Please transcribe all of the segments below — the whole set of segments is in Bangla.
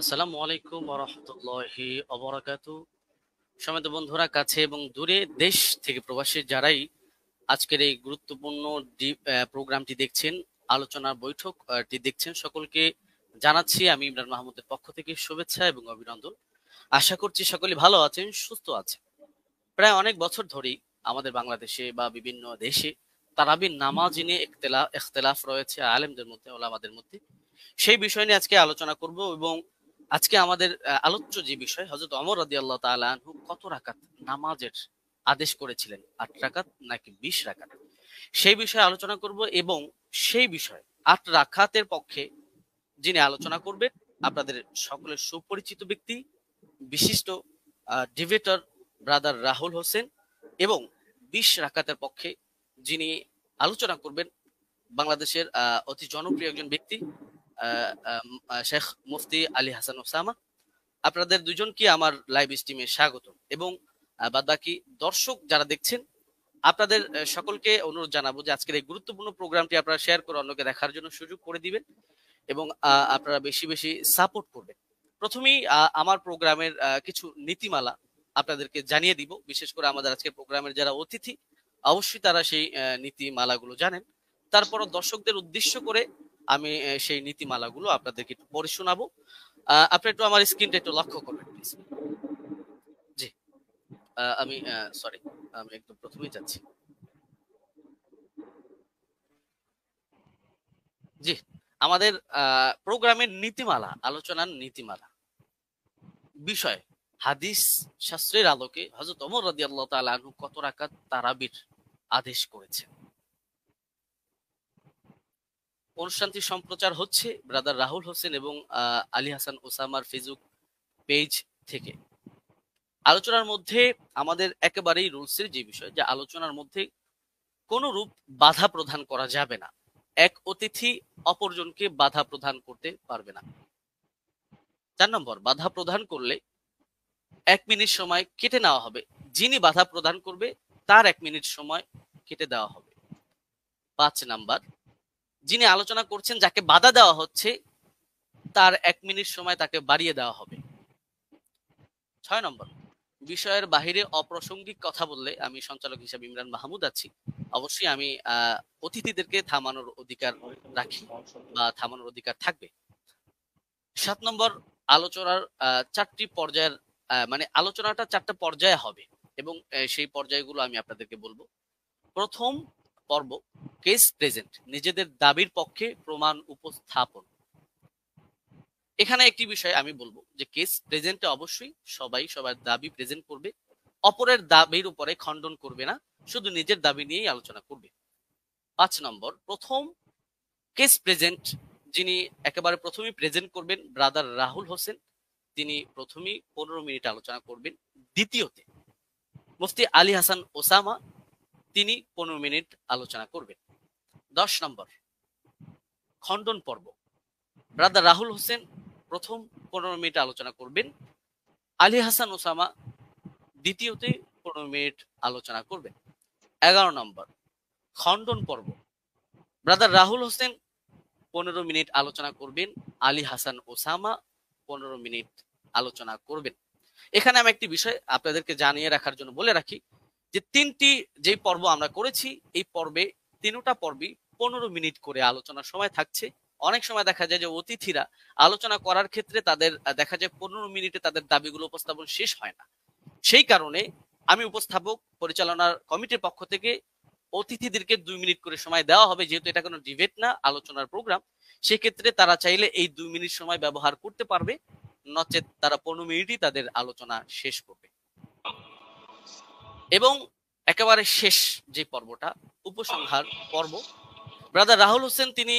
আসসালামু আলাইকুম ওয়া রাহমাতুল্লাহি ওয়া বারাকাতুহু। সম্মানিত বন্ধুরা, কাছে এবং দূরে, দেশ থেকে প্রবাসী যারাই আজকের এই গুরুত্বপূর্ণ প্রোগ্রামটি দেখছেন, আলোচনার বৈঠকটি দেখছেন, সকলকে জানাচ্ছি আমি ইমরান মাহমুদের পক্ষ থেকে শুভেচ্ছা এবং অভিনন্দন। আশা করছি সকলে ভালো আছেন, সুস্থ আছেন। প্রায় অনেক বছর ধরেই আমাদের বাংলাদেশে বা বিভিন্ন দেশে তারাবির নামাজ নিয়ে ইখতিলাফ রয়েছে আলেমদের মধ্যে, ওলামাদের মধ্যে। সেই বিষয় নিয়ে আজকে আলোচনা করব এবং আজকে আমাদের আলোচ্য যে বিষয়, হযরত ওমর রাদিয়াল্লাহু তাআলা আনহু কত রাকাত নামাজের আদেশ করেছিলেন, 8 রাকাত নাকি 20 রাকাত, সেই বিষয়ে আলোচনা করব। এবং সেই বিষয়ে 8 রাকাতের পক্ষে যিনি আলোচনা করবেন, আপনাদের সকলের সুপরিচিত ব্যক্তি, বিশিষ্ট ডিবেটর ব্রাদার রাহুল হোসেন। এবং 20 রাকাতের পক্ষে যিনি আলোচনা করবেন, বাংলাদেশের অতি জনপ্রিয় একজন ব্যক্তি, শেখ মুফতি আলী হাসান ওসামা। আপনাদের দুজনকে আমার লাইভ স্ট্রিমে স্বাগত। এবং বাদবাকি দর্শক যারা দেখছেন, আপনাদের সকলকে অনুরোধ জানাবো যে আজকের এই গুরুত্বপূর্ণ প্রোগ্রামটি আপনারা শেয়ার করে অন্যকে দেখার জন্য সুযোগ করে দিবেন এবং আপনারা বেশি বেশি সাপোর্ট করবেন। প্রথমেই আমার প্রোগ্রামের কিছু নীতিমালা আপনাদেরকে জানিয়ে দিব। বিশেষ করে আমাদের আজকের প্রোগ্রামের যারা অতিথি, অবশ্যই তারা সেই নীতিমালাগুলো জানেন। তারপরও দর্শকদের উদ্দেশ্য করে আমি সেই নীতিমালাগুলো আপনাদেরকে একটু পড়ে শোনাবো। আপনি একটু আমার স্ক্রিনটা একটু লক্ষ্য করবেন প্লিজ। জি, আমি সরি, আমি একদম প্রথমেই যাচ্ছি। জি, আমাদের প্রোগ্রামের নীতিমালা, আলোচনার নীতিমালা বিষয়, হাদিস শাস্ত্রের আলোকে হযরত ওমর রাদিয়াল্লাহু তাআলা আনহু কত রাকাত তারাবির আদেশ করেছেন। অনুষ্ঠানটি সম্প্রচার হচ্ছে ব্রাদার রাহুল হোসেন এবং আলী হাসান ওসামার ফেসবুক পেজ থেকে। আলোচনার মধ্যে আমাদের একেবারেই রুলসের যে বিষয়, যে আলোচনার মধ্যে কোন রূপ বাধা প্রদান করা যাবে না। এক অতিথি অপরজনকে বাধা প্রদান করতে পারবে না। 4 নম্বর, বাধা প্রদান করলে 1 মিনিট সময় কেটে নেওয়া হবে। যিনি বাধা প্রদান করবে তার 1 মিনিট সময় কেটে দেওয়া হবে। 5 নাম্বার, যিনি আলোচনা করছেন, যাকে বাধা দেওয়া হচ্ছে, তার 1 মিনিট সময় তাকে বাড়িয়ে দেওয়া হবে। 6 নম্বর, বিষয়ের বাহিরে অপ্রাসঙ্গিক কথা বললে, আমি সঞ্চালক হিসেবে ইমরান মাহমুদ আছি, অবশ্যই আমি অতিথিদেরকে থামানোর অধিকার রাখি বা থামানোর অধিকার থাকবে। 7 নম্বর, আলোচনার 4টি পর্যায়ের মানে আলোচনাটা 4টা পর্যায়ে হবে এবং সেই পর্যায়গুলো আমি আপনাদেরকে বলবো। প্রথম পর্ব, কেস প্রেজেন্ট, নিজেদের দাবির পক্ষে প্রমাণ উপস্থাপন। এখানে একটি বিষয় আমি বলবো যে কেস প্রেজেন্টে অবশ্যই সবাই সবার দাবি প্রেজেন্ট করবে, অপরের দাবির উপরে খণ্ডন করবে না, শুধু নিজের দাবি নিয়েই আলোচনা করবে। 5 নম্বর, প্রথম কেস প্রেজেন্ট, যিনি একেবারে প্রথমেই প্রেজেন্ট করবেন, ব্রাদার রাহুল হোসেন, তিনি প্রথমেই 15 মিনিট আলোচনা করবেন। দ্বিতীয়তে মুফতি আলী হাসান ওসামা, তিনি 15 মিনিট আলোচনা করবেন। 10 নম্বর, খণ্ডন পর্ব, ব্রাদার রাহুল হোসেন প্রথম 15 মিনিট আলোচনা করবেন, আলী হাসান ওসামা দ্বিতীয়তে 15 মিনিট আলোচনা করবেন। 11 নম্বর, খণ্ডন পর্ব, ব্রাদার রাহুল হোসেন 15 মিনিট আলোচনা করবেন, আলী হাসান ওসামা 15 মিনিট আলোচনা করবেন। এখানে আমি একটি বিষয় আপনাদেরকে জানিয়ে রাখার জন্য বলে রাখি যে 3টি যে পর্ব আমরা করেছি, এই পর্বে 3টা পর্বই 15 মিনিট করে আলোচনার সময় থাকছে। অনেক সময় দেখা যায় যে অতিথিরা আলোচনা করার ক্ষেত্রে তাদের দেখা যায় 15 মিনিটে তাদের দাবিগুলো উপস্থাপন শেষ হয় না। সেই কারণে আমি উপস্থাপক পরিচালনার কমিটির পক্ষ থেকে অতিথিদেরকে 2 মিনিট করে সময় দেওয়া হবে, যেহেতু এটা কোনো ডিবেট না, আলোচনার প্রোগ্রাম। সেক্ষেত্রে তারা চাইলে এই 2 মিনিট সময় ব্যবহার করতে পারবে, নচেত তারা 15 মিনিটই তাদের আলোচনা শেষ করবে। এবং একেবারে শেষ যে পর্বটা, উপসংহার পর্ব, ব্রাদার রাহুল হোসেন তিনি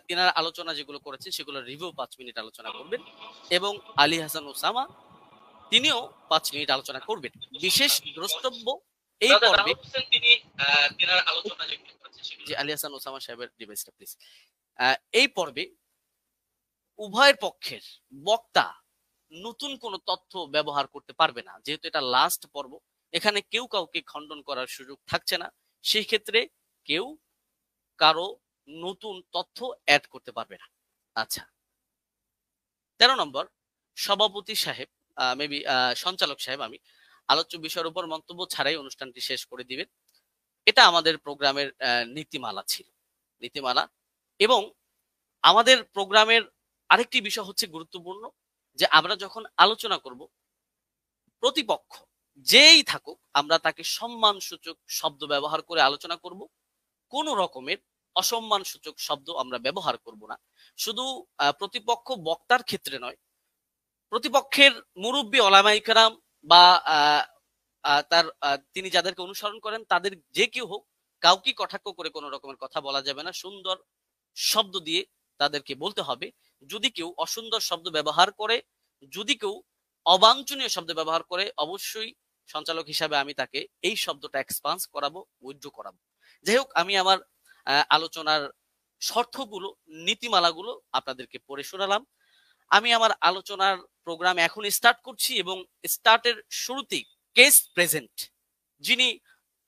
তিনার আলোচনা যেগুলো করেছেন সেগুলো রিভিউ 5 মিনিট আলোচনা করবেন এবং আলী হাসান ওসামা তিনিও 5 মিনিট আলোচনা করবেন। বিশেষ দ্রষ্টব্য এই পর্বে, তিনি তিনার আলোচনা যেগুলো করেছেন সেগুলো, জি, আলী হাসান ওসামা সাহেবের ডিভাইসটা প্লিজ। এই পর্বে উভয়ের পক্ষের বক্তা নতুন কোনো তথ্য ব্যবহার করতে পারবে না, যেহেতু এটা লাস্ট পর্ব। এখানে কেউ কাউকে খণ্ডন করার সুযোগ থাকছে না, সেই ক্ষেত্রে কেউ কারো নতুন তথ্য অ্যাড করতে পারবে না। আচ্ছা, 13 নম্বর, সভাপতি সাহেব, মেবি সঞ্চালক সাহেব, আমি আলোচ্য বিষয়ের উপর মন্তব্য ছাড়াই অনুষ্ঠানটি শেষ করে দিবেন। এটা আমাদের প্রোগ্রামের নীতিমালা ছিল, নীতিমালা। এবং আমাদের প্রোগ্রামের আরেকটি বিষয় হচ্ছে গুরুত্বপূর্ণ, যে আমরা যখন আলোচনা করব, প্রতিপক্ষ যেই থাকুক আমরা তাকে সম্মান সূচক শব্দ ব্যবহার করে আলোচনা করব। কোন রকমের অসম্মান সূচক শব্দ আমরা ব্যবহার করব না। শুধু প্রতিপক্ষ বক্তার ক্ষেত্রে নয়, প্রতিপক্ষের মুরব্বী ওলামায়ে কেরাম বা তার তিনি যাদেরকে অনুসরণ করেন তাদের যে কেউ হোক, কাউকে কটাক্ষ করে কোনো রকমের কথা বলা যাবে না। সুন্দর শব্দ দিয়ে তাদেরকে বলতে হবে। যদি কেউ অসুন্দর শব্দ ব্যবহার করে, যদি কেউ অবাঞ্ছনীয় শব্দ ব্যবহার করে, অবশ্যই সঞ্চালক হিসাবে আমি তাকে এই শব্দটা এক্সপান্স করাবো, উইথড্র করাবো। যাই হোক, আমি আমার আলোচনার শর্তগুলো, নীতিমালাগুলো আপনাদেরকে পড়ে শোনালাম। আমি আমার আলোচনার প্রোগ্রাম এখন স্টার্ট করছি এবং স্টার্টের শুরুতেই কেস প্রেজেন্ট, যিনি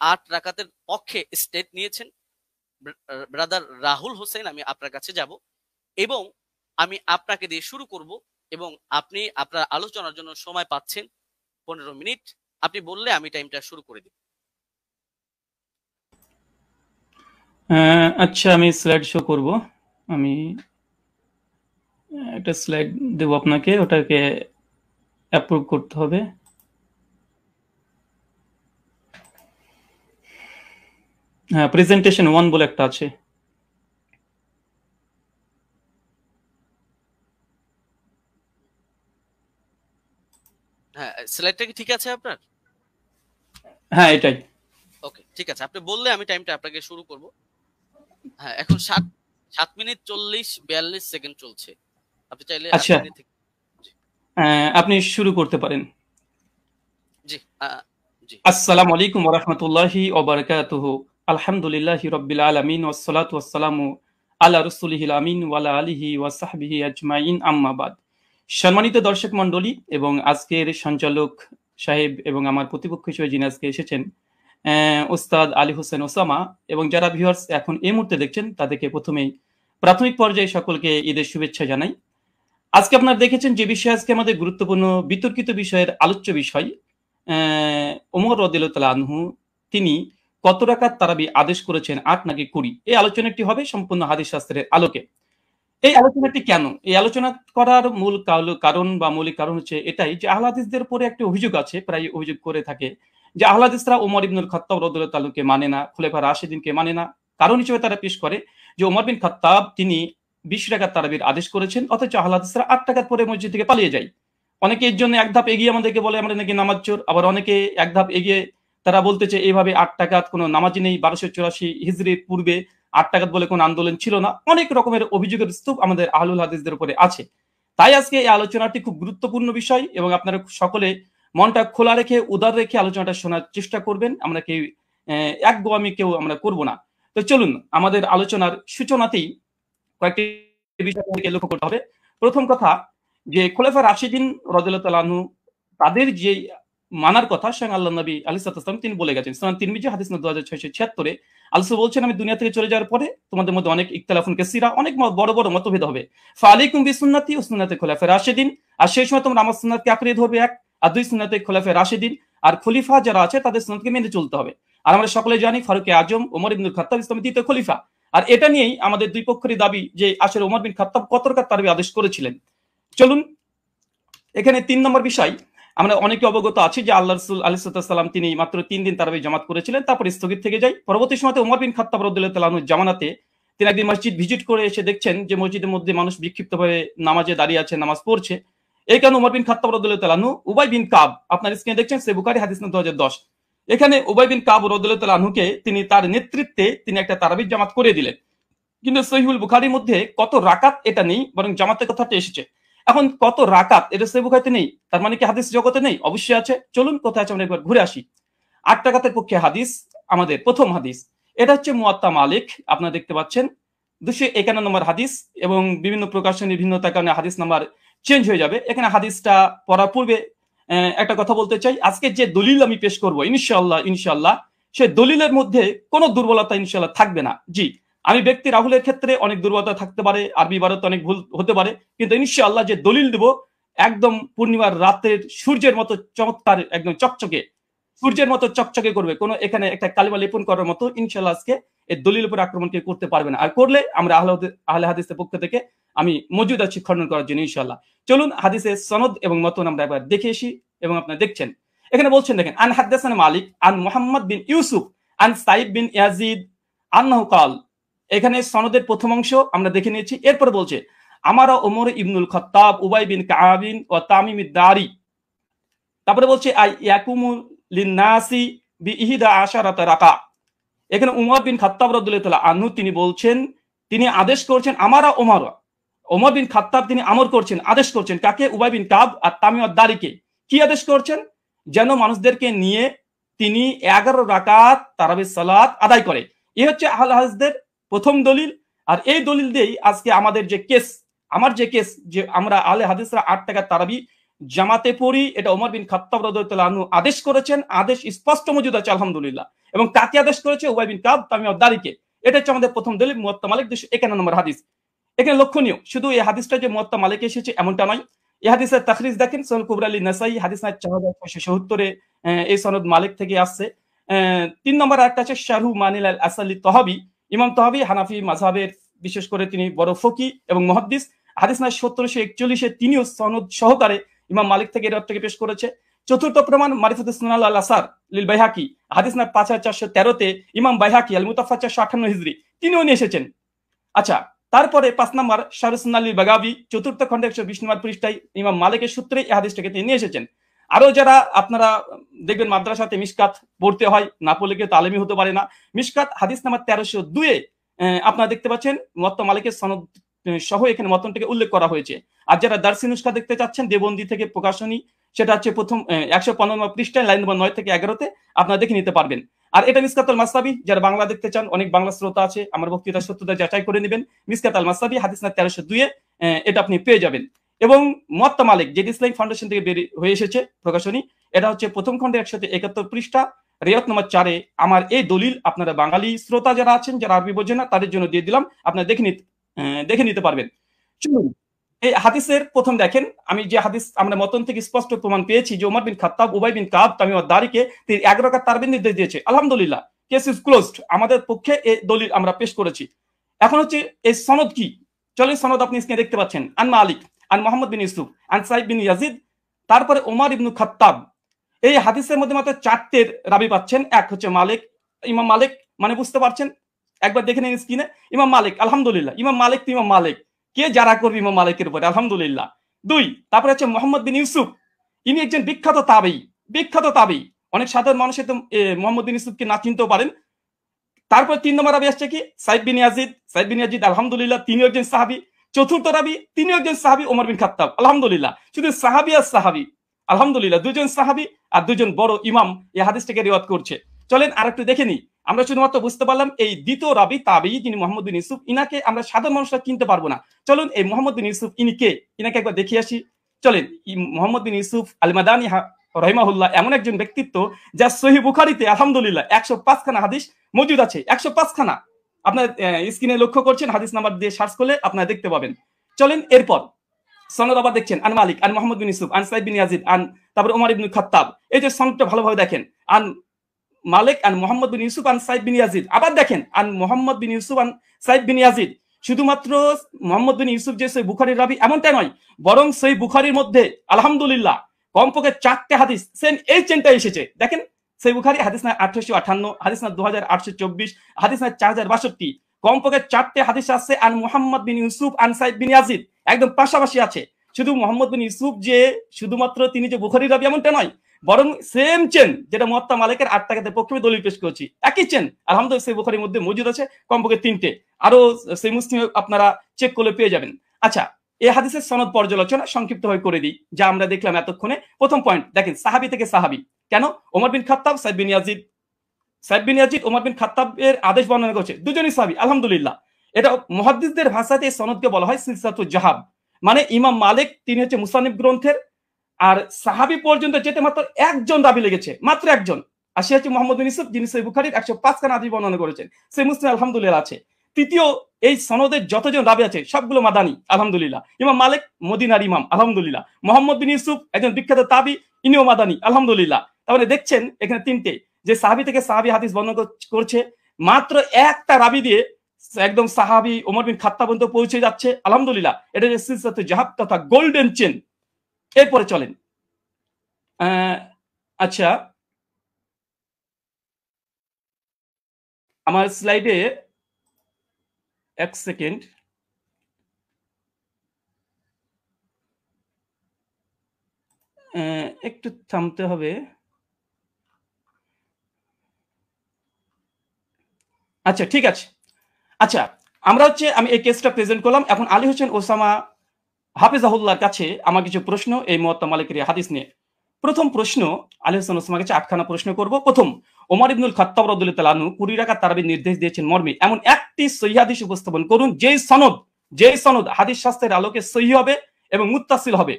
8 রাকাতের পক্ষে স্টেট নিয়েছেন, ব্রাদার রাহুল হোসেন, আমি আপনার কাছে যাব এবং আমি আপনাকে দিয়ে শুরু করব এবং আপনি আপনার আলোচনার জন্য সময় পাচ্ছেন 15 মিনিট। আপনি বললে আমি টাইমটা শুরু করে দিব। আচ্ছা, আমি স্লাইড শো করব। আমি একটা স্লাইড দেব আপনাকে, ওটাকে অ্যাপ্রুভ করতে হবে। হ্যাঁ, প্রেজেন্টেশন 1 বলে একটা আছে। হ্যাঁ, স্লাইডটা কি ঠিক আছে আপনার? হ্যাঁ, এটাই। ওকে, ঠিক আছে। আপনি বললে আমি টাইমটা আপনাকে শুরু করব। হ্যাঁ, এখন 7 মিনিট 40-42 সেকেন্ড চলছে। আপনি চাইলে 8 আচ্ছা, মিনিট থেকে। আপনি শুরু করতে পারেন। জি, জি। আসসালামু আলাইকুম ওয়া রাহমাতুল্লাহি ওয়া বারাকাতুহু। আলহামদুলিল্লাহি রাব্বিল আলামিন ওয়াস সালাতু ওয়াস সালামু আলা রাসূলিহিল আমিন ওয়া আলা আলিহি ওয়া সাহবিহি আজমাইন, আম্মা বাদ। সম্মানিত দর্শক মণ্ডলী এবং আজকের সঞ্চালক সাহেব এবং আমার প্রতিপক্ষ হিসেবে যিনি আজকে এসেছেন, ওস্তাদ আলী হোসেন ওসামা, এবং যারা ভিউয়ার্স এখন এই মুহূর্তে দেখছেন তাদেরকে প্রথমেই প্রাথমিক পর্যায়ে সকলকে ঈদের শুভেচ্ছা জানাই। আজকে আপনারা দেখেছেন যে বিষয় আজকে আমাদের গুরুত্বপূর্ণ বিতর্কিত বিষয়ের আলোচ্য বিষয়, ওমর রাদিয়াল্লাহু তাআলা আনহু তিনি কত রাকাত তারাবি আদেশ করেছেন, 8 নাকি 20? এই আলোচনাটি হবে সম্পূর্ণ হাদিস শাস্ত্রের আলোকে। এই আলোচনাটি কেন? এই আলোচনা করার মূল কারণ বা মৌলিক কারণ হচ্ছে এটাই যে আহলে হাদিসদের উপরে একটা অভিযোগ আছে, প্রায় অভিযোগ করে থাকে যে আহলে হাদিসরা ওমর ইবনুল খাত্তাব রাদিয়াল্লাহু তাআলাকে মানে না, খোলাফা রাশিদিনকে মানে না। কারণ হিসেবে তারা পেশ করে যে ওমর বিন খাত্তাব তিনি 20 রাকাত তারাবির আদেশ করেছেন, অথচ আহলে হাদিসরা 8 রাকাত পরে মসজিদ থেকে পালিয়ে যায়। অনেকে এর জন্য এক ধাপ এগিয়ে আমাদেরকে বলে আমরা নাকি নামাজ চোর, আবার অনেকে এক ধাপ এগিয়ে তারা বলতেছে এইভাবে 8 রাকাত কোনো নামাজই নেই, 1284 হিজরির পূর্বে 8 রাকাত বলে কোনো আন্দোলন ছিল না। অনেক রকমের অভিযোগের স্তূপ আমাদের আহলুল হাদিসদের উপরে আছে। তাই আজকে এই আলোচনাটি খুব গুরুত্বপূর্ণ বিষয় এবং আপনারা সকলে মনটা খোলা রেখে, উদার রেখে আলোচনাটা শোনার চেষ্টা করবেন। আমরা কেউ একদমই কেউ আমরা করব না। তো চলুন আমাদের আলোচনার সূচনাতেই কয়েকটি বিষয় লক্ষ্য করতে হবে। প্রথম কথা, যে খোলাফা রাশিদিন রাদিয়াল্লাহু তাআলা আনহু তাদের যে মানার কথা স্বয়ং আল্লাহ নবী আলাইহিস সালাম তিনি বলে গেছেন। সুনান তিরমিজি হাদিস নম্বর 2676 আল্লাহ বলছেন, আমি দুনিয়া থেকে চলে যাওয়ার পরে তোমাদের মধ্যে অনেক ইখতিলাফুন কাসীরা, অনেক বড় বড় মতভেদ হবে। ফালাইকুম বিসুন্নতি ওয়া সুন্নাতি খুলাফায়ে রাশিদিন, আর সেই সময় তোমরা আমার সুন্নাতকে আঁকড়ে ধরবে, এক, আর দুই, সুন্নাতে খুলাফায়ে রাশিদিন, আর খলিফা যারা আছে তাদের সুন্নাতকে মেনে চলতে হবে। আর আমরা সকলে জানি ফারুক আজম ওমর ইবনুল খাত্তাব ইসলামের দ্বিতীয় খলিফা। আর এটা নিয়েই আমাদের দুই পক্ষেরই দাবি যে আসলে ওমর বিন খাত্তাব কত রাকাত তারাবি আদেশ করেছিলেন। চলুন এখানে 3 নম্বর বিষয়, আমরা অনেকে অবগত আছি যে আল্লাহ রাসূল আলাইহিস সালাম তিনি মাত্র 3 দিন তারাবি জামাত করেছিলেন, তারপর স্থগিত থেকে যায়। পরবর্তী সময়তে ওমর বিন খাত্তাব রাদিয়াল্লাহু তাআলা আনহু জামানাতে তিনি একদিন মসজিদ ভিজিট করে এসে দেখছেন যে মসজিদের মধ্যে মানুষ বিক্ষিপ্তভাবে নামাজে দাঁড়িয়ে আছে, নামাজ পড়ছে। এই কারণে ওমর বিন খাত্তাব রাদিয়াল্লাহু তাআলা আনহু উবাই বিন কাব, আপনার স্ক্রিনে দেখছেন সহিহ বুখারী হাদিস নম্বর 2010, এখানে উবাই বিন কাব রাদিয়াল্লাহু তাআলা আনহুকে তিনি তার নেতৃত্বে তিনি একটা তারাবি জামাত করে দিলেন। কিন্তু সহিহুল বুখারীর মধ্যে কত রাকাত এটা নেই, বরং জামাতের কথাটা এসেছে। এখন কত রাকাত এটা সহিহ বুখারীতে নেই, তার মানে কি হাদিস জগতে নেই? অবশ্যই আছে। চলুন কোথায় আছে আমরা একবার ঘুরে আসি। 8 রাকাতের পক্ষে হাদিস, আমাদের প্রথম হাদিস, এটা হচ্ছে মুয়াত্তা মালিক, আপনারা দেখতে পাচ্ছেন 251 নম্বর হাদিস, এবং বিভিন্ন প্রকাশনের ভিন্নতার কারণে হাদিস নাম্বার চেঞ্জ হয়ে যাবে। এখানে হাদিসটা পড়ার পূর্বে একটা কথা বলতে চাই, আজকে যে দলিল আমি পেশ করব ইনশাআল্লাহ সে দলিলের মধ্যে কোনো দুর্বলতা ইনশাআল্লাহ থাকবে না। জি, আমি ব্যক্তি রাহুলের ক্ষেত্রে অনেক দুর্বলতা থাকতে পারে, আরবি ইবারত অনেক ভুল হতে পারে, কিন্তু ইনশাআল্লাহ যে দলিল দেব একদম পূর্ণিমার রাতের সূর্যের মতো চমৎকার, একদম চকচকে, সূর্যের মতো চকচকে করবে, কোনো এখানে একটা কালিমা লেপন করার মতো ইনশাল্লাহ আজকে এই দলিল উপর আক্রমণ কেউ করতে পারবে না। আর করলে আমরা আহলে হাদিসের পক্ষ থেকে আমি মজুদ আছি খণ্ডন করার জন্য ইনশাল্লাহ। চলুন হাদিসের সনদ এবং মতন আমরা একবার দেখে এসি এবং আপনারা দেখছেন এখানে বলছেন, দেখেন, আন হাদাসানা মালিক আন মুহাম্মদ বিন ইউসুফ আন সাইব বিন ইয়াজিদ আন্নাহু কাল। এখানে সনদের প্রথম অংশ আমরা দেখে নিয়েছি। এরপর বলছে আমারা ওমর ইবনুল খাত্তাব উবাই বিন কাবিন ও তামিম দারি। তারপরে বলছে আই ইয়াকুমু লিন্নাসি বি ইহদা আশারাতা রাকা। এখানে উমর বিন খাত্তাব রাদিয়াল্লাহু তাআলা আনহু তিনি বলছেন, তিনি আদেশ করছেন, আমারা ওমর বিন খাত্তাব তিনি আমর করছেন, আদেশ করছেন কাকে? উবাই বিন কাব আর তামিম দারিকে। কি আদেশ করছেন? যেন মানুষদেরকে নিয়ে তিনি 11 রাকাত তারাবির সালাত আদায় করে। এই হচ্ছে আহলে হাদিসদের প্রথম দলিল। আর এই দলিল দিয়েই আজকে আমাদের যে কেস, আমার যে কেস, যে আমরা আহলে হাদিসরা 8 টাকার তারাবি জামাতে পড়ি, এটা ওমর বিন খাত্তাব রাদিয়াল্লাহু আনহু আদেশ করেছেন। আদেশ স্পষ্ট মজুদ আছে আলহামদুলিল্লাহ। এবং কাকে আদেশ করেছে? উবাই বিন কাব তামিম দারিকে। এটা হচ্ছে আমাদের প্রথম দলিল, মুয়াত্তা মালিক 251 নম্বর হাদিস। এখানে লক্ষণীয় শুধু এই হাদিসটা যে মুয়াত্তা মালিকে এসেছে এমনটা নয়। এই হাদিসের তাখরিজ দেখেন সহিহ কুবরা লিন-নাসাই হাদিস নাম্বার 4677 এই সনদ মালিক থেকে আসছে। 3 নম্বর আরেকটা আছে শারহু মানিল আল আসালি তহাবি। ইমাম তহাবি হানাফি মাযহাবের বিশেষ করে তিনি বড় ফকি এবং মুহাদ্দিস। হাদিস নাম্বার 1741 তিনিও সনদ সহকারে ইমাম মালিক থেকে এর থেকে পেশ করেছে। চতুর্থ প্রমাণ মারিফাতুস সুনান আল আসার লিল বাইহাকি হাদিস নাম্বার 5413 তে ইমাম বাইহাকি আল মুতাফা 458 হিজরি তিনিও নিয়ে এসেছেন। আচ্ছা, তারপরে 5 নম্বর শারহ সুন্নান লিল বাগাবি চতুর্থ খণ্ডে 120 নম্বর পৃষ্ঠায় ইমাম মালিকের সূত্রে এই হাদিসটাকে তিনি নিয়ে এসেছেন। আরো যারা আপনারা দেখবেন মাদ্রাসাতে মিশকাত পড়তে হয়, না পড়লে কেউ তালিমি হতে পারে না। মিশকাত হাদিস নাম্বার 1302 আপনারা দেখতে পাচ্ছেন মুয়াত্তা মালিকের সনদ সহ এখানে মতনটাকে উল্লেখ করা হয়েছে। আর যারা দারসি নুসখা দেখতে চাচ্ছেন দেবন্দি থেকে প্রকাশনী, সেটা হচ্ছে প্রথম 115 নম্বর পৃষ্ঠায় লাইন নম্বর 9 থেকে 11 আপনারা দেখে নিতে পারবেন। আর এটা মিসকাত আল মাসনাবি, যারা বাংলা দেখতে চান, অনেক বাংলা শ্রোতা আছে, আমার বক্তৃতার সত্যতা যাচাই করে নেবেন। মিসকাত আল মাসনাবি হাদিস নাম্বার 1302 এটা আপনি পেয়ে যাবেন। এবং মুয়াত্তা মালিক যেটি ইসলামিক ফাউন্ডেশন থেকে বের হয়ে এসেছে প্রকাশনী, এটা হচ্ছে প্রথম খণ্ডে 171 পৃষ্ঠা রিয়াত নম্বর 4 আমার এই দলিল আপনারা বাঙালি শ্রোতা যারা আছেন, যারা আরবি বোঝেন না, তাদের জন্য দিয়ে দিলাম, আপনারা দেখে নিতে পারবেন। চলুন এই হাদিসের প্রথম দেখেন, আমি যে হাদিস আমরা মতন থেকে স্পষ্ট প্রমাণ পেয়েছি যে ওমর বিন খাত্তাব উবাই বিন কাব তামিম দারিকে তিনি 11 রাকাত তারাবির নির্দেশ দিয়েছে। আলহামদুলিল্লাহ, কেস ইজ ক্লোজড। আমাদের পক্ষে এই দলিল আমরা পেশ করেছি। এখন হচ্ছে এই সনদ কি, চলেন সনদ আপনি স্ক্রিনে দেখতে পাচ্ছেন। আন মালিক আন মুহাম্মদ বিন ইউসুফ আন সাইব বিন ইয়াজিদ, তারপরে ওমর ইবনু খাত্তাব। এই হাদিসের মধ্যে মাত্র 4টে রাবি পাচ্ছেন। এক হচ্ছে মালিক, ইমাম মালিক, মানে বুঝতে পারছেন, একবার দেখে নিন স্ক্রিনে। ইমাম মালিক, আলহামদুলিল্লাহ, ইমাম মালিক তো ইমাম মালিক, কে যারা করবে ইমাম মালিকের উপরে, আলহামদুলিল্লাহ। 2 তারপরে হচ্ছে মোহাম্মদ বিন ইউসুফ, ইনি একজন বিখ্যাত তাবেঈ। অনেক সাধারণ মানুষের তো মোহাম্মদ বিন ইউসুফকে না চিনতেও পারেন। তারপর 3 নম্বর রাবি আসছে কি? সাইব বিন ইয়াজিদ, আলহামদুলিল্লাহ, তিনিও একজন সাহাবী। চতুর্থ রাবি, তিনিও একজন সাহাবী, ওমর বিন খাত্তাব, আলহামদুলিল্লাহ। শুধু সাহাবী আর সাহাবী, আলহামদুলিল্লাহ, দুজন সাহাবী আর দুজন বড় ইমাম এই হাদিসটাকে রিওয়ায়াত করছে। চলেন আর একটু দেখে নিই। আমরা শুধুমাত্র বুঝতে পারলাম এই দ্বিতীয় রাবি তাবেঈ যিনি মোহাম্মদ বিন ইউসুফ, ইনাকে আমরা সাধারণ মানুষরা চিনতে পারবো না। চলুন এই মোহাম্মদ বিন ইউসুফ ইনি কে, ইনাকে একবার দেখে আসি। চলেন, মোহাম্মদ বিন ইউসুফ আল মাদানী রাহিমাহুল্লাহ এমন একজন ব্যক্তিত্ব যা সহিহ বুখারীতে আলহামদুলিল্লাহ 105 খানা হাদিস মজুদ আছে। 105 খানা আপনার স্ক্রিনে লক্ষ্য করছেন, হাদিস নাম্বার দিয়ে সার্চ করলে আপনারা দেখতে পাবেন। চলেন এরপর সনদ আবার দেখছেন, আন মালিক আন মুহাম্মদ বিন ইউসুফ আন সাইব বিন ইয়াজিদ আন, তারপর ওমর ইবনে খাত্তাব। এই যে সনদটা ভালোভাবে দেখেন, আন মালিক আন মুহাম্মদ বিন ইউসুফ আন সাইব বিন ইয়াজিদ। আবার দেখেন আন মুহাম্মদ বিন ইউসুফ আন সাইব বিন ইয়াজিদ। শুধুমাত্র মুহাম্মদ বিন ইউসুফ যে সহিহ বুখারীর রাবি এমনটা নয়, বরং সহিহ বুখারীর মধ্যে আলহামদুলিল্লাহ কমপক্ষে 4টে হাদিস সেম এই চেনটা এসেছে। দেখেন সহিহ বুখারী হাদিস না 1858, হাদিস না 2824, হাদিস না 4062, কমপক্ষে 4টে হাদিস আছে আন মুহাম্মদ বিন ইউসুফ আন সাইব বিন ইয়াজিদ, একদম পাশাপাশি আছে। শুধু মুহাম্মদ বিন ইউসুফ যে শুধুমাত্র তিনি যে বুখারীর রাবি এমনটা নয়, বরং সেম চেন যেটা মুয়াত্তা মালিকের 8 টাকাতে পক্ষে দলিল পেশ করেছি, একই চেন আলহামদুলিল্লাহ সহিহ বুখারীর মধ্যে মজুদ আছে কমপক্ষে 3টে। আরো সহিহ মুসলিম আপনারা চেক করলে পেয়ে যাবেন। আচ্ছা, এই হাদিসের সনদ পর্যালোচনা সংক্ষিপ্তভাবে করে দিই, যা আমরা দেখলাম এতক্ষণে। প্রথম পয়েন্ট দেখেন, সাহাবী থেকে সাহাবী কেন? ওমর বিন খাত্তাব, সাইব বিন ইয়াজিদ ওমর বিন খাত্তাবের আদেশ বর্ণনা করছে, দুজনই সাহাবী, আলহামদুলিল্লাহ। এটা মুহাদ্দিসদের ভাষাতে এই সনদকে বলা হয় সিলসিলাতুল জাহাব। মানে ইমাম মালিক তিনি হচ্ছে মুসান্নিফ গ্রন্থের, আর সাহাবী পর্যন্ত যেতে মাত্র একজন রাবী লেগেছে, মাত্র একজন, আর সে হচ্ছে মুহাম্মদ বিন ইউসুফ, যিনি সহিহ বুখারীর 105 খানা হাদিস বর্ণনা করেছেন। সহিহ মুসলিম আলহামদুলিল্লাহ আছে। তৃতীয় এই সনদের যতজন রাবি আছে সবগুলো মাদানি, আলহামদুলিল্লাহ। ইমাম মালিক মদিনার ইমাম, আলহামদুলিল্লাহ। মোহাম্মদ বিন ইউসুফ একজন বিখ্যাত তাবি, ইনিও মাদানি, আলহামদুলিল্লাহ। তাহলে দেখছেন এখানে তিনটে যে সাহাবি থেকে সাহাবি হাদিস বর্ণনা করছে, মাত্র একটা রাবি দিয়ে একদম সাহাবি ওমর বিন খাত্তাব পর্যন্ত পৌঁছে যাচ্ছে, আলহামদুলিল্লাহ। এটা যে সিলসিলাতুল জাহাব তথা গোল্ডেন চেন। এরপরে চলেন, আচ্ছা আমার স্লাইডে এক সেকেন্ড, একটু থামতে হবে। আচ্ছা ঠিক আছে। আচ্ছা আমরা আমি এই কেসটা প্রেজেন্ট করলাম। এখন আলী হোসেন ওসামা হাফিজাহুল্লাহর কাছে আমার কিছু প্রশ্ন এই মুয়াত্তা মালিকের হাদিস নিয়ে। প্রথম প্রশ্ন, আলী হোসেন ওসামার কাছে 8খানা প্রশ্ন করব। প্রথম, ওমর ইবনুল খাত্তাব রাদিয়াল্লাহু তাআলা আনহু 20 রাকাত তারাবির নির্দেশ দিয়েছেন মর্মে এমন একটি সহিহ হাদিস উপস্থাপন করুন যেই সনদ হাদিস শাস্ত্রের আলোকে সহিহ হবে এবং মুত্তাসিল হবে,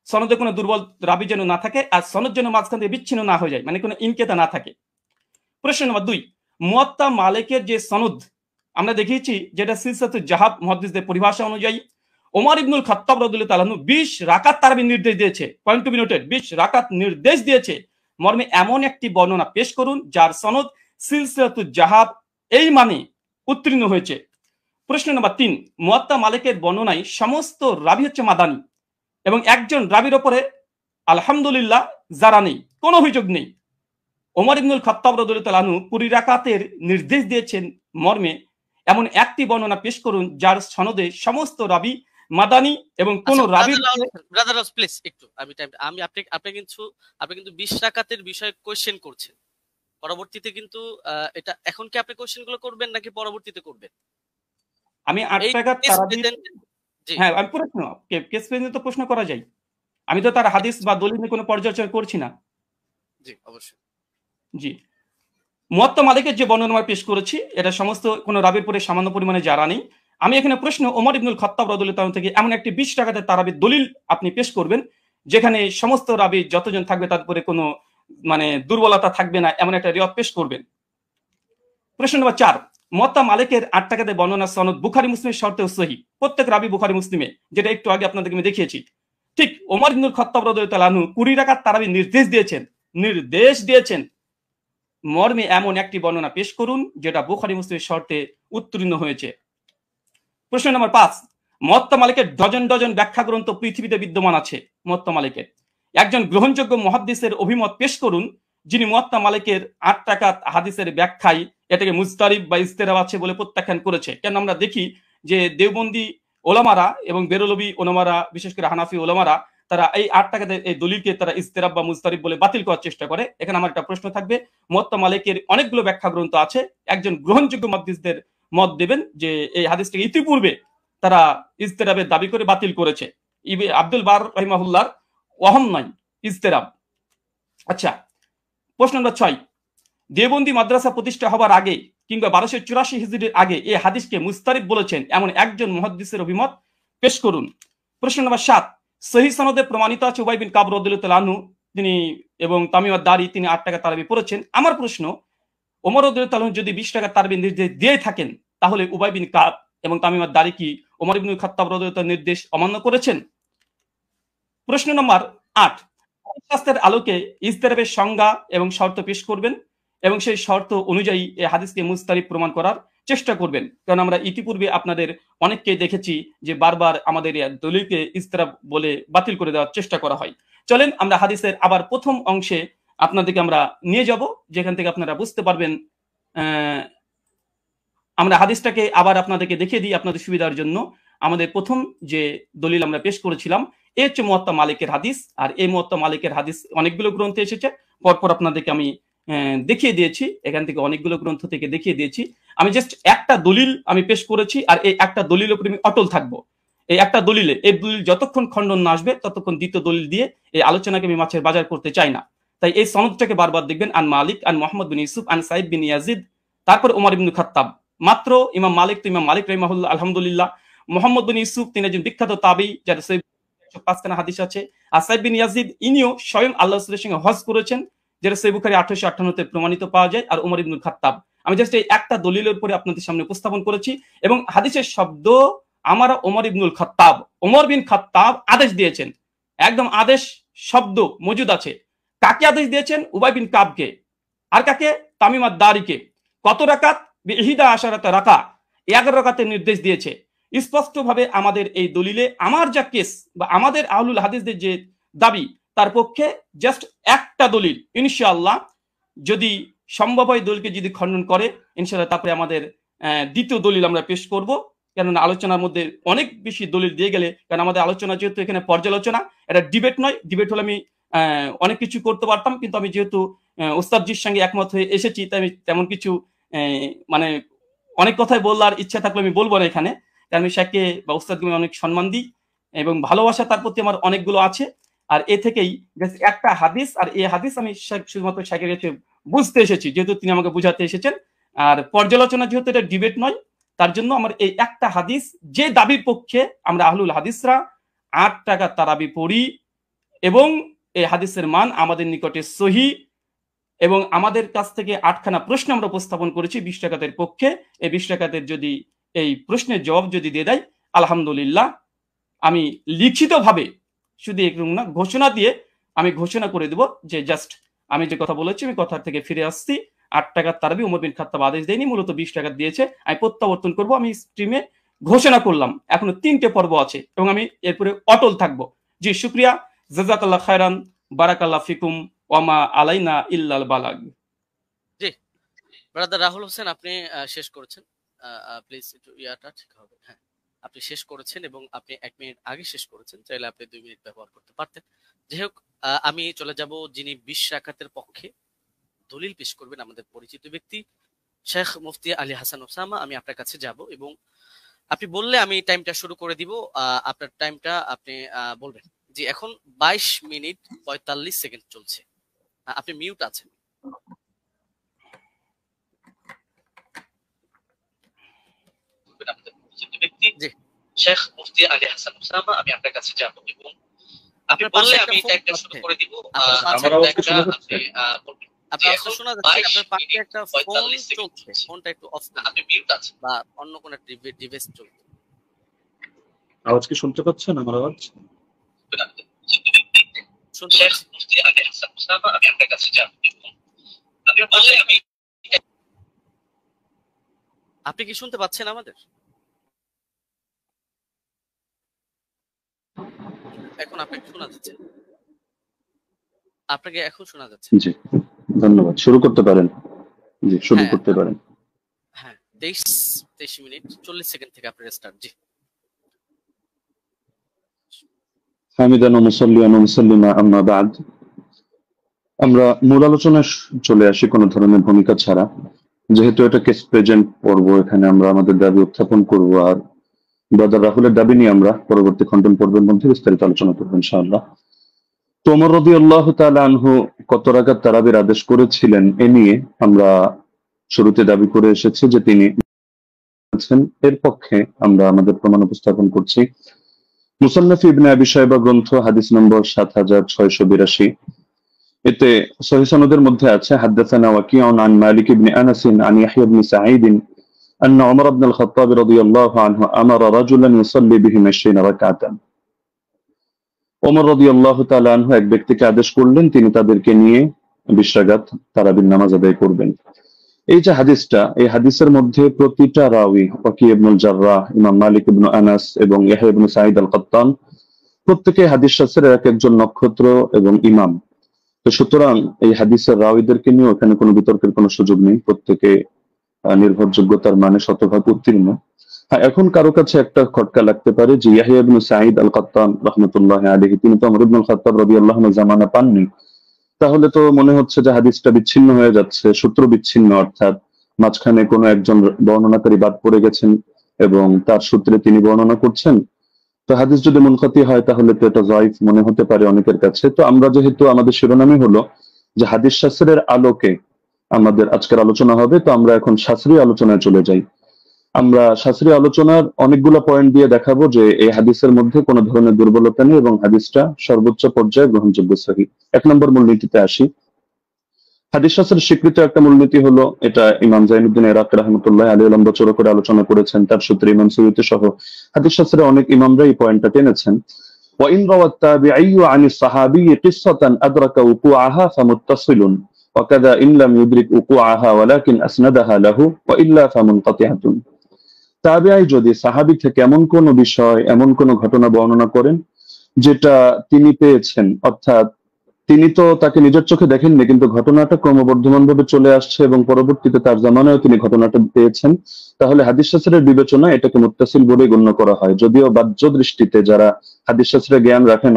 সনদে কোনো দুর্বল রাবি যেন না থাকে, আর সনদ যেন মাঝখান থেকে বিচ্ছিন্ন না হয়ে যায়, মানে কোনো ইনকেতা না থাকে। প্রশ্ন নম্বর 2, মুয়াত্তা মালিকের যে সনদ আমরা দেখিয়েছি, যেটা সিলসিলাতুল জাহাব মুহাদ্দিসদের পরিভাষা অনুযায়ী ওমর ইবনুল খাত্তাব রাদিয়াল্লাহু তাআলা আনহু 20 রাকাত তারাবির নির্দেশ দিয়েছে, পয়েন্ট টু বি নোটেড, 20 রাকাত নির্দেশ দিয়েছে মর্মে এমন একটি বর্ণনা পেশ করুন যার সনদ সিলসিলাতুল জাহাব এই মানে উত্তীর্ণ হয়েছে। প্রশ্ন নম্বর 3, মুয়াত্তা মালিকের বর্ণনায় সমস্ত রাবি হচ্ছে মাদানি এবং একজন রাবির ওপরে আলহামদুলিল্লাহ যারা নেই, কোনো অভিযোগ নেই। ওমর ইবনুল খাত্তাব রাদিয়াল্লাহু তাআলা আনহু 20 রাকাতের নির্দেশ দিয়েছেন মর্মে এমন একটি বর্ণনা পেশ করুন যার সনদে সমস্ত রাবি মাদানি এবং কোন রাবি। ব্রাদার প্লিজ একটু আমি আপনি কিন্তু 20 রাকাতের বিষয়ে কোশ্চেন করছেন, পরবর্তীতে কিন্তু এটা এখন কি আপনি কোশ্চেন গুলো করবেন নাকি পরবর্তীতে করবেন? আমি 8 রাকাত তারাবি, হ্যাঁ আমি প্রশ্ন কেস পর্যন্ত প্রশ্ন করা যায়, আমি তো তার হাদিস বা দলিল নিয়ে কোনো পর্যালোচনা করছি না। জি অবশ্যই। জি, মুয়াত্তা মালিকের যে বর্ণনা পেশ করেছি এটা সমস্ত কোন রাবির পরে সামান্য পরিমাণে জারা নেই। আমি এখানে প্রশ্ন, ওমর ইবনুল খাত্তাব রাদিয়াল্লাহু তাআলা থেকে এমন একটি 20 রাকাতের তারাবির দলিল আপনি পেশ করবেন যেখানে সমস্ত রাবি যতজন থাকবে তার উপরে কোনো মানে দুর্বলতা থাকবে না, এমন একটা রিওয়ায়াত পেশ করবেন। প্রশ্ন নম্বর 4, মুয়াত্তা মালিকের 8 রাকাতের বর্ণনা সনদ বুখারী মুসলিমের শর্তে সহিহ, প্রত্যেক রাবি বুখারী মুসলিমে, যেটা একটু আগে আপনাদেরকে আমি দেখিয়েছি। ঠিক ওমর ইবনুল খাত্তাব রাদিয়াল্লাহু তাআলা আনহু 20 রাকাত তারাবির নির্দেশ দিয়েছেন মর্মে এমন একটি বর্ণনা পেশ করুন যেটা বুখারী মুসলিমের শর্তে উত্তীর্ণ হয়েছে। প্রশ্ন নম্বর 5, মুয়াত্তা মালিকের ডজন ডজন ব্যাখ্যা গ্রন্থ পৃথিবীতে বিদ্যমান আছে। মুয়াত্তা মালিকের একজন গ্রহণযোগ্য মুহাদ্দিসের অভিমত পেশ করুন যিনি মুয়াত্তা মালিকের 8 রাকাত হাদিসের ব্যাখ্যায় এটাকে মুজতারিব বা ইস্তেরাব আছে বলে প্রত্যাখ্যান করেছে। কেন আমরা দেখি যে দেওবন্দি ওলামারা এবং বেরলভী ওলামারা, বিশেষ করে হানাফি ওলামারা, তারা এই 8 রাকাতের এই দলিলকে তারা ইস্তেরাব বা মুজতারিব বলে বাতিল করার চেষ্টা করে। এখানে আমার একটা প্রশ্ন থাকবে, মুয়াত্তা মালিকের অনেকগুলো ব্যাখ্যা গ্রন্থ আছে, একজন গ্রহণযোগ্য মুহাদ্দিসদের মত দেবেন যে এই হাদিসটাকে ইতিপূর্বে তারা ইস্তেরাবের দাবি করে বাতিল করেছে। আব্দুল বার রাহিমাহুল্লাহর ওয়াহম নাই ইস্তেরাব। আচ্ছা, প্রশ্ন নম্বর 6, দেওবন্দি মাদ্রাসা প্রতিষ্ঠা হবার আগে কিংবা 1284 হিজরির আগে এই হাদিসকে মুস্তারিব বলেছেন এমন একজন মুহাদ্দিসের অভিমত পেশ করুন। প্রশ্ন নম্বর 7, সহিহ সনদে প্রমাণিত আছে উবাই বিন কাব রাদিয়াল্লাহু তাআলা আনহু তিনি এবং তামিম আদ-দারি তিনি 8 রাকাত তারাবি পড়েছেন। আমার প্রশ্ন, ওমর রাদিয়াল্লাহু তাআলা যদি 20 রাকাত তারাবির নির্দেশ দিয়ে থাকেন তাহলে উবাই বিন কাব এবং তামিম আদ-দারি কি ওমর ইবনুল খাত্তাব রাদিয়াল্লাহু তাআলার নির্দেশ অমান্য করেছেন? প্রশ্ন নম্বর 8, শাস্ত্রের আলোকে ইস্তেরাবের সংজ্ঞা এবং শর্ত পেশ করবেন এবং সেই শর্ত অনুযায়ী এই হাদিসকে মুস্তারিব প্রমাণ করার চেষ্টা করবেন। কারণ আমরা ইতিপূর্বে আপনাদের অনেককে দেখেছি যে বারবার আমাদের দলিলকে ইস্তেরাব বলে বাতিল করে দেওয়ার চেষ্টা করা হয়। চলেন আমরা হাদিসের আবার প্রথম অংশে আপনাদেরকে আমরা নিয়ে যাব, যেখান থেকে আপনারা বুঝতে পারবেন। আমরা হাদিসটাকে আবার আপনাদেরকে দেখিয়ে দিই আপনাদের সুবিধার জন্য। আমাদের প্রথম যে দলিল আমরা পেশ করেছিলাম এ হচ্ছে মুয়াত্তা মালিকের হাদিস, আর এই মুয়াত্তা মালিকের হাদিস অনেকগুলো গ্রন্থে এসেছে, পরপর আপনাদেরকে আমি দেখিয়ে দিয়েছি, এখান থেকে অনেকগুলো গ্রন্থ থেকে দেখিয়ে দিয়েছি। আমি জাস্ট একটা দলিল আমি পেশ করেছি, আর এই একটা দলিলের উপরে আমি অটল থাকবো। এই একটা দলিলে, এই দলিল যতক্ষণ খণ্ডন না আসবে ততক্ষণ দ্বিতীয় দলিল দিয়ে এই আলোচনাকে আমি মাছের বাজার করতে চাই না। তাই এই সনদটাকে বারবার দেখবেন, আন মালিক আন মুহাম্মদ বিন ইউসুফ আন সাইদ বিন ইয়াজিদ, তারপর ওমর ইবনুল খাত্তাব। মাত্র ইমাম মালিক তো ইমাম মালিক রাহিমাহুল্লাহ আলহামদুলিল্লাহ, মুহাম্মদ বিন ইউসুফ তিনি একজন বিখ্যাত তাবি যার 105খানা হাদিস আছে। আর সাইদ বিন ইয়াজিদ ইনিও স্বয়ং আল্লাহ রাসূলের সঙ্গে হজ করেছেন, যেটা সহিহ বুখারী 858 তে প্রমাণিত পাওয়া যায়। আর ওমর ইবনুল খাত্তাব আমি জাস্ট এই একটা দলিলের উপরে আপনাদের সামনে উপস্থাপন করেছি। এবং হাদিসের শব্দ আমার ওমর ইবনুল খাত্তাব, ওমর বিন খাত্তাব আদেশ দিয়েছেন, একদম আদেশ শব্দ মজুদ আছে। কাকে আদেশ দিয়েছেন? উবাই বিন কাবকে। আর কাকে? তামিম আদ-দারিকে। কত রাকাত? বিহিদা আশারাত রাকা, 11 রাকাতের নির্দেশ দিয়েছে। স্পষ্টভাবে আমাদের এই দলিলে আমার যা কেস বা আমাদের আহলুল হাদিসদের যে দাবি তার পক্ষে জাস্ট একটা দলিল, ইনশাআল্লাহ যদি সম্ভব হয় দলিলকে যদি খণ্ডন করে ইনশাআল্লাহ তারপরে আমাদের দ্বিতীয় দলিল আমরা পেশ করব। কেননা আলোচনার মধ্যে অনেক বেশি দলিল দিয়ে গেলে, কারণ আমাদের আলোচনা যেহেতু এখানে পর্যালোচনা, এটা ডিবেট নয়। ডিবেট হলে আমি অনেক কিছু করতে পারতাম, কিন্তু আমি যেহেতু ওস্তাদজির সঙ্গে একমত হয়ে এসেছি তাই আমি তেমন কিছু মানে অনেক কথাই বলার ইচ্ছা থাকলে আমি বলবো না এখানে, কারণ আমি শেখকে বা ওস্তাদকে আমি অনেক সম্মান দিই এবং ভালোবাসা তার প্রতি আমার অনেকগুলো আছে। আর এ থেকেই একটা হাদিস, আর এই হাদিস আমি শুধুমাত্র শেখের কাছে বুঝতে এসেছি যেহেতু তিনি আমাকে বুঝাতে এসেছেন। আর পর্যালোচনা যেহেতু এটা ডিবেট নয়, তার জন্য আমার এই একটা হাদিস যে দাবির পক্ষে আমরা আহলুল হাদিসরা 8 টাকা তারাবি পড়ি এবং এই হাদিসের মান আমাদের নিকটে সহি, এবং আমাদের কাছ থেকে 8খানা প্রশ্ন আমরা উপস্থাপন করেছি 20 টাকাতের পক্ষে। এই 20 টাকাতের যদি এই প্রশ্নের জবাব যদি দিয়ে দেয় আলহামদুলিল্লাহ, আমি লিখিতভাবে শুধু এরকম না, ঘোষণা দিয়ে আমি ঘোষণা করে দেব যে জাস্ট আমি যে কথা বলেছি আমি কথা থেকে ফিরে আসছি। 8 টাকার তারাবি ওমর বিন খাত্তাব আদেশ দেয়নি, মূলত 20 টাকা দিয়েছে। আমি প্রত্যাবর্তন করব, আমি স্ট্রিমে ঘোষণা করলাম। এখনো 3টে পর্ব আছে এবং আমি এরপরে অটল থাকবো। জি শুকরিয়া, জাযাকাল্লাহ খায়রান, বারাকাল্লাহ ফিকুম, ওয়ামা আলাইনা ইল্লাল বালাগ। জি ব্রাদার রাহুল হোসেন, আপনি শেষ করেছেন। প্লিজ একটু ইয়াটা ঠিক হবে। হ্যাঁ, আপনি শেষ করেছেন এবং আপনি 1 মিনিট আগে শেষ করেছেন, চাইলে আপনি 2 মিনিট ব্যবহার করতে পারতেন। যাই হোক, আমি চলে যাব যিনি 20 রাকাতের পক্ষে দলিল পেশ করবেন, আমাদের পরিচিত ব্যক্তি শেখ মুফতি আলী হাসান ওসামা। আমি আপনার কাছে যাব এবং আপনি বললে আমি টাইমটা শুরু করে দিব। আপনার টাইমটা আপনি বলবেন। জি, এখন 22 মিনিট 45 সেকেন্ড চলছে। আপনি মিউট আছেন। জি শেখ মুফতি আলী হাসান ওসামা, আমি আপনার কাছে যাব এবং আপনি বললে আমি টাইমটা শুরু করে দিব। আমার আওয়াজটা আপনি বলবেন। আপনার আওয়াজ শোনা যাচ্ছে, আপনার পাশে একটা ফোন চলছে, ফোনটা একটু অফ করুন, আপনি মিউট আছেন বা অন্য কোন ডিভাইস চলছে। আওয়াজ কি শুনতে পাচ্ছেন? আমার আওয়াজ শুনতে পাচ্ছি। মুফতি আলী হাসান ওসামা, আমি আপনার কাছে যাব এবং আপনি বললে আমি, আপনি কি শুনতে পাচ্ছেন আমাদের? এখন আপনাকে শোনা যাচ্ছে, আপনাকে এখন শোনা যাচ্ছে। জি ধন্যবাদ, শুরু করতে পারেন। জি শুরু করতে পারেন। হ্যাঁ, 23 মিনিট 40 সেকেন্ড থেকে আপনার স্টার্ট। জি হামিদান ওয়া মুসাল্লিয়ান ওয়া মুসাল্লিমা আম্মা বা'দ। আমরা মূল আলোচনায় চলে আসি কোনো ধরনের ভূমিকা ছাড়া, যেহেতু এটা কেস প্রেজেন্ট পর্ব, এখানে আমরা আমাদের দাবি উত্থাপন করব আর ব্রাদার রাহুলের দাবি নিয়ে আমরা পরবর্তী খণ্ডন পর্বের মধ্যে বিস্তারিত আলোচনা করব ইনশাআল্লাহ। তো ওমর রাদিয়াল্লাহু তাআলা আনহু কত রাকাত তারাবির আদেশ করেছিলেন এ নিয়ে আমরা শুরুতে দাবি করে এসেছি যে তিনি এর পক্ষে আমরা আমাদের প্রমাণ উপস্থাপন করছি। মুসান্নাফ ইবনে আবি শায়বা গ্রন্থ হাদিস নম্বর 7682, এতে সহিহ সনদের মধ্যে আছে হাদাসানা ওয়াকিউন আন মালিক ইবনে আনাস আন ইয়াহইয়া ইবনে সাঈদ أن عمر بن الخطاب رضي الله عنه أمر رجلا يصلي بهم 20 ركعة। ওমর রাদিয়াল্লাহু তাআলা আনহু এক ব্যক্তিকে আদেশ করলেন তিনি তাদেরকে নিয়ে 20 রাকাত তারাবির নামাজ আদায় করবেন। এই যে হাদিসটা, এই হাদিসের মধ্যে প্রতিটা রাওয়ী ওয়াকি ইবনুল জাররাহ, ইমাম মালিক ইবনে আনাস এবং ইয়াহইয়া ইবনে সাঈদ আল-কাত্তান প্রত্যেকে হাদিস শাস্ত্রের এক একজন নক্ষত্র এবং ইমাম। তো সুতরাং এই হাদিসের রাওয়ীদেরকে নিয়ে এখানে কোনো বিতর্কের কোনো সুযোগ নেই, প্রত্যেকে নির্ভরযোগ্যতার মানে শতভাগ উত্তীর্ণ। হ্যাঁ, এখন কারো কাছে একটা খটকা লাগতে পারে যে ইয়াহইয়া ইবনে সাঈদ আল-কাত্তান রাহমাতুল্লাহি আলাইহি তিনি তো ওমর ইবনুল খাত্তাব রাদিয়াল্লাহু আনহু জামানা পাননি, তাহলে তো মনে হচ্ছে যে হাদিসটা বিচ্ছিন্ন হয়ে যাচ্ছে, সূত্র বিচ্ছিন্ন, অর্থাৎ মাঝখানে কোনো একজন বর্ণনাকারী বাদ পড়ে গেছেন এবং তার সূত্রে তিনি বর্ণনা করছেন। তো হাদিস যদি মুনকাতি হয় তাহলে তো এটা যায়িফ মনে হতে পারে অনেকের কাছে। তো আমরা যেহেতু আমাদের শিরোনামই হলো যে হাদিস শাস্ত্রের আলোকে আমাদের আজকের আলোচনা হবে, তো আমরা এখন শাস্ত্রীয় আলোচনায় চলে যাই। আমরা শাস্ত্রীয় আলোচনার অনেকগুলো পয়েন্ট দিয়ে দেখাবো যে এই হাদিসের মধ্যে কোনো ধরনের দুর্বলতা নেই এবং হাদিসটা সর্বোচ্চ পর্যায়ে গ্রহণযোগ্য সহিহ। 1 নম্বর মূলনীতিতে আসি। হাদিস শাস্ত্রের স্বীকৃত একটা মূলনীতি হলো, এটা ইমাম জাইনুদ্দিন ইরাকি রাহমাতুল্লাহ আলাইহি লম্বা চড়া করে আলোচনা করেছেন, তার সূত্রে ইমাম সুয়ুতী সহ হাদিস শাস্ত্রের অনেক ইমামরা এই পয়েন্টটা টেনেছেন। وإن روى التابعي عن الصحابي قصة أدرك وقوعها فمتصل وكذا إن لم يدرك وقوعها ولكن أسندها له وإلا فمنقطعة। তাবিঈ যদি সাহাবী থেকে এমন কোন বিষয়, এমন কোন ঘটনা বর্ণনা করেন যেটা তিনি পেয়েছেন, অর্থাৎ তিনি তো তাকে নিজের চোখে দেখেননি, কিন্তু ঘটনাটা ক্রমবর্ধমান ভাবে চলে আসছে এবং পরবর্তীতে তার জামানায় তিনি ঘটনাটা পেয়েছেন, তাহলে হাদিস শাস্ত্রের বিবেচনা এটাকে মুত্তাসিল বলে গণ্য করা হয়। যদিও বাহ্য দৃষ্টিতে যারা হাদিস শাস্ত্রের জ্ঞান রাখেন,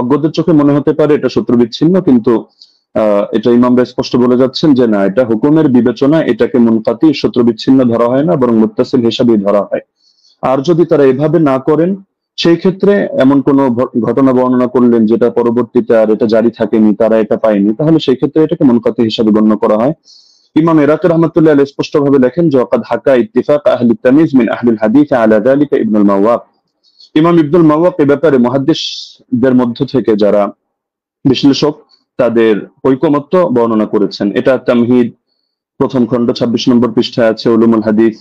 অজ্ঞদের চোখে মনে হতে পারে এটা সূত্র বিচ্ছিন্ন, কিন্তু এটা ইমামরা স্পষ্ট বলে যাচ্ছেন যে না, এটা হুকুমের বিবেচনা, এটাকে মুনকাতি সূত্র বিচ্ছিন্ন ধরা হয় না, বরং মুত্তাসিল হিসাবেই ধরা হয়। আর যদি তারা এভাবে না করেন, সেই ক্ষেত্রে এমন কোন ঘটনা বর্ণনা করলেন যেটা পরবর্তীতে আর এটা জারি থাকেনি, তারা এটা পায়নি, তাহলে সেই ক্ষেত্রে এটাকে মুনকাতি হিসাবে গণ্য করা হয়। ইমাম ইরাকি রাহমাতুল্লাহ আলাইহি স্পষ্ট ভাবে লেখেন যে ওয়াকাদ হাকা ইত্তিফাক আহলি তামিজ মিন আহলিল হাদিস আলা যালিকা ইবনুল মাওয়াক। ইমাম ইবনুল মাওয়াক এই ব্যাপারে মুহাদ্দিসদের মধ্য থেকে যারা বিশ্লেষক, তাদের ঐকমত্য বর্ণনা করেছেন। এটা তামহিদ প্রথম খণ্ড 26 নম্বর পৃষ্ঠায় আছে, উলুমুল হাদিস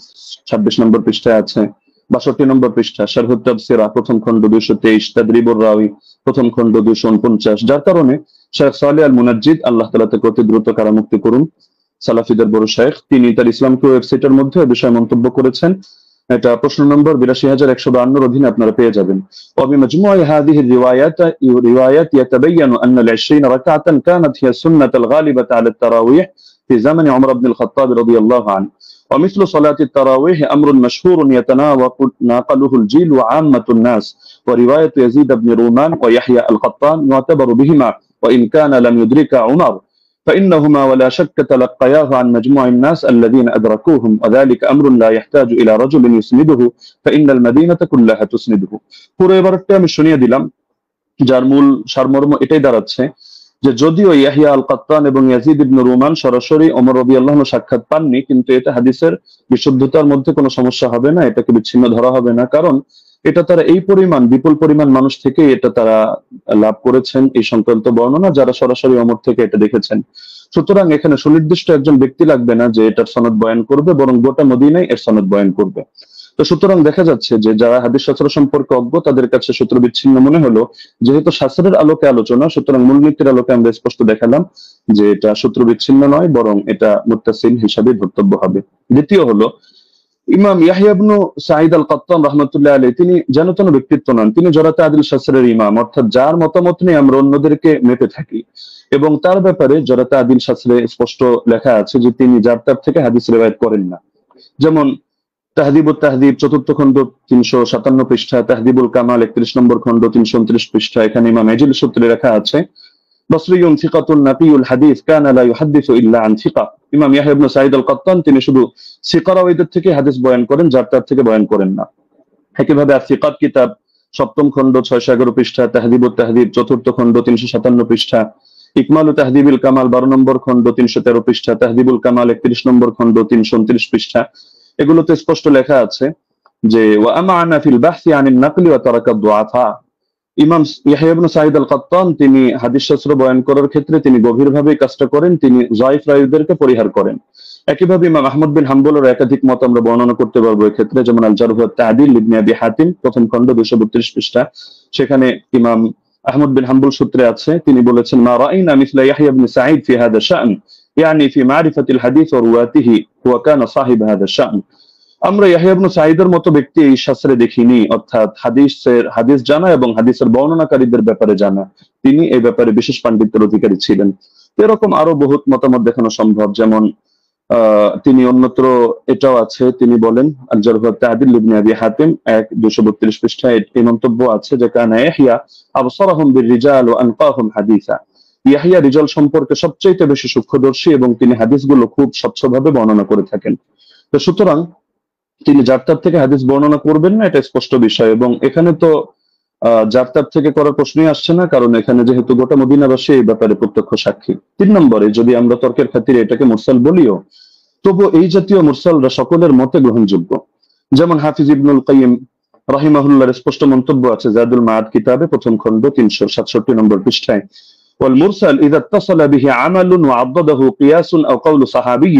26 নম্বর পৃষ্ঠায় আছে, 62 নম্বর পৃষ্ঠা, শারহুত তাফসিরা প্রথম খণ্ড 223, তাদরিবুর রাওয়ী প্রথম খণ্ড 249। যার কারণে শেখ সালেহ আল মুনাজ্জিদ, আল্লাহ তাআলা তাকে অতি দ্রুত কারামুক্তি করুন, সালাফিদের বড় শেখ, তিনি তার ইসলামকে ওয়েবসাইটের মধ্যে এই বিষয়ে মন্তব্য করেছেন। এটা প্রশ্ন নম্বর 82152 অধীনে আপনারা পেয়ে যাবেন। وبمجموع هذه الروايات يتبين أن ال20 ركعة كانت هي السنة الغالبة على التراويح في زمن عمر بن الخطاب رضي الله عنه، ومثل صلاة التراويح أمر مشهور يتناقله الجيل وعامة الناس، ورواية يزيد بن رومان ويحيى القطان يعتبر بهما وإن كان لم يدرك عمر، فإنهما ولا شك تلقياه عن مجموع الناس الذين أدركوهم، وذلك أمر لا يحتاج إلى رجل يسنده فإن المدينة كلها تسنده। পুরো এবারটা আমি শুনিয়ে দিলাম, যার মূল সারমর্ম এটাই দাঁড়াচ্ছে যে যদিও ইয়াহিয়া আল কাত্তান এবং ইয়াজিদ ইবনে রুমান সরাসরি ওমর রাদিয়াল্লাহু আনহু সাক্ষাৎ পাননি, কিন্তু এটা হাদিসের বিশুদ্ধতার মধ্যে কোনো সমস্যা হবে না, এটাকে বিচ্ছিন্ন ধরা হবে না, কারণ এটা তারা এই পরিমাণ, বিপুল পরিমাণ মানুষ থেকে এটা তারা লাভ করেছেন এই সংক্রান্ত বর্ণনা, যারা সরাসরি ওমর থেকে এটা দেখেছেন। সুতরাং এখানে সুনির্দিষ্ট একজন ব্যক্তি লাগবে না যে এটার সনদ বয়ান করবে, বরং গোটা মদিনায় এর সনদ বয়ান করবে। তো সুতরাং দেখা যাচ্ছে যে যারা হাদিস শাস্ত্র সম্পর্কে অজ্ঞ, তাদের কাছে সূত্র বিচ্ছিন্ন মনে হলো। যেহেতু শাস্ত্রের আলোকে আলোচনা, সুতরাং মূলনীতির আলোকে আমরা স্পষ্ট দেখালাম যে এটা সূত্র বিচ্ছিন্ন নয়, বরং এটা মুত্তাসিল হিসাবে ধর্তব্য হবে। দ্বিতীয় হলো, ইমাম ইয়াহইয়া ইবনে সাঈদ আল কাত্তান রাহমাতুল্লাহ আলাইহি, তিনি যেন তেন ব্যক্তিত্ব নন, তিনি জরাতে আদিল শাস্ত্রের ইমাম, অর্থাৎ যার মতামত নিয়ে আমরা অন্যদেরকে মেপে থাকি, এবং তার ব্যাপারে জরাতে আদিল শাস্ত্রে স্পষ্ট লেখা আছে যে তিনি যার তার থেকে হাদিস রিওয়ায়াত করেন না। যেমন তাহদিবুত তাহদিব 4th খণ্ড 357 পৃষ্ঠা, তাহদিবুল কামাল 31 নম্বর খণ্ড 329 পৃষ্ঠা, এখানে ইমাম এজিল সূত্রে লেখা আছে বসরিয়ুন সিকাতুন নাকিউল হাদিস কানা লা ইউহাদ্দিসু ইল্লা আন সিকা। ইমাম ইয়াহইয়া ইবনে সাঈদ আল কাত্তান তিনি শুধু সিকা রাওয়ীদের থেকে হাদিস বয়ান করেন, যার তার থেকে বয়ান করেন না। একইভাবে আর-সিকাত কিতাব 7ম খণ্ড 611 পৃষ্ঠা, তাহদিবুত তাহদিব 4th খণ্ড 357 পৃষ্ঠা, ইকমালু তাহদিবিল কামাল 12 নম্বর খণ্ড 313 পৃষ্ঠা, তাহদিবুল কামাল 31 নম্বর খণ্ড 329 পৃষ্ঠা, এগুলোতে স্পষ্ট লেখা আছে যে ওয়া আমানা ফিল বাহসি আনিন নাকলি ওয়া তারাকা দুআফা। ইমাম ইয়াহইয়া ইবনে সাঈদ আল কাত্তান তিনি হাদিস শাস্ত্র বয়ান করার ক্ষেত্রে তিনি গভীরভাবে কাজটা করেন, তিনি যায়িফ রাওয়ীদেরকে পরিহার করেন। একইভাবে ইমাম আহমদ বিন হাম্বলের একাধিক মত আমরা বর্ণনা করতে পারবো এক্ষেত্রে, যেমন আল জারহ ওয়াত তা'দীল ইবনে আবি হাতিম 1ম খণ্ড 232 পৃষ্ঠা, সেখানে ইমাম আহমদ বিন হাম্বল সূত্রে আছে, তিনি বলেছেন মা রাআইনা মিসলা ইয়াহইয়া ইবনে সাঈদ ফি হাদা শা'n, ইয়ানি ফি মারিফাতিল হাদিস ওয়া রুওয়াতিহি ওয়া কানা সাহিব হাদা শা'n। আমরা ইয়াহইয়া ইবনে সাঈদের মতো ব্যক্তি এই শাস্ত্রে দেখিনি, অর্থাৎ হাদিস জানা এবং হাদিসের বর্ণনাকারীদের ব্যাপারে জানা, তিনি এই ব্যাপারে বিশেষ পাণ্ডিত্যের অধিকারী ছিলেন। এরকম আরো বহুত মতামত দেখানো সম্ভব, যেমন তিনি অন্যত্র এটাও আছে, তিনি বলেন আল জারহ ওয়াত তা'দীল ইবনে আবি হাতিম 232 পৃষ্ঠায় এই মন্তব্য আছে যে কানা ইয়াহইয়া আবসারাহুম বির-রিজাল ওয়া আনকাহুম হাদিসা। ইয়াহইয়া রিজাল সম্পর্কে সবচেয়ে বেশি সূক্ষ্মদর্শী এবং তিনি হাদিসগুলো খুব স্বচ্ছভাবে বর্ণনা করে থাকেন। তো সুতরাং তিনি যার তার থেকে হাদিস বর্ণনা করবেন না, এটা স্পষ্ট বিষয়, এবং এখানে তো যার তার থেকে করার প্রশ্নই আসছে না, কারণ এখানে যেহেতু গোটা মদিনাবাসী এই ব্যাপারে প্রত্যক্ষ সাক্ষী। 3 নম্বরে, যদি আমরা তর্কের খাতিরে এটাকে মুরসাল বলিও, তবু এই জাতীয় মুরসালরা সকলের মতে গ্রহণযোগ্য। যেমন হাফিজ ইবনুল কাইয়িম রাহিমাহুল্লাহর স্পষ্ট মন্তব্য আছে জাদুল মাআদ কিতাবে 1ম খণ্ড 367 নম্বর পৃষ্ঠায়, والمرسل إذا اتصل به عمل وعضده قياس أو قول صحابي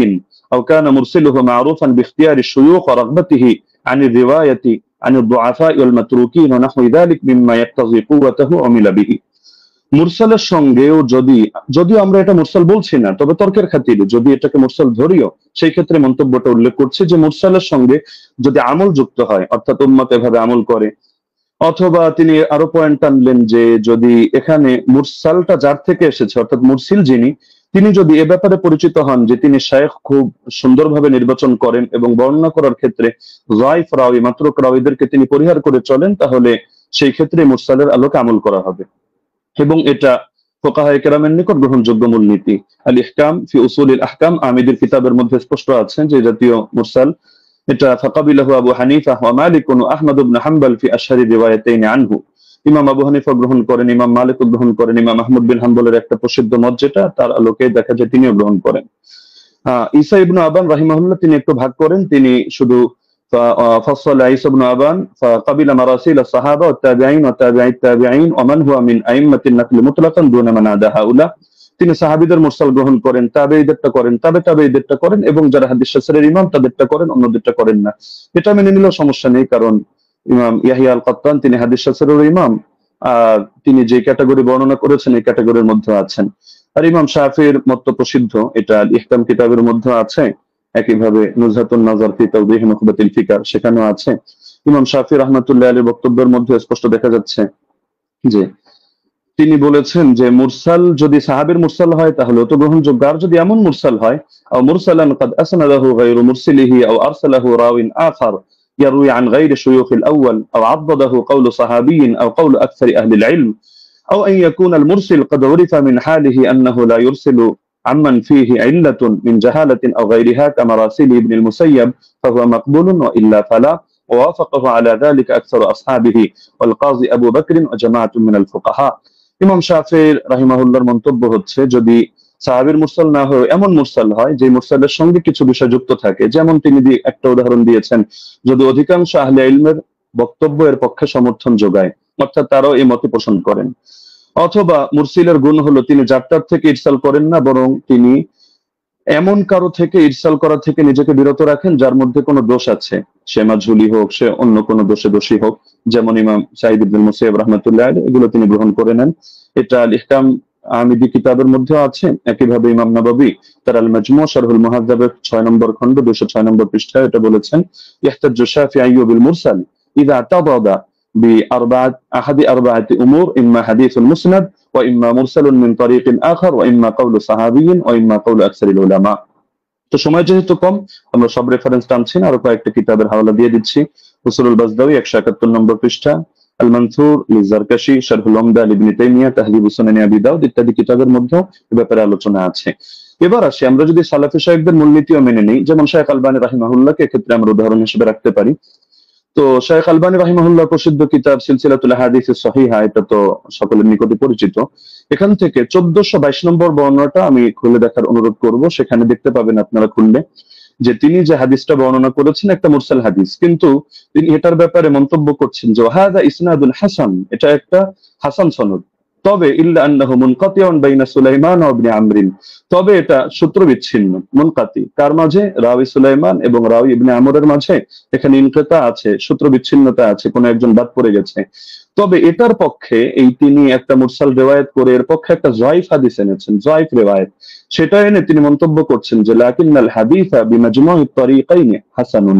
أو كان مرسله معروفا باختيار الشيوخ ورغبته عن الرواية عن الضعفاء والمتروكين ونحو ذلك مما يقتضي قوته عمل به। মুরসালের সঙ্গেও যদিও আমরা এটা মুরসাল বলছি না, তবে তর্কের খাতিরে যদি এটাকে মুরসাল ধরিও, সেই ক্ষেত্রে মন্তব্যটা উল্লেখ করছে যে মুরসালের সঙ্গে যদি আমল যুক্ত হয়, অর্থাৎ উম্মত এভাবে আমল করে, অথবা তিনি আরো পয়েন্ট আনলেন যে যদি এখানে মুরসালটা যার থেকে এসেছে অর্থাৎ মুরসিল যিনি, তিনি যদি এ ব্যাপারে পরিচিত হন যে তিনি শায়েখ খুব সুন্দরভাবে নির্বাচন করেন এবং বর্ণনা করার ক্ষেত্রে যায়ফ রাওয়ী মাতরুক রাওয়ীদেরকে তিনি পরিহার করে চলেন, তাহলে সেই ক্ষেত্রে মুরসালের আলোকে আমল করা হবে এবং এটা ফুকাহায়ে কেরামের নিকট গ্রহণযোগ্য মূলনীতি। আল ইহকাম ফি উসুলিল আহকাম আমিদের কিতাবের মধ্যে স্পষ্ট আছে যে জাতীয় মুরসাল এটা ফাকাবিলাহু আবু হানিফা ওয়া মালিক ওয়া আহমদ ইবনে হাম্বল ফি আশহারি রিওয়ায়াতাইন আনহু। ইমাম আবু হানিফা গ্রহণ করেন, ইমাম মালিক গ্রহণ করেন, ইমাম আহমদ বিন হাম্বলের একটা প্রসিদ্ধ মত যেটা তার আলোকে দেখা যায় তিনিও গ্রহণ করেন। ঈসা ইবনে আবান রাহিমাহুল্লাহ তিনি একটু ভাগ করেন, তিনি শুধু فصل عيسى بن أبان فقبل مراسيل الصحابة والتابعين وتابعي التابعين ومن هو من أئمة النقل مطلقا دون من عدا هؤلاء। তিনি সাহাবীদের মুরসাল গ্রহণ করেন, তাবেঈদেরটা করেন, তাবেঈদেরটা করেন এবং যারা হাদিস শাস্ত্রের ইমাম তাদেরটা করেন, অন্যদেরটা করেন না। এটা মেনে নিলেও সমস্যা নেই, কারণ ইমাম ইয়াহিয়া আল কাত্তান তিনি হাদিস শাস্ত্রের ইমাম, আর তিনি যে ক্যাটাগরি বর্ণনা করেছেন এই ক্যাটাগরির মধ্যে আছেন। আর ইমাম শাফির মত প্রসিদ্ধ, এটা ইহকাম কিতাবের মধ্যে আছে, একইভাবে নুজহাতুন নাজার ফি তাওদীহ নুখবাতিল ফিকার সেখানেও আছে। ইমাম শাফি রাহমাতুল্লাহ আলাইহির বক্তব্যের মধ্যে স্পষ্ট দেখা যাচ্ছে যে তিনি বলেছেন যে মুরসাল যদি সাহাবীর মুরসাল হয় তাহলে তো গ্রহণযোগ্য, আর যদি এমন মুরসাল হয় আও মুরসালান قد اسنده غير مرسله او ارسله راو اخر يروي عن غير شيوخ الاول او عضده قول صحابي او قول اكثر اهل العلم او ان يكون المرسل قد عرف من حاله انه لا يرسل عمن فيه علة من جهالة أو غيرها كمراسيل ابن المسيب فهو مقبول وإلا فلا، ووافقه على ذلك أكثر أصحابه والقاضي أبو بكر وجماعة من الفقهاء। ইমাম শাফি রাহিমাহুল্লাহর মন্তব্য হচ্ছে যদি সাহাবীর মুরসাল না হয় এমন মুরসাল হয় যে মুরসালের সঙ্গে কিছু বিষয় যুক্ত থাকে, যেমন তিনি একটা উদাহরণ দিয়েছেন, যদি অধিকাংশ আহলে ইলমের বক্তব্য এর পক্ষে সমর্থন যোগায়, অর্থাৎ তারাও এই মত পোষণ করেন, অথবা মুরসিলের গুণ হলো তিনি যাত্রার থেকে ইরসাল করেন না, বরং তিনি এমন কারো থেকে ইরসাল করা থেকে নিজেকে বিরত রাখেন যার মধ্যে কোনো দোষ আছে, সে মাঝুলি হোক, সে অন্য কোনো দোষে দোষী হোক, যেমন ইমাম সাঈদ ইবনে মুসাইয়্যিব রাহমাতুল্লাহ আলাইহি এগুলো তিনি গ্রহণ করে নেন। এটা আল ইহকাম আমিদি কিতাবের মধ্যে আছে। একইভাবে ইমাম নাবাবী তার আল মাজমু' শারহুল মুহাদ্দাবের 6 নম্বর খণ্ড 206 নম্বর পৃষ্ঠায় এটা বলেছেন, ইহতাজ্জু শাফিঈ বিল মুরসাল ইযা তাদাদা أحد أربعة أمور إما حديث مسند وإما مرسل من طريق آخر وإما قول صحابي وإما قول أكثر العلماء। তো সময় যেহেতু কম আমরা সব রেফারেন্স টানছি না, আরো কয়েকটা কিতাবের হাওয়ালা দিয়ে দিচ্ছি। উসুলুল বাজদাওয়ী 171 নম্বর পৃষ্ঠা, আল মানসুর লিজারকাশি শারহুল উমদা ইবনে তাইমিয়া তাহযীবুস সুনান আবি দাউদ ইত্যাদি কিতাবের মধ্যে এই ব্যাপারে আলোচনা আছে। এবার আসি আমরা যদি সালাফি শায়খদের মূলনীতিও মেনে নিই, যেমন শায়খ আলবানী রাহিমাহুল্লাহকে এক্ষেত্রে আমরা উদাহরণ হিসেবে রাখতে পারি। তো শায়খ আলবানী রাহিমাহুল্লাহ প্রসিদ্ধ কিতাব সিলসিলাতুল আহাদিস সহিহা, এটা তো সকলের নিকটে পরিচিত। এখান থেকে 1422 নম্বর বর্ণনাটা আমি খুলে দেখার অনুরোধ করব, সেখানে দেখতে পাবেন আপনারা খুললে যে তিনি যে হাদিসটা বর্ণনা করেছেন একটা মুরসাল হাদিস, কিন্তু তিনি এটার ব্যাপারে মন্তব্য করছেন যে হাযা ইসনাদুন হাসান, এটা একটা হাসান সনদ, তবে ইল্লা আন্নাহু মুনকাতিউন বাইনা সুলাইমান ওয়া ইবনে আমরিন, তবে এটা সূত্র বিচ্ছিন্ন, মুনকাতি কার মাঝে, রাওয়ী সুলাইমান এবং রাওয়ী ইবনে আমরের মাঝে এখানে ইনকিতা আছে, সূত্র বিচ্ছিন্নতা আছে, কোন একজন বাদ পড়ে গেছে। তবে এটার পক্ষে এই তিনি একটা মুরসাল রিওয়ায়াত করে এর পক্ষে একটা যায়ফ হাদিস এনেছেন, যায়ফ রিওয়ায়াত, সেটা এনে তিনি মন্তব্য করছেন যে লাকিনাল হাদিসা বিমাজমু'ত তারিকাইন হাসানুন,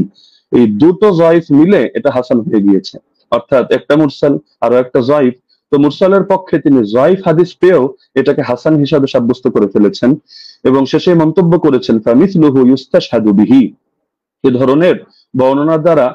এই দুটো যায়ফ মিলে এটা হাসান হয়ে গিয়েছে, অর্থাৎ একটা মুরসাল আর একটা যায়ফ। তো মুরসালের পক্ষে তিনি যায়ফ হাদিস পেয়েও এটাকে হাসান হিসাবে সাব্যস্ত করে ফেলেছেন এবং শেষে মন্তব্য করেছেন ফামিসলুহু ইউস্তাশহাদু বিহি, এই ধরনের বর্ণনা দ্বারা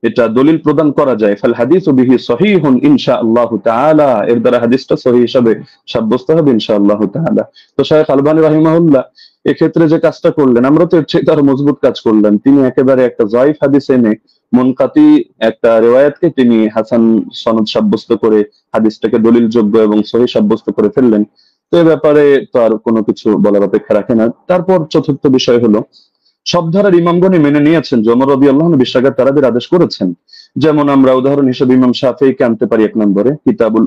এটা দলিল প্রদান করা যায়, ফাল হাদিসু বিহি সহিহুন ইনশাআল্লাহ তাআলা, এর দ্বারা হাদিসটা সহিহ হিসাবে সাব্যস্ত হবে ইনশাআল্লাহ তাআলা। তো শায়খ আলবানী রাহিমাহুল্লাহ এক্ষেত্রে যে কাজটা করলেন, আমরা তো এর চেয়ে আরো মজবুত কাজ করলেন, তিনি একেবারে একটা যায়ফ হাদিস এনে মুনকাতি একটা রিওয়ায়াতকে তিনি হাসান সনদ সাব্যস্ত করে হাদিসটাকে দলিলযোগ্য এবং সহিহ সাব্যস্ত করে ফেললেন। তো এই ব্যাপারে তো আর কোনো কিছু বলার অপেক্ষা রাখে না। তারপর চতুর্থ বিষয় হলো সব ধারার ইমামগণই মেনে নিয়েছেন যে ওমর রাদিয়াল্লাহু আনহু 20 রাকাত তারাবির আদেশ করেছেন। যেমন আমরা উদাহরণ হিসেবে ইমাম শাফিঈকে আনতে পারি 1 নম্বরে কিতাবুল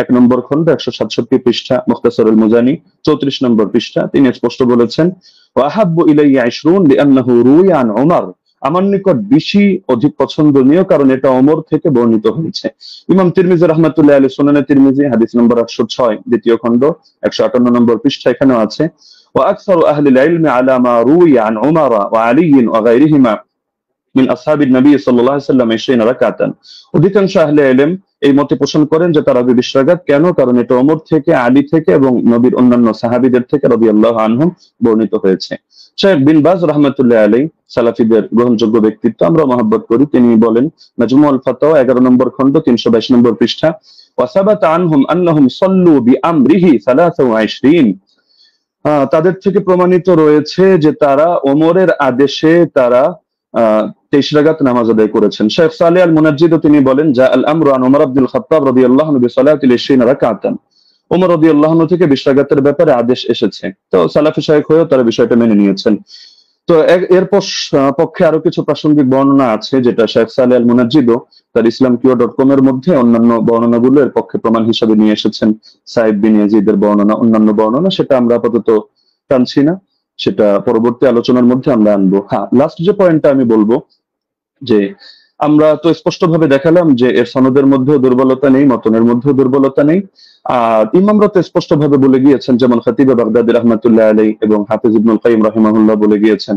1 নম্বর খন্ড 167 পৃষ্ঠা, মুখতাসারুল মুজানি 34 নম্বর পৃষ্ঠা। তিনি স্পষ্ট বলেছেন ওয়া আহাব্বু ইলাইয়া 20 লিআন্নাহু রুইয়া আন উমর, আমার নিকট 20 অধিক পছন্দনীয় কারণ এটা ওমর থেকে বর্ণিত হয়েছে। ইমাম তিরমিজি রাহমাতুল্লাহি আলাইহি সুনানে তিরমিজি হাদিস নম্বর 806 দ্বিতীয় খন্ড 158 নম্বর পৃষ্ঠা এখানেও আছে وأكثر أهل العلم على ما روي عن عمر وعلي وغيرهما من أصحاب النبي صلى الله عليه وسلم 20 ركعة। অধিকাংশ আহলে ইলম এই মতে পোষণ করেন যে তারাবি 20 রাকাত। কেন? কারণ এটা ওমর থেকে, আলী থেকে এবং নবীর অন্যান্য সাহাবীদের থেকে রাদিয়াল্লাহু আনহুম বর্ণিত হয়েছে। শেখ বিন বাজ রাহমাতুল্লাহি আলাইহি সালাফিদের গ্রহণযোগ্য ব্যক্তিত্ব, আমরা মহব্বত করি। তিনি বলেন মাজমুউল ফাতাওয়া 11 নম্বর খন্ড 322 নম্বর পৃষ্ঠা وثبت عنهم أنهم صلوا بأمره 23। তাদের থেকে প্রমাণিত রয়েছে যে তারা ওমরের আদেশে তারা 23 রাকাত নামাজ আদায় করেছেন। শেখ সালেহ আল মুনাজ্জিদ তিনি বলেন জা আল আমরু আন ওমর ইবনুল খাত্তাব রাদিয়াল্লাহু আনহু বিসালাতিল 20 রাকাতান, ওমর রাদিয়াল্লাহু আনহু থেকে 20 রাকাতের ব্যাপারে আদেশ এসেছে। তো সালাফি শায়খ হয়েও তারা বিষয়টা মেনে নিয়েছেন। তো এর পক্ষে আরো কিছু প্রাসঙ্গিক বর্ণনা আছে যেটা শেখ সালেহ আল মুনাজ্জিদ তার islamqo.com এর মধ্যে অন্যান্য বর্ণনাগুলো এর পক্ষে প্রমাণ হিসেবে নিয়ে এসেছেন। সাইদ বিন ইয়াজিদের বর্ণনা, অন্যান্য বর্ণনা, সেটা আমরা আপাতত টানছি না, সেটা পরবর্তী আলোচনার মধ্যে আমরা আনবো। হ্যাঁ, লাস্ট যে পয়েন্টটা আমি বলবো যে আমরা তো স্পষ্টভাবে দেখালাম যে এর সনদের মধ্যেও দুর্বলতা নেই, মতনের মধ্যেও দুর্বলতা নেই। আর ইমামরা তো স্পষ্টভাবে বলে গিয়েছেন, যেমন খতিব বাগদাদি রাহমাতুল্লাহি আলাইহি এবং হাফিজ ইবনুল কাইয়িম রাহিমাহুল্লাহ বলে গিয়েছেন,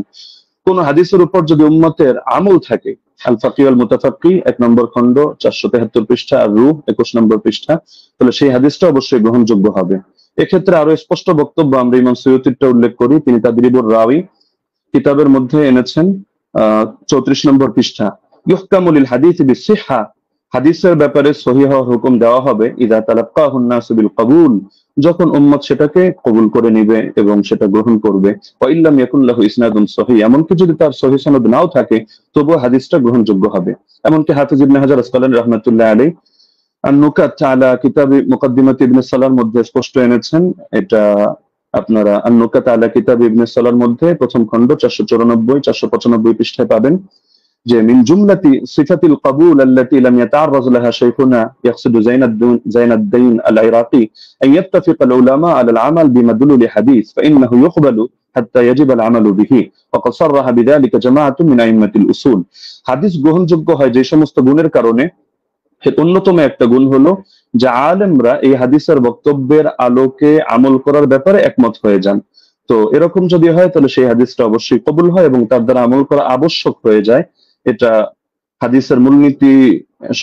কোন হাদিসের উপর যদি উম্মতের আমল থাকে, আল ফাকি ওয়াল মুতাফাক্কি 1 নম্বর খন্ড 473 পৃষ্ঠা আর রূহ 21 নম্বর পৃষ্ঠা, তাহলে সেই হাদিসটা অবশ্যই গ্রহণযোগ্য হবে। এক্ষেত্রে আরো স্পষ্ট বক্তব্য আমরা ইমাম সুয়ুতিরটা উল্লেখ করি। তিনি তাদরিবুর রাওয়ী কিতাবের মধ্যে এনেছেন 34 নম্বর পৃষ্ঠা, ইহকামু লিল হাদিস বিসিহহা, হাদিসের ব্যাপারে সহিহ হওয়ার হুকুম দেওয়া হবে ইযা তালাক্কাহুন নাসু বিল কবুল, যখন উম্মত সেটাকে কবুল করে নিবে এবং সেটা গ্রহণ করবে। ওয়া ইল্লাম ইয়াকুন লাহু ইসনাদুন সহিহ, এমনকি যদি তার সহিহ সনদ নাও থাকে তবুও হাদিসটা গ্রহণযোগ্য হবে। এমনকি হাফিজ ইবনে হাজার আসকালানী রাহমাতুল্লাহি আলাইহি আন-নুকাত আলা কিতাব মুকদ্দিমাত ইবনে সালাহর মধ্যে স্পষ্ট এনেছেন। এটা আপনারা আন-নুকাত আলা কিতাব ইবনে সালাহর মধ্যে প্রথম খন্ড 494 495 পৃষ্ঠায় পাবেন যে মিন জুমলাতি সিফাতিল কবুল আল্লাতী লাম ইয়াতাআররাজ লাহা শাইখুনা ইয়াকসিদু জাইনাদ্দিন আল-ইরাকি আন ইয়াত্তাফিকা আল-উলামা আলা আল-আমাল বিমাদলুল হাদিস ফাইন্নাহু ইউকবালু হাত্তা ইয়াজিব আল-আমালু বিহি ওয়া ক্বাদ সাররাহা বিযালিকা জামাআতুন মিন আইম্মাতিল উসুল। হাদিস গ্রহণযোগ্য হয় যে সমস্ত গুণের কারণে। এর অন্যতম একটা গুণ হলো যে আলেমরা এই হাদিসের বক্তব্যের আলোকে আমল করার ব্যাপারে একমত হয়ে যান। তো এরকম যদি হয় তাহলে সেই হাদিসটা অবশ্যই কবুল হয় এবং তার দ্বারা আমল করা আবশ্যক হয়ে যায়। এটা হাদিসের মূলনীতি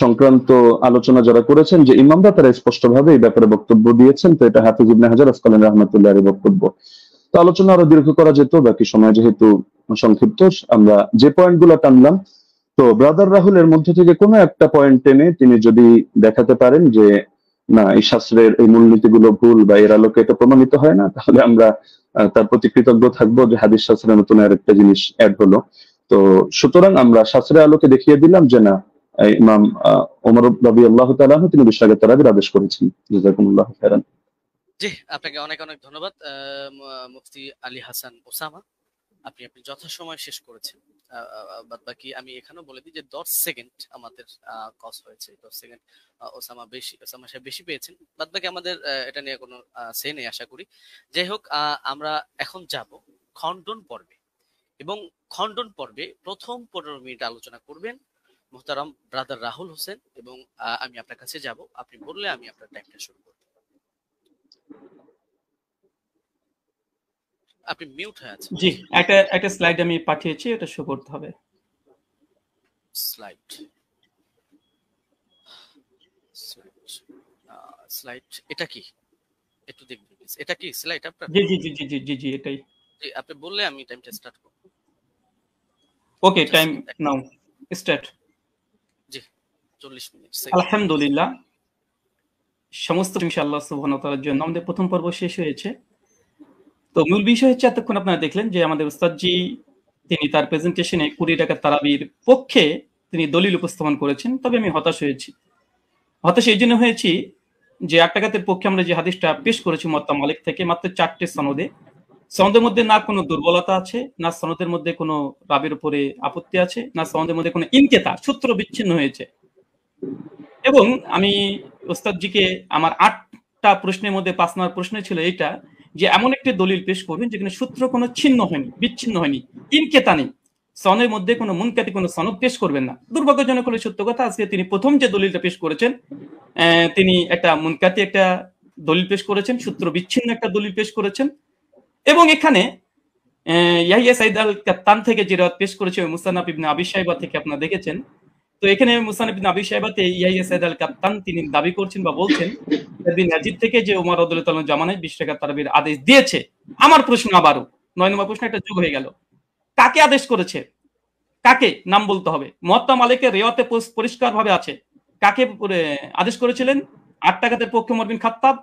সংক্রান্ত আলোচনা যারা করেছেন যে ইমামরা, তারা স্পষ্টভাবে এই ব্যাপারে বক্তব্য দিয়েছেন। তো এটা হাফিজ ইবনে হাজার আসকালানী রাহমাতুল্লাহি আলাইহির বক্তব্য। তো আলোচনা আরো দীর্ঘ করা যেত, বাকি সময় যেহেতু সংক্ষিপ্ত, আমরা যে পয়েন্টগুলো টানলাম, তো ব্রাদার রাহুলের মধ্যে থেকে কোনো একটা পয়েন্ট টেনে তিনি যদি দেখাতে পারেন যে না এই শাস্ত্রের এই মূলনীতিগুলো ভুল বা এর আলোকে এটা প্রমাণিত হয় না, তাহলে আমরা তার প্রতি কৃতজ্ঞ থাকবো যে হাদিস শাস্ত্রের নতুন আরেকটা জিনিস অ্যাড হলো। তো সুতরাং আমরা শাস্ত্রের আলোকে দেখিয়ে দিলাম যে না, ইমাম ওমর রাদিয়াল্লাহু তাআলা আনহু তিনি 20 রাকাত তারাবির আদেশ করেছেন। জাযাকুমুল্লাহু খাইরান। জি, আপনাকে অনেক অনেক ধন্যবাদ মুফতি আলী হাসান ওসামা, আপনি যথাসময় শেষ করেছেন। বাদ বাকি আমি এখানেও বলে দিই যে 10 সেকেন্ড আমাদের কস হয়েছে, 10 সেকেন্ড ওসামা সাহেব বেশি পেয়েছেন। বাদ বাকি আমাদের এটা নিয়ে কোনো সে নেই আশা করি। যাই হোক, আমরা এখন যাব খণ্ডন পর্বে, এবং খণ্ডন পর্বে প্রথম 15 মিনিট আলোচনা করবেন মুহতারাম ব্রাদার রাহুল হোসেন, এবং আমি আপনার কাছে যাব, আপনি বললে আমি আপনার টাইমটা শুরু করব। আপনি মিউট হয়ে আছেন। জি, একটা স্লাইড আমি পাঠিয়েছি, এটা শো করতে হবে। স্লাইড এটা কি একটু দেখবেন প্লিজ, এটা কি স্লাইড আপনার? জি জি জি জি জি জি এটাই। জি, আপনি বললে আমি টাইমটা স্টার্ট করব। ওকে, টাইম নাও স্টার্ট। জি, 40 মিনিট। আলহামদুলিল্লাহ, সমস্ত ইনশাআল্লাহ সুবহানাহু ওয়া তাআলার জন্য আমাদের প্রথম পর্ব শেষ হয়েছে। তো মূল বিষয় হচ্ছে এতক্ষণ আপনারা দেখলেন যে আমাদের উস্তাদজি তিনি তার প্রেজেন্টেশনে 20 রাকাত তারাবির পক্ষে তিনি দলিল উপস্থাপন করেছেন। তবে আমি হতাশ এই জন্য হয়েছি যে 8 রাকাতের পক্ষে আমরা যে হাদিসটা পেশ করেছি মুওয়াত্তা মালিক থেকে মাত্র 4টে সনদে, সনদের মধ্যে না কোনো দুর্বলতা আছে, না সনদের মধ্যে কোনো রাবের উপরে আপত্তি আছে, না সনদের মধ্যে কোনো ইনকেতা সূত্র বিচ্ছিন্ন হয়েছে। এবং আমি ওস্তাদজিকে আমার 8টা প্রশ্নের মধ্যে 5 নম্বর প্রশ্ন ছিল এইটা, যে এমন একটি দলিল পেশ করবেন যেখানে সূত্র কোনো ছিন্ন হয়নি, বিচ্ছিন্ন হয়নি, ইনকেতা নেই, সনের মধ্যে কোনো মুনকাতি কোনো সনদ পেশ করবেন না। দুর্ভাগ্যজনক হলে সত্য কথা, আজকে তিনি প্রথম যে দলিলটা পেশ করেছেন, তিনি একটা মুনকাতি একটা দলিল পেশ করেছেন, সূত্র বিচ্ছিন্ন একটা দলিল পেশ করেছেন। এবং এখানে ইয়াহিয়া সাইদ আল কাত্তান থেকে যে রাত পেশ করেছে মুসান্নাফ ইবনে আবি শাইবা থেকে আপনারা দেখেছেন। তো এখানে মুসান্নাফ ইবনে আবি শাইবাতে ইয়াহিয়া সাইদ আল কাত্তান তিনি দাবি করছেন বা বলছেন ইয়াজিদ থেকে যে ওমর রাদিয়াল্লাহু তাআলা জামানায় 20 টাকা তারাবির আদেশ দিয়েছে। আমার প্রশ্ন আবারও 9 নম্বর প্রশ্ন একটা যোগ হয়ে গেল, কাকে আদেশ করেছে, কাকে নাম বলতে হবে। মুয়াত্তা মালিকের রিওয়াতে পরিষ্কার ভাবে আছে কাকে আদেশ করেছিলেন। 8 টাকাতের পক্ষে ওমর বিন খাত্তাব,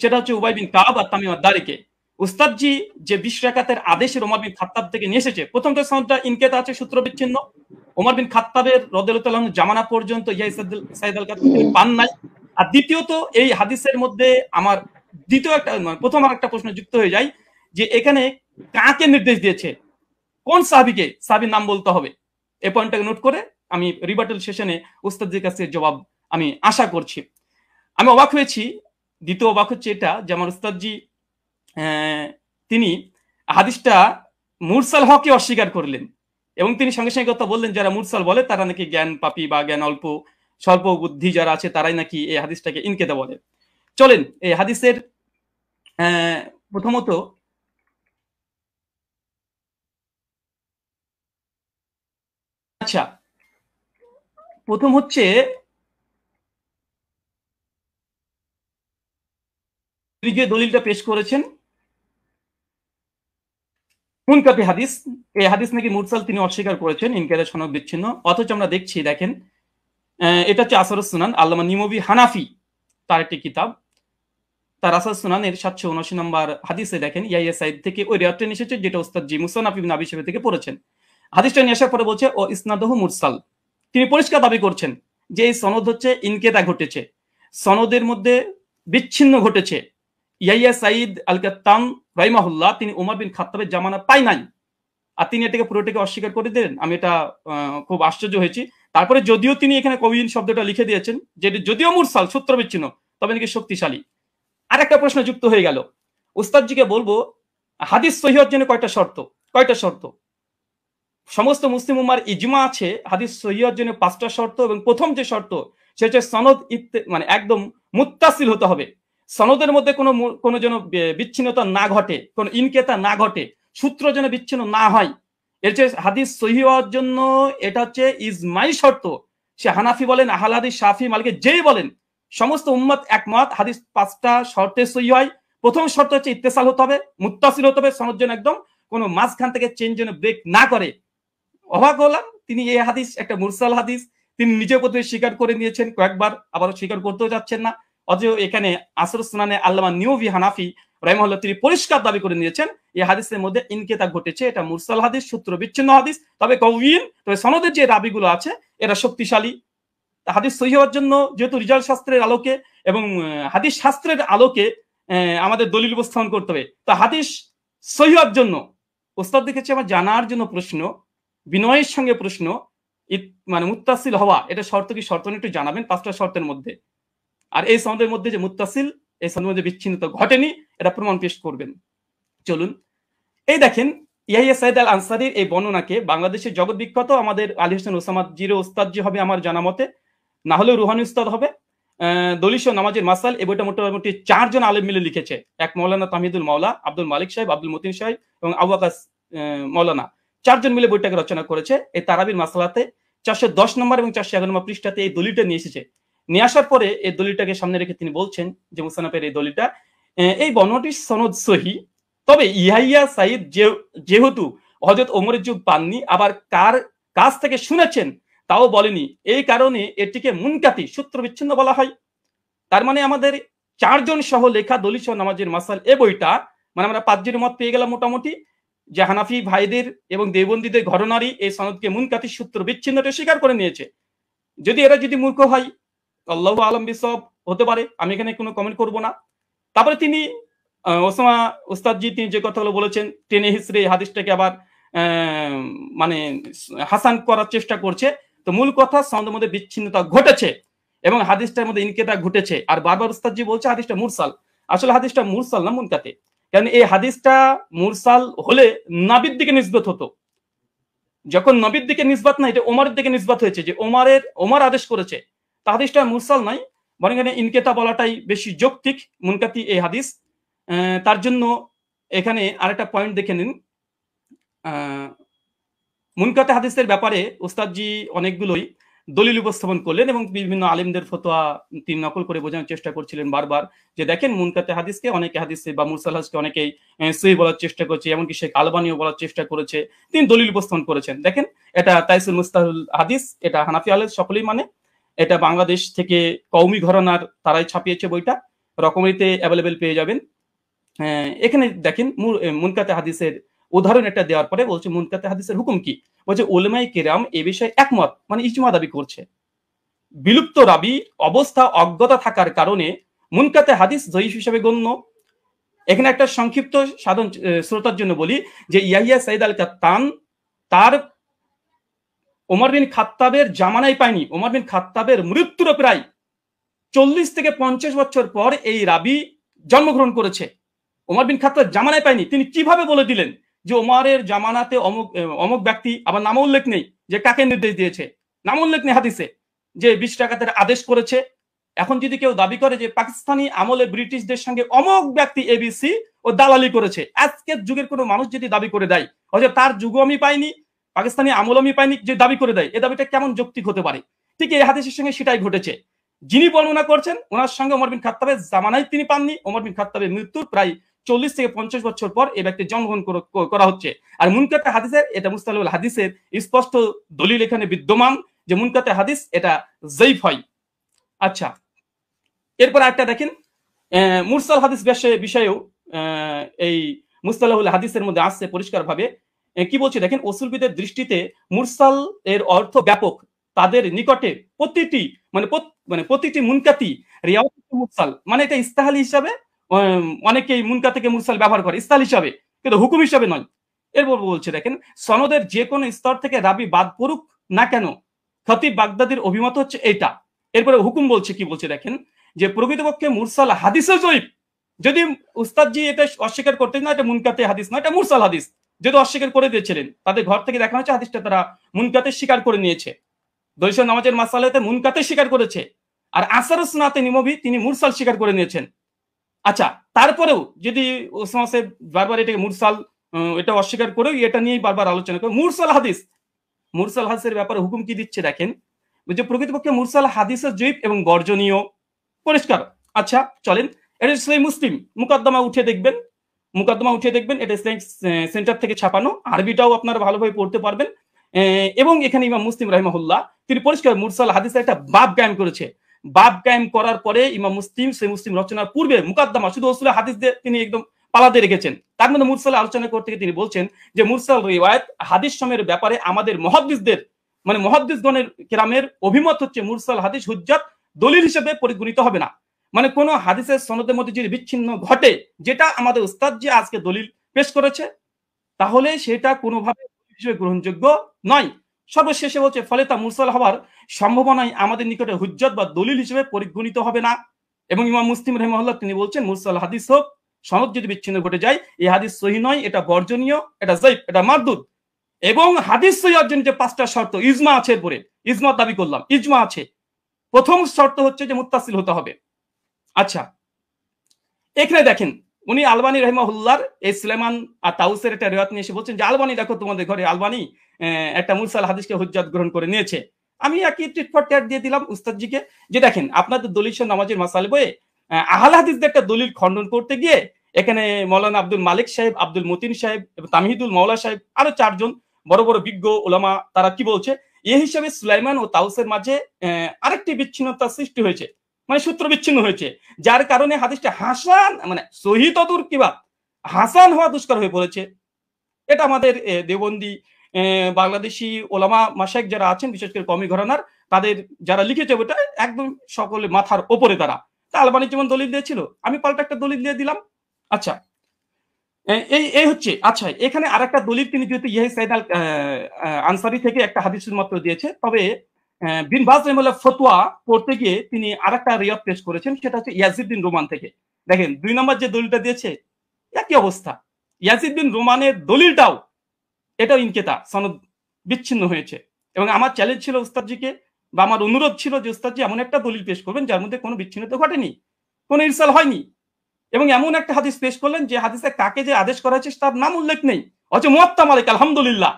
সেটা হচ্ছে উবাই বিন কাব আর তামিম আদ-দারিকে। উস্তাদজি যে 20 রাকাতের আদেশের ওমর বিন খাত্তাব থেকে নিয়ে এসেছে, প্রথমটা সনদটা ইনকেতা আছে, সূত্র বিচ্ছিন্ন। ওমর বিন খাত্তাবের রাদিয়াল্লাহু তাআলা জামানা পর্যন্ত ইয়াহিয়া সাইদ আল কাত্তান পান নাই। আর দ্বিতীয়ত এই হাদিসের মধ্যে আমার দ্বিতীয় একটা প্রথম আর একটা প্রশ্ন যুক্ত হয়ে যায় যে এখানে কাকে নির্দেশ দিয়েছে, কোন সাহাবীকে, সাহাবীর নাম বলতে হবে। এই পয়েন্টটাকে নোট করে আমি রিবাটল সেশনে উস্তাদের কাছে জবাব আমি আশা করছি। আমি অবাক হয়েছি, দ্বিতীয় অবাক হচ্ছে এটা যে আমার উস্তাদজি তিনি হাদিসটা মুরসাল হককে অস্বীকার করলেন এবং তিনি সঙ্গে সঙ্গে কথা বললেন যারা মুরসাল বলে তারা নাকি জ্ঞান পাপী বা জ্ঞান অল্প স্বল্প বুদ্ধি যারা আছে তারাই নাকি এই হাদিসটাকে ইনকেতা বলে। চলেন এই হাদিসের প্রথমত আচ্ছা, প্রথম হচ্ছে যে দলিলটা পেশ করেছেন মুনকাতি হাদিস, এই হাদিস নাকি মুরসাল তিনি অস্বীকার করেছেন, ইনকারের সনদ বিচ্ছিন্ন। অথচ আমরা দেখছি, দেখেন এটা হচ্ছে আসরুস সুনান, আল্লামা নিমবি হানাফি তার একটি কিতাব, তার আসরুস সুনানের 779 নম্বর হাদিসে দেখেন ইয়াহিয়া সাইদ থেকে ওই রিওয়ায়াতটা এসেছে যেটা উস্তাদ জি মুসান্নাফ ইবনে আবি শাইবা থেকে পড়েছেন। হাদিসটা নিয়ে আসার পরে বলছে ও ইসনাদুহু মুরসাল, তিনি পরিষ্কার দাবি করছেন যে এই সনদ হচ্ছে ইনকেতা ঘটেছে, সনদের মধ্যে বিচ্ছিন্ন ঘটেছে। ইয়াহিয়া সাইদ আল কাত্তান রাহিমাহুল্লাহ তিনি ওমর বিন খাত্তাবের জামানা পাই নাই, আর তিনি এটাকে পুরোটাকে অস্বীকার করে দিলেন। আমি এটা খুব আশ্চর্য হয়েছি। তারপরে যদিও তিনি এখানে কবিন শব্দটা লিখে দিয়েছেন যে যদিও মুরসাল সূত্র বিচ্ছিন্ন তবে নাকি শক্তিশালী। আর একটা প্রশ্ন যুক্ত হয়ে গেল, উস্তাদজিকে বলবো হাদিস সহিহ হওয়ার জন্য কয়টা শর্ত। সমস্ত মুসলিম উম্মার ইজমা আছে হাদিস সহিহ হওয়ার জন্য 5টা শর্ত, এবং প্রথম যে শর্ত সেটা সনদ মানে একদম মুত্তাসিল হতে হবে, সনদের মধ্যে কোনো যেন বিচ্ছিন্নতা না ঘটে, কোনো ইনকেতা না ঘটে, সূত্র যেন বিচ্ছিন্ন না হয়। এর চেয়ে হাদিস সহিহ হওয়ার জন্য এটা হচ্ছে ইজমাই শর্ত। সে হানাফি বলেন, আহলে হাদিস, শাফি, মালিকি যেই বলেন, সমস্ত উম্মত একমত হাদিস 5টা শর্তে সহিহ হয়। প্রথম শর্ত হচ্ছে ইত্তেসাল হতে হবে, মুত্তাসিল হতে হবে, সনদ যেন একদম কোনো মাঝখান থেকে চেন যেন ব্রেক না করে। অবাক হলাম, তিনি এই হাদিস একটা মুরসাল হাদিস তিনি নিজে প্রথমে স্বীকার করে নিয়েছেন কয়েকবার, আবারও স্বীকার করতেও যাচ্ছেন না। অথচ এখানে আসরুস সুনানে আল্লামা নিউভি হানাফি রাহিমাহুল্লাহ তিনি পরিষ্কার দাবি করে নিয়েছেন এই হাদিসের মধ্যে ইনকেতা ঘটেছে, এটা মুরসাল হাদিস, সূত্র বিচ্ছিন্ন হাদিস, তবে কওয়িন, তবে সনদের যে রাবিগুলো আছে এরা শক্তিশালী। হাদিস সহিহ হওয়ার জন্য যেহেতু রিজাল শাস্ত্রের আলোকে এবং হাদিস শাস্ত্রের আলোকে আমাদের দলিল উপস্থাপন করতে হবে। তো হাদিস সহিহ হওয়ার জন্য ওস্তাদ দেখেছি আমার জানার জন্য প্রশ্ন, বিনয়ের সঙ্গে প্রশ্ন, মানে মুত্তাসিল হওয়া এটা শর্ত কি, শর্ত একটু জানাবেন 5টা শর্তের মধ্যে। আর এই সনদের মধ্যে যে মুত্তাসিল, এই সনদের মধ্যে বিচ্ছিন্নতা ঘটেনি, এটা প্রমাণ পেশ করবেন। চলুন এই দেখেন ইয়াহিয়া সাইদ আল আনসারীর এই বর্ণনাকে বাংলাদেশের জগৎ বিখ্যাত আমাদের আলী হোসেন ওসামা জিরো উস্তাদ জি হবে আমার জানা মতে, না হলেও রুহানি উস্তাদ হবে। দলিশ নামাজের মাসাল এই বইটা মোটামুটি 4 জন আলেম মিলে লিখেছে, এক মৌলানা তাহিদুল মাওলা, আব্দুল মালিক সাহেব, আব্দুল মতিন সাহেব এবং আবু আকাস মৌলানা, 4 জন মিলে বইটাকে রচনা করেছে। এই তারাবির মাসালাতে 410 নম্বর এবং 411 নম্বর পৃষ্ঠাতে এই দলিলটা নিয়ে এসেছে। নিয়ে আসার পরে এই দলিলটাকে সামনে রেখে তিনি বলছেন যে মুসান্নাফের এই দলিলটা, এই বর্ণনাটির সনদ সহি, তবে ইয়াহিয়া সাইদ যেহেতু হযরত ওমরের যুগ পাননি, আবার কার কাছ থেকে শুনেছেন তাও বলেনি, এই কারণে এটিকে মুনকাতি সূত্র বিচ্ছিন্ন বলা হয়। তার মানে আমাদের 4 জন সহ লেখা দলিল সহ নামাজের মাসাল এ বইটা, মানে আমরা 5 জনের মত পেয়ে গেলাম মোটামুটি, যে হানাফি ভাইদের এবং দেওবন্দীদের ঘরনারী এই সনদকে মুনকাতি সূত্র বিচ্ছিন্নটা স্বীকার করে নিয়েছে। যদি এরা যদি মূর্খ হয়, আল্লাহু আলাম বিসওয়াব, হতে পারে, আমি এখানে কোনো কমেন্ট করব না। তারপরে তিনি ওসামা উস্তাদজি তিনি যে কথাগুলো বলেছেন টেনে হিসড়ে হাদিসটাকে আবার মানে হাসান করার চেষ্টা করছে, তো মূল কথা সনদের মধ্যে বিচ্ছিন্নতা ঘটেছে এবং হাদিসটার মধ্যে ইনকেতা ঘটেছে। আর বারবার উস্তাদজি বলছে হাদিসটা মুরসাল, আসলে হাদিসটা মুরসাল না মুনকাতে, কারণ এই হাদিসটা মুরসাল হলে নবীর দিকে নিসবত হতো, যখন নবীর দিকে নিসবত না, এটা ওমরের দিকে নিসবত হয়েছে যে ওমর আদেশ করেছে, তা হাদিসটা মুরসাল নয়, বরং এখানে ইনকেতা বলাটাই বেশি যৌক্তিক। মুনকাতি এই হাদিস, তার জন্য এখানে আরেকটা পয়েন্ট দেখে নিন। মুনকাতে হাদিসের ব্যাপারে উস্তাদজি অনেকগুলোই দলিল উপস্থাপন করলেন এবং বিভিন্ন আলেমদের ফতোয়া তিনি নকল করে বোঝানোর চেষ্টা করছিলেন বারবার, যে দেখেন মুনকাতে হাদিসকে অনেকে হাদিসে বা মুরসাল হাদিসকে অনেকেই সহিহ বলার চেষ্টা করছে, এমনকি শেখ আলবানিও বলার চেষ্টা করেছে, তিনি দলিল উপস্থাপন করেছেন। দেখেন এটা তাইসুল মুস্তাহুল হাদিস, এটা হানাফি আলেম সকলেই মানে, এটা বাংলাদেশ থেকে কওমি ঘরানার তারাই ছাপিয়েছে বইটা, রকমারিতে অ্যাভেলেবেল পেয়ে যাবেন। এখানে দেখেন মুনকাতে হাদিসের উদাহরণ একটা দেওয়ার পরে বলছে মুনকাতে হাদিসের হুকুম কি, বলছে উলামায়ে কেরাম এ বিষয়ে একমত, মানে ইজমা দাবি করছে। বিলুপ্ত রাবি অবস্থা অজ্ঞতা থাকার কারণে মুনকাতে হাদিস জয়ীফ হিসেবে গণ্য। এখানে একটা সংক্ষিপ্ত সাধারণ শ্রোতার জন্য বলি যে ইয়াহিয়া সাইদ আল কাত্তান তার ওমর বিন খাত্তাবের জামানায় পায়নি, ওমর বিন খাত্তাবের মৃত্যুর প্রায় 40 থেকে 50 বছর পর এই রাবি জন্মগ্রহণ করেছে, ওমর বিন খাত্তাব জামানায় পায়নি। তিনি কিভাবে বলে দিলেন যে ওমরের জামানাতে অমুক অমুক ব্যক্তি, আবার নাম উল্লেখ নেই যে কাকে নির্দেশ দিয়েছে, নাম উল্লেখ নেই হাদিসে যে 20 রাকাতের আদেশ করেছে। এখন যদি কেউ দাবি করে যে পাকিস্তানি আমলে ব্রিটিশদের সঙ্গে অমুক ব্যক্তি এবিসি ও দালালি করেছে, আজকের যুগের কোনো মানুষ যদি দাবি করে দেয় অথবা তার যুগও আমি পাইনি, পাকিস্তানি আমল আমি পাইনি, যে দাবি করে দেয়, এ দাবিটা কেমন যৌক্তিক হতে পারে? ঠিক এই হাদিসের সঙ্গে সেটাই ঘটেছে। যিনি বর্ণনা করছেন ওনার সঙ্গে ওমর বিন খাত্তাবের জামানায় তিনি পাননি, ওমর বিন খাত্তাবের মৃত্যুর প্রায় 40 থেকে 50 বছর পর এই ব্যক্তি জন্মগ্রহণ করা হচ্ছে। আর মুনকাতে হাদিসের, এটা মুস্তালাহুল হাদিসের স্পষ্ট দলিল এখানে বিদ্যমান যে মুনকাতে হাদিস এটা জয়ীফ হয়। আচ্ছা, এরপর একটা দেখেন মুরসাল হাদিস বিষয়েও এই মুস্তালাহুল হাদিসের মধ্যে আসছে পরিষ্কার ভাবে, কি বলছে দেখেন, উসুলবিদের দৃষ্টিতে মুরসাল এর অর্থ ব্যাপক, তাদের নিকটে প্রতিটি মুনকাতি রিওয়ায়াত মুরসাল, মানে এটা ইস্তাহাল হিসাবে অনেকেই মুনকা থেকে মুরসাল ব্যবহার করে ইস্তাহাল হিসাবে, কিন্তু হুকুম হিসাবে নয়। এরপর বলছে দেখেন, সনদের যে কোনো স্তর থেকে রাবি বাদ পড়ুক না কেন, খতিব বাগদাদির অভিমত হচ্ছে এটা। এরপরে হুকুম বলছে, কি বলছে দেখেন, যে প্রকৃতপক্ষে মুরসাল হাদিসে জয়ীফ, যদি উস্তাদজি এটা অস্বীকার করতেন না এটা মুনকাতে হাদিস না, এটা মুরসাল হাদিস, যদি অস্বীকার করে দিয়েছিলেন, তাদের ঘর থেকে দেখানো হচ্ছে হাদিসটা তারা মুনকাতে স্বীকার করে নিয়েছে, দৈশন নামাজের মাসালাতে মুনকাতে স্বীকার করেছে, আর আসারুস সুন্নাতে নিমবি তিনি মুরসাল স্বীকার করে নিয়েছেন। আচ্ছা, তারপরেও যদি ওসামা সাহেব বারবার এটাকে মুরসাল এটা অস্বীকার করেও এটা নিয়েই বারবার আলোচনা করে, মুরসাল হাদিসের ব্যাপারে হুকুম কি দিচ্ছে দেখেন, যে প্রকৃতপক্ষে মুরসাল হাদিসের জয়ীফ এবং বর্জনীয়, পরিষ্কার। আচ্ছা চলেন, এটা সহিহ মুসলিম মুকদ্দমা উঠে দেখবেন, এটা ইসলামিক সেন্টার থেকে ছাপানো, আরবিটাও আপনারা ভালোভাবে পড়তে পারবেন। এবং এখানে ইমাম মুসলিম রাহিমাহুল্লাহ তিনি পরিষ্কার মুরসাল হাদিসের একটা বাব কায়েম করেছে, বাব কায়েম করার পরে ইমাম মুসলিম সহিহ মুসলিম রচনার পূর্বে মুকদ্দমা শুধু রাসূলের হাদিস দিয়ে তিনি একদম পালাতে রেখেছেন, তার মধ্যে মুরসাল আলোচনা করতে গিয়ে তিনি বলছেন যে মুরসাল রিওয়ায়াত হাদিস সময়ের ব্যাপারে আমাদের মুহাদ্দিসদের মানে মুহাদ্দিসগণের কেরামের অভিমত হচ্ছে মুরসাল হাদিস হুজ্জাত দলিল হিসেবে পরিগণিত হবে না। মানে কোন হাদিসের সনদের মধ্যে যদি বিচ্ছিন্ন ঘটে, যেটা আমাদের উস্তাদ যে আজকে দলিল পেশ করেছে, তাহলে সেটা কোনোভাবে হিসেবে গ্রহণযোগ্য নয়। সর্বশেষে বলছে ফলে তা মুরসাল হওয়ার সম্ভাবনাই আমাদের নিকটে হুজ্জত বা দলিল হিসেবে পরিগণিত হবে না। এবং ইমাম মুসলিম রাহিমাহুল্লাহ তিনি বলছেন মুরসাল হাদিস হোক, সনদ যদি বিচ্ছিন্ন ঘটে যায়, এই হাদিস সহিহ নয়, এটা বর্জনীয়, এটা যায়িফ, এটা মারদুদ। এবং হাদিস সহিহ অর্জনের যে 5টা শর্ত, ইজমা আছে, এরপরে ইজমা দাবি করলাম, ইজমা আছে। প্রথম শর্ত হচ্ছে যে মুত্তাসিল হতে হবে। আচ্ছা, এখানে দেখেন উনি আলবানী রাহিমাহুল্লাহর এই সুলাইমান আর তাউসের একটা রিওয়ায়াত নিয়ে এসে বলছেন যে আলবানী দেখো তোমাদের ঘরে আলবানী একটা মুরসাল হাদিসকে হুজ্জাত গ্রহণ করে নিয়েছে। আমি একই টিট ফর ট্যাট দিয়ে দিলাম উস্তাদজিকে যে দেখেন আপনাদের দলিল নামাজের মাসাল বইয়ে আহলে হাদিসদের একটা দলিল খণ্ডন করতে গিয়ে এখানে মৌলানা আব্দুল মালিক সাহেব, আব্দুল মতিন সাহেব, তামহিদুল মাওলা সাহেব, আরো 4 জন বড় বড় বিজ্ঞ ওলামা, তারা কি বলছে, এই হিসাবে সুলাইমান ও তাউসের মাঝে আরেকটি বিচ্ছিন্নতা সৃষ্টি হয়েছে, মানে সূত্র বিচ্ছিন্ন হয়েছে, যার কারণে হাদিসটা হাসান মানে সহিহ তদুর কিবা হাসান হওয়া দুষ্কর হয়ে পড়েছে। এটা আমাদের দেওবন্দি বাংলাদেশি ওলামা মাশায়েখ যারা আছেন, বিশেষ করে কওমি ঘরানার, তাদের যারা লিখেছে ওটা একদম সকলে মাথার ওপরে তারা। তা আলবানী যেমন দলিল দিয়েছিল, আমি পাল্টা একটা দলিল দিয়ে দিলাম। আচ্ছা, এই এই হচ্ছে। আচ্ছা, এখানে আরেকটা দলিল তিনি যেহেতু ইয়ে সাইদ আল আনসারি থেকে একটা হাদিস মাত্র দিয়েছে, তবে বিন বাজ রাহিমাহুল্লাহ ফতোয়া পড়তে গিয়ে তিনি আরেকটা রিওয়ায়াত পেশ করেছেন, সেটা হচ্ছে ইয়াজিদ বিন রোমান থেকে। দেখেন 2 নম্বর যে দলিলটা দিয়েছে একই অবস্থা। ইয়াজিদ বিন রোমানের দলিলটাও এটাও ইনকেতা, সনদ বিচ্ছিন্ন হয়েছে। এবং আমার চ্যালেঞ্জ ছিল উস্তাদজিকে, বা আমার অনুরোধ ছিল যে উস্তাদজি এমন একটা দলিল পেশ করবেন যার মধ্যে কোনো বিচ্ছিন্নতা ঘটেনি, কোনো ইরসাল হয়নি, এবং এমন একটা হাদিস পেশ করলেন যে হাদিসে কাকে যে আদেশ করা হয়েছে তার নাম উল্লেখ নেই, অথচ মুয়াত্তা মালিক আলহামদুলিল্লাহ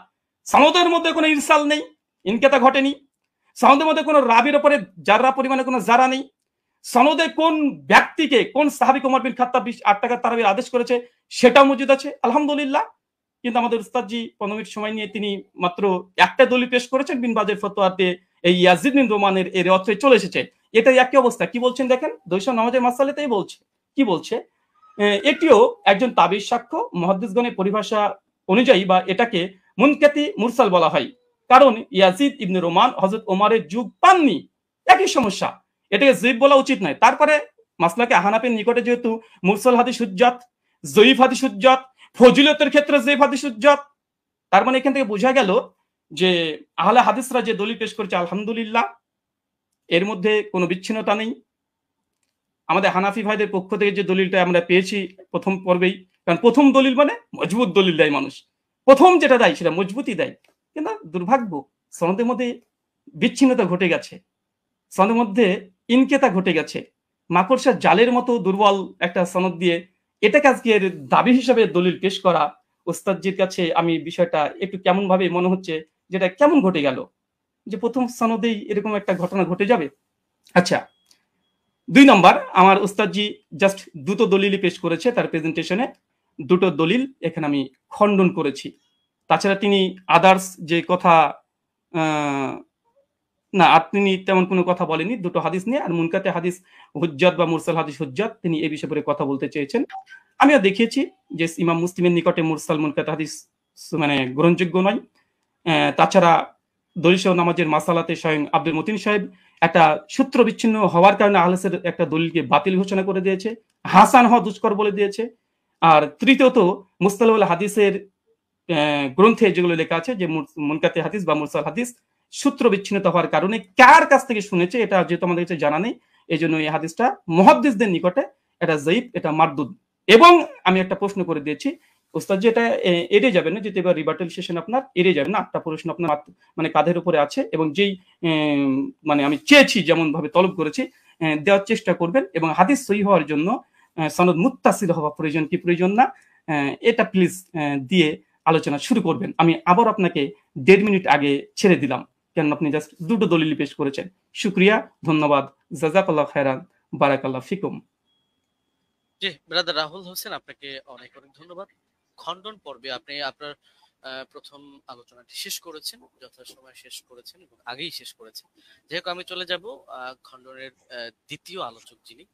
সনদের মধ্যে কোনো ইরসাল নেই, ইনকেতা ঘটেনি, সনদের মধ্যে কোনো রাবির উপরে জাররা পরিমাণে কোনো জারা নেই, সনদে কোন ব্যক্তিকে কোন সাহাবী ওমর বিন খাত্তাব 8 টাকা তারাবির আদেশ করেছে সেটাও মজুদ আছে আলহামদুলিল্লাহ। কিন্তু আমাদের উস্তাদজি 15 মিনিট সময় নিয়ে তিনি মাত্র একটা দলিল পেশ করেছেন, বিন বাজের ফতোয়াতে এই ইয়াজিদ বিন রোমানের এর অর্থে চলে এসেছে। এটাই একই অবস্থা। কি বলছেন দেখেন, 200 নামাজের মাসালাতেই বলছে, কি বলছে, এটিও একজন তাবিজ সাক্ষ্য, মুহাদ্দিসগণের পরিভাষা অনুযায়ী বা এটাকে মুনকাতি মুরসাল বলা হয়, কারণ ইয়াজিদ ইবনে রোমান হযরত ওমরের যুগ পাননি। একই সমস্যা, এটাকে যঈফ বলা উচিত নয়। তারপরে মাসলাকে আহনাফের নিকটে যেহেতু মুরসাল হাদিস হুজ্জাত, যঈফ হাদিস হুজ্জাত, ফজিলতের ক্ষেত্রে যঈফ হাদিস হুজ্জাত, তার মানে এখান থেকে বোঝা গেল যে আহলে হাদিসরা যে দলিল পেশ করেছে আলহামদুলিল্লাহ এর মধ্যে কোনো বিচ্ছিন্নতা নেই। আমাদের হানাফি ভাইদের পক্ষ থেকে যে দলিলটা আমরা পেয়েছি প্রথম পর্বেই, কারণ প্রথম দলিল মানে মজবুত দলিল দেয় মানুষ, প্রথম যেটা দেয় সেটা মজবুতই দেয়, কিন্তু দুর্ভাগ্য সনদের মধ্যে বিচ্ছিন্নতা ঘটে গেছে, সনদের মধ্যে ইনকেতা ঘটে গেছে, মাকড়সার জালের মতো দুর্বল একটা সনদ দিয়ে এটাকে আজকে দাবি হিসাবে দলিল পেশ করা, ওস্তাদজির কাছে আমি বিষয়টা একটু কেমন ভাবে মনে হচ্ছে, যেটা কেমন ঘটে গেল যে প্রথম সনদেই এরকম একটা ঘটনা ঘটে যাবে। আচ্ছা, 2 নম্বর, আমার উস্তাদজি জাস্ট 2টো দলিলই পেশ করেছে তার প্রেজেন্টেশনে, 2টো দলিল এখানে আমি খণ্ডন করেছি। তাছাড়া তিনি আদার্স যে কথা না, তিনি তেমন কোনো কথা বলেনি, 2টো হাদিস নিয়ে। আর মুনকাতে হাদিস হুজ্জাত বা মুরসাল হাদিস হুজ্জাত, তিনি এই বিষয়ে কথা বলতে চেয়েছেন। আমিও দেখিয়েছি যে ইমাম মুসলিমের নিকটে মুরসাল মুনকাতে হাদিস মানে গ্রহণযোগ্য নয়। তাছাড়া দলিল নামাজের মাসালাতে স্বয়ং আব্দুল মতিন সাহেব একটা সূত্র বিচ্ছিন্ন হওয়ার কারণে আহলেসের একটা দলিলকে বাতিল ঘোষণা করে দিয়েছে, হাসান হওয়া দুষ্কর বলে দিয়েছে। আর তৃতীয়ত মুস্তালাহুল হাদিসের গ্রন্থে যেগুলো লেখা আছে যে মুনকাতে হাদিস বা মুরসাল হাদিস সূত্র বিচ্ছিন্নতা হওয়ার কারণে কার কাছ থেকে শুনেছে এটা যেহেতু আমাদের কাছে জানা নেই, এই জন্য এই হাদিসটা মুহাদ্দিসদের নিকটে এটা যঈফ, এটা মারদুদ। এবং আমি একটা প্রশ্ন করে দিয়েছি ওস্তাদ, যে এটা এড়িয়ে যাবেন না, যেহেতু এবার রিবার্টাল সেশন আপনার এড়িয়ে যাবেন না, 8টা প্রশ্ন আপনার মানে কাঁধের উপরে আছে, এবং যেই মানে আমি চেয়েছি যেমন ভাবে তলব করেছি দেওয়ার চেষ্টা করবেন, এবং হাদিস সহিহ হওয়ার জন্য সনদ মুত্তাসিল হওয়া প্রয়োজন কি প্রয়োজন না, এটা প্লিজ দিয়ে আলোচনা শুরু করবেন। আমি আবার আপনাকে 1.5 মিনিট আগে ছেড়ে দিলাম, কেন আপনি জাস্ট 2টো দলিল পেশ করেছেন। শুকরিয়া, ধন্যবাদ, জাযাকাল্লাহু খায়রান, বারাকাল্লাহু ফিকুম। জি ব্রাদার রাহুল হোসেন, আপনাকে অনেক অনেক ধন্যবাদ। খণ্ডন পর্বে আপনি আপনার প্রথম আলোচনাটি শেষ করেছেন, যথাসময়ে শেষ করেছেন এবং আগেই শেষ করেছেন। যেহেতু আমি চলে যাব খণ্ডনের দ্বিতীয় আলোচক যিনি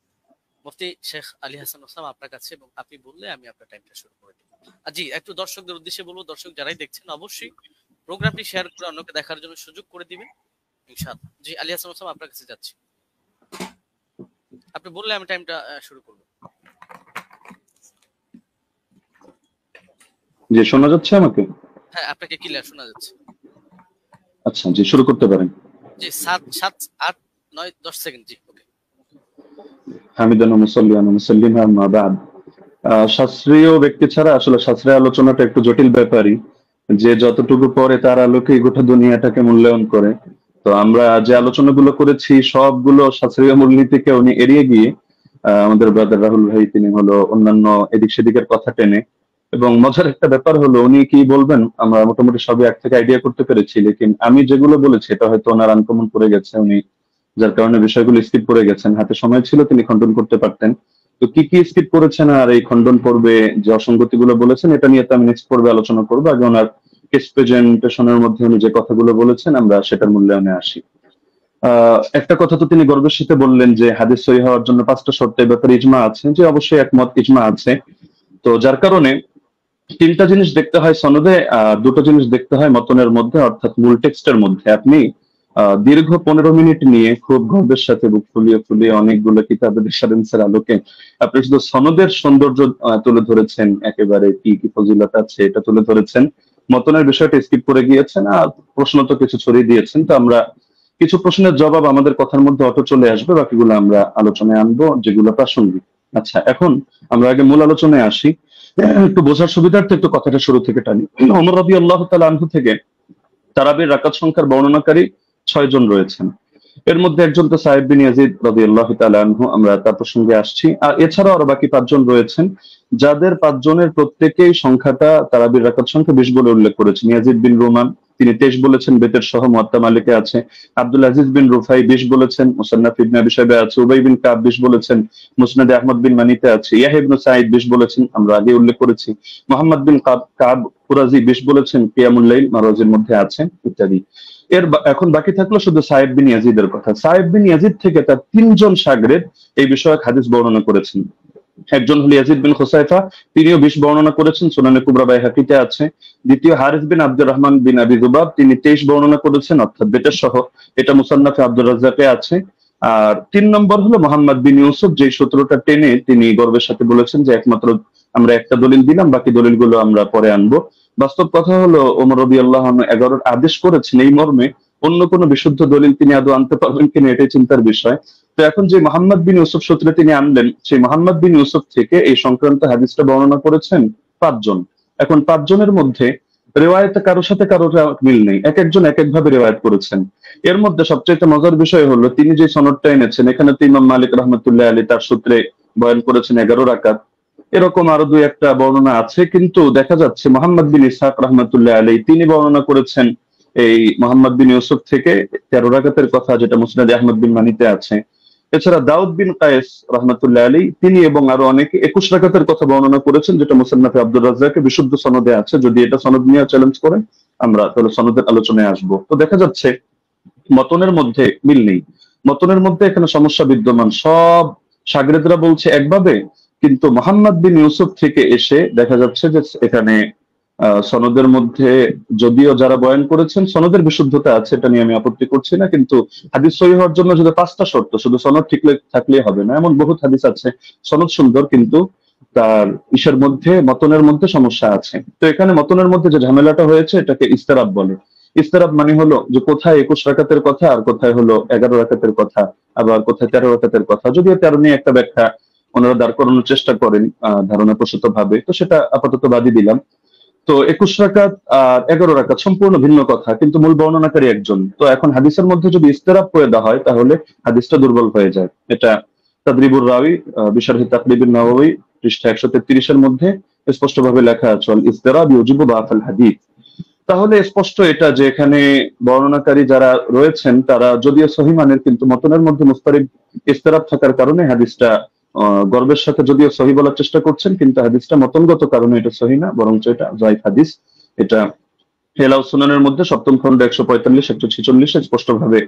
মুফতি শেখ আলী হাসান ওসামা আপনার কাছে, এবং আপনি বললে আমি আপনার টাইমটা শুরু করে দেব। জি, একটু দর্শকদের উদ্দেশ্যে বলবো, দর্শক যারাই দেখছেন অবশ্যই প্রোগ্রামটি শেয়ার করে অন্যকে দেখার জন্য সুযোগ করে দিবেন ইনশাআল্লাহ। জি আলী হাসান ওসামা আপনার কাছে যাচ্ছি, আপনি বললে আমি টাইমটা শুরু করব। জি, শোনা যাচ্ছে আমাকে? হ্যাঁ, আপনাকে ক্লিয়ার শোনা যাচ্ছে। আচ্ছা, জি শুরু করতে পারেন। জি 7 7 8 9 10 সেকেন্ড। জি ওকে। হামিদান মুসাল্লিয়ান মুসাল্লিমা আম্মা বাদ। শাস্ত্রীয় ব্যক্তি ছাড়া আসলে শাস্ত্রীয় আলোচনাটা একটু জটিল ব্যাপারই, যে যতটুকু পরে তার আলোকে গোটা দুনিয়াটাকে মূল্যায়ন করে। তো আমরা যে আলোচনাগুলো করেছি সবগুলো শাস্ত্রীয় মূলনীতিকে উনি এড়িয়ে গিয়ে আমাদের ব্রাদার রাহুল ভাই তিনি হলো অন্যান্য এদিক সেদিকের কথা টেনে, এবং মজার একটা ব্যাপার হলো উনি কি বলবেন আমরা মোটামুটি সবই এক থেকে আইডিয়া করতে পেরেছি, লেকিন আমি যেগুলো বলেছি এটা হয়তো ওনার আনকমন পড়ে গেছে, উনি যার কারণে বিষয়গুলো স্কিপ করে গেছেন। হাতে সময় ছিল তিনি খণ্ডন করতে পারতেন, তো কি কি স্কিপ করেছেন আর এই খণ্ডন পর্বে যে অসঙ্গতি গুলো বলেছেন এটা নিয়ে তো আমি নেক্সট পর্বে আলোচনা করবো। আগে ওনার কেস প্রেজেন্টেশনের মধ্যে উনি যে কথাগুলো বলেছেন আমরা সেটার মূল্যায়নে আসি। একটা কথা তো তিনি গর্বের সাথে বললেন যে হাদিস সহিহ হওয়ার জন্য 5টা শর্তের ব্যাপারে ইজমা আছে, যে অবশ্যই একমত, ইজমা আছে। তো যার কারণে 3টা জিনিস দেখতে হয় সনদে, 2টো জিনিস দেখতে হয় মতনের মধ্যে, অর্থাৎ মূল টেক্সটের মধ্যে। আপনি দীর্ঘ 15 মিনিট নিয়ে খুব গর্বের সাথে বুক ফুলিয়ে ফুলিয়ে অনেকগুলো কিতাবের রেফারেন্সের আলোকে আপনি শুধু সনদের সৌন্দর্য তুলে ধরেছেন, একেবারে কি কি ফজিলত আছে এটা তুলে ধরেছেন, মতনের বিষয়টা স্কিপ করে গিয়েছেন, আর প্রশ্ন তো কিছু ছড়িয়ে দিয়েছেন। তো আমরা কিছু প্রশ্নের জবাব আমাদের কথার মধ্যে অটো চলে আসবে, বাকিগুলো আমরা আলোচনায় আনবো যেগুলো প্রাসঙ্গিক। আচ্ছা, এখন আমরা আগে মূল আলোচনায় আসি। একটু বোঝার সুবিধার্থে একটু কথাটা শুরু থেকে টানি। ওমর রাদিয়াল্লাহু তাআলা আনহু থেকে তারাবির রাকাত সংখ্যার বর্ণনাকারী 6 জন রয়েছেন। এর মধ্যে একজন তো সাহেব বিন ইয়াজিদ রাদিয়াল্লাহু তাআলা আনহু, আমরা তার প্রসঙ্গে আসছি। আর এছাড়াও আরো বাকি 5 জন রয়েছেন, যাদের 5 জনের প্রত্যেকেই সংখ্যাটা তারাবির রাকাত সংখ্যা 20 বলে উল্লেখ করেছেন। ইয়াজিদ বিন রুমান তিনি 23 বলেছেন, বেতের সহ মুয়াত্তা মালিকে আছে। আব্দুল আজিজ বিন রুফাই 20 বলেছেন, মুসান্নাফ ইবনে আবি শাইবা আছে। উবাই বিন কাব 20 বলেছেন, মুসনাদে আহমদ বিন মানিতে আছে। ইয়াহয়া ইবনে সাঈদ 20 বলেছেন, আমরা আগে উল্লেখ করেছি। মুহাম্মদ বিন কাব কুরাজি 20 বলেছেন, কিয়ামুল লাইল মারওয়াজির মধ্যে আছে, ইত্যাদি। এখন বাকি থাকলো শুধু সাহেব বিন ইয়াজিদের কথা। সাহেব বিন ইয়াজিদ থেকে তার 3 জন শাগরেদ এই বিষয়ক হাদিস বর্ণনা করেছেন। একজন হল ইয়াজিদ বিন খুসাইফা, তিনিও 20 বর্ণনা করেছেন, সুনানে কুবরা বাইহাকিতে আছে। দ্বিতীয় হারিস বিন আব্দুর রহমান বিন আবি যুবাব, তিনি 23 বর্ণনা করেছেন, অর্থাৎ বেতের সহ, এটা মুসান্নাফে আব্দুর রাজ্জাকে আছে। আর 3 নম্বর হলো মোহাম্মদ বিন ইউসুফ, যে সূত্রটা টেনে তিনি গর্বের সাথে বলেছেন যে একমাত্র আমরা একটা দলিল দিলাম, বাকি দলিলগুলো আমরা পরে আনবো। বাস্তব কথা হলো ওমর রাদিয়াল্লাহু আনহু 11 আদেশ করেছেন এই মর্মে, অন্য কোনো বিশুদ্ধ দলিল তিনি আদৌ আনতে পারবেন কিনা এটাই চিন্তার বিষয়। তো এখন যে মোহাম্মদ বিন ইউসুফ সূত্রে তিনি আনলেন, সেই মোহাম্মদ বিন ইউসুফ থেকে এই সংক্রান্ত হাদিসটা বর্ণনা করেছেন 5 জন। এখন 5 জনের মধ্যে রেওয়ায়েতে কারোর সাথে কারোর মিল নেই, এক একজন এক একভাবে রেওয়ায়েত করেছেন। এর মধ্যে সবচেয়ে মজার বিষয় হলো তিনি যে সনদটা এনেছেন, এখানে তো ইমাম মালিক রাহমাতুল্লাহ আলাইহি তার সূত্রে বয়ান করেছেন 11 রাকাত। এরকম আরো 2-1টা বর্ণনা আছে, কিন্তু দেখা যাচ্ছে মোহাম্মদ বিন ইসহাক রাহমাতুল্লাহ আলাইহি তিনি বর্ণনা করেছেন এই মোহাম্মদ বিন ইউসুফ থেকে 13 রাকাতের কথা, যেটা মুসনাদে আহমদ বিন মানিতে আছে। এছাড়া দাউদ বিন কায়েস রাহমাতুল্লাহ আলাইহি তিনি এবং আরো অনেকে 21 রাকাতের কথা বর্ণনা করেছেন, যেটা মুসান্নাফে আব্দুর রাজ্জাকে বিশুদ্ধ সনদে আছে। যদি এটা সনদ নিয়ে চ্যালেঞ্জ করেন আমরা তাহলে সনদের আলোচনায় আসবো। তো দেখা যাচ্ছে মতনের মধ্যে মিল নেই, মতনের মধ্যে এখানে সমস্যা বিদ্যমান। সব শাগরেদরা বলছে একভাবে, কিন্তু মোহাম্মদ বিন ইউসুফ থেকে এসে দেখা যাচ্ছে যে এখানে সনদের মধ্যে যদিও যারা বয়ান করেছেন সনদের বিশুদ্ধতা আছে, এটা নিয়ে আমি আপত্তি করছি না, কিন্তু হাদিস সহিহ হওয়ার জন্য যদি 5টা শর্ত, শুধু সনদ ঠিক থাকলেই হবে না। এমন বহুত হাদিস আছে সনদ সুন্দর, কিন্তু তার ইসের মধ্যে মতনের মধ্যে সমস্যা আছে। তো এখানে মতনের মধ্যে যে ঝামেলাটা হয়েছে এটাকে ইস্তেরাব বলে। ইস্তেরাব মানে হলো যে কোথায় 21 রাকাতের কথা আর কোথায় হলো 11 রাকাতের কথা, আবার কোথায় 13 রাকাতের কথা। যদিও 13 নিয়ে একটা ব্যাখ্যা ওনারা দাঁড় করানোর চেষ্টা করেন ধারণা প্রসূত ভাবে, তো সেটা আপাতত বাদই দিলাম। তো 21 রাকাত আর 11 রাকাত সম্পূর্ণ ভিন্ন কথা, কিন্তু মূল বর্ণনাকারী একজন। তো এখন হাদিসের মধ্যে যদি ইস্তেরাব পয়দা হয় তাহলে হাদিসটা দুর্বল হয়ে যায়। এটা তাদরিবুর রাওয়ি বিশরহি তাকরিবুন নওয়াবী পৃষ্ঠা 133 এর মধ্যে স্পষ্টভাবে লেখা আছে, ইস্তেরাব ইউজিবু বাফাল হাদিস। তাহলে স্পষ্ট এটা যে এখানে বর্ণনাকারী যারা রয়েছেন তারা যদিও সহিহ মানের, কিন্তু মতনের মধ্যে মুস্তারিব ইস্তেরাব থাকার কারণে হাদিসটা গর্বের সাথে যদিও সহিহ বলার চেষ্টা করছেন, কিন্তু হাদিসটা মতনগত কারণে এটা সহিহ না, বরং এটা যায়িফ হাদিস। এটা হেলাউ সুনানের মধ্যে 7ম খন্ড 145 146 স্পষ্টভাবে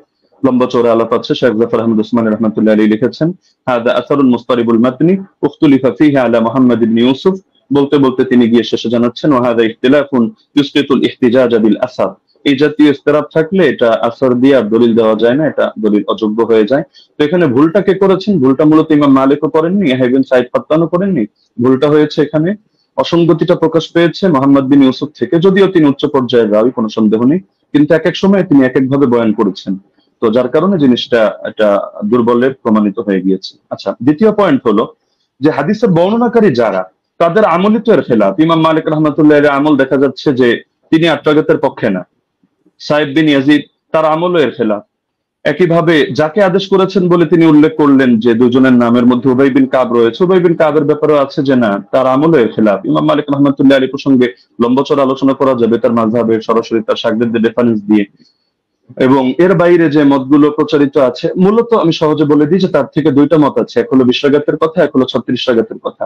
লম্বা চওড়া আলাপ আছে। শেখ জাফর আহমদ উসমানী রাহমাতুল্লাহি আলাইহি লিখেছেন, হাদা আসারুন মুস্তারিবুল মাতনি উখতুলিফা ফীহি আলা মুহাম্মদ ইবনে ইউসুফ। বলতে বলতে তিনি গিয়ে শেষে জানাচ্ছেন, ওয়া হাদা ইখতিলাফুন ইউসকিতুল ইহতিজাজ বিল আসার। এই জাতীয় ইস্তেরাব থাকলে এটা আসর দিয়ে আর দলিল দেওয়া যায় না, এটা দলিল অযোগ্য হয়ে যায়। তো এখানে ভুলটা কে করেছেন? ভুলটা মূলত ইমাম মালিকও করেননি, ইয়াহইয়া ইবনে সাঈদ ফাত্তানও করেননি। ভুলটা হয়েছে এখানে অসঙ্গতিটা প্রকাশ পেয়েছে মোহাম্মদ বিন ইউসুফ থেকে। যদিও তিনি উচ্চ পর্যায়ের রাবী, কোনো সন্দেহ নেই, কিন্তু এক এক সময় তিনি এক এক ভাবে বয়ান করেছেন। তো যার কারণে জিনিসটা এটা দুর্বলে প্রমাণিত হয়ে গিয়েছে। আচ্ছা, দ্বিতীয় পয়েন্ট হলো যে হাদিসের বর্ণনাকারী যারা, তাদের আমলই তো এর খেলাফ। ইমাম মালিক রাহমাতুল্লাহ আলাইহি আমল দেখা যাচ্ছে যে তিনি 8 রাকাতের পক্ষে না। সাহেব বিন ইয়াজিদ তার আমলও এর খেলাফ। একইভাবে যাকে আদেশ করেছেন বলে তিনি উল্লেখ করলেন যে 2 জনের নামের মধ্যে উবাই বিন কাব রয়েছে, উবাই বিন কাবের ব্যাপারেও আছে যে না, তার আমলও এর খেলাফ। ইমাম মালিক রাহমাতুল্লাহ আলাইহি প্রসঙ্গে লম্বা-চওড়া আলোচনা করা যাবে তার মাযহাবের সরাসরি তার শাগরেদদের রেফারেন্স দিয়ে। এবং এর বাইরে যে মতগুলো প্রচারিত আছে, মূলত আমি সহজে বলে দিই যে তার থেকে 2টা মত আছে, এক হলো 20 রাকাতের কথা, এক হলো 36 রাকাতের কথা।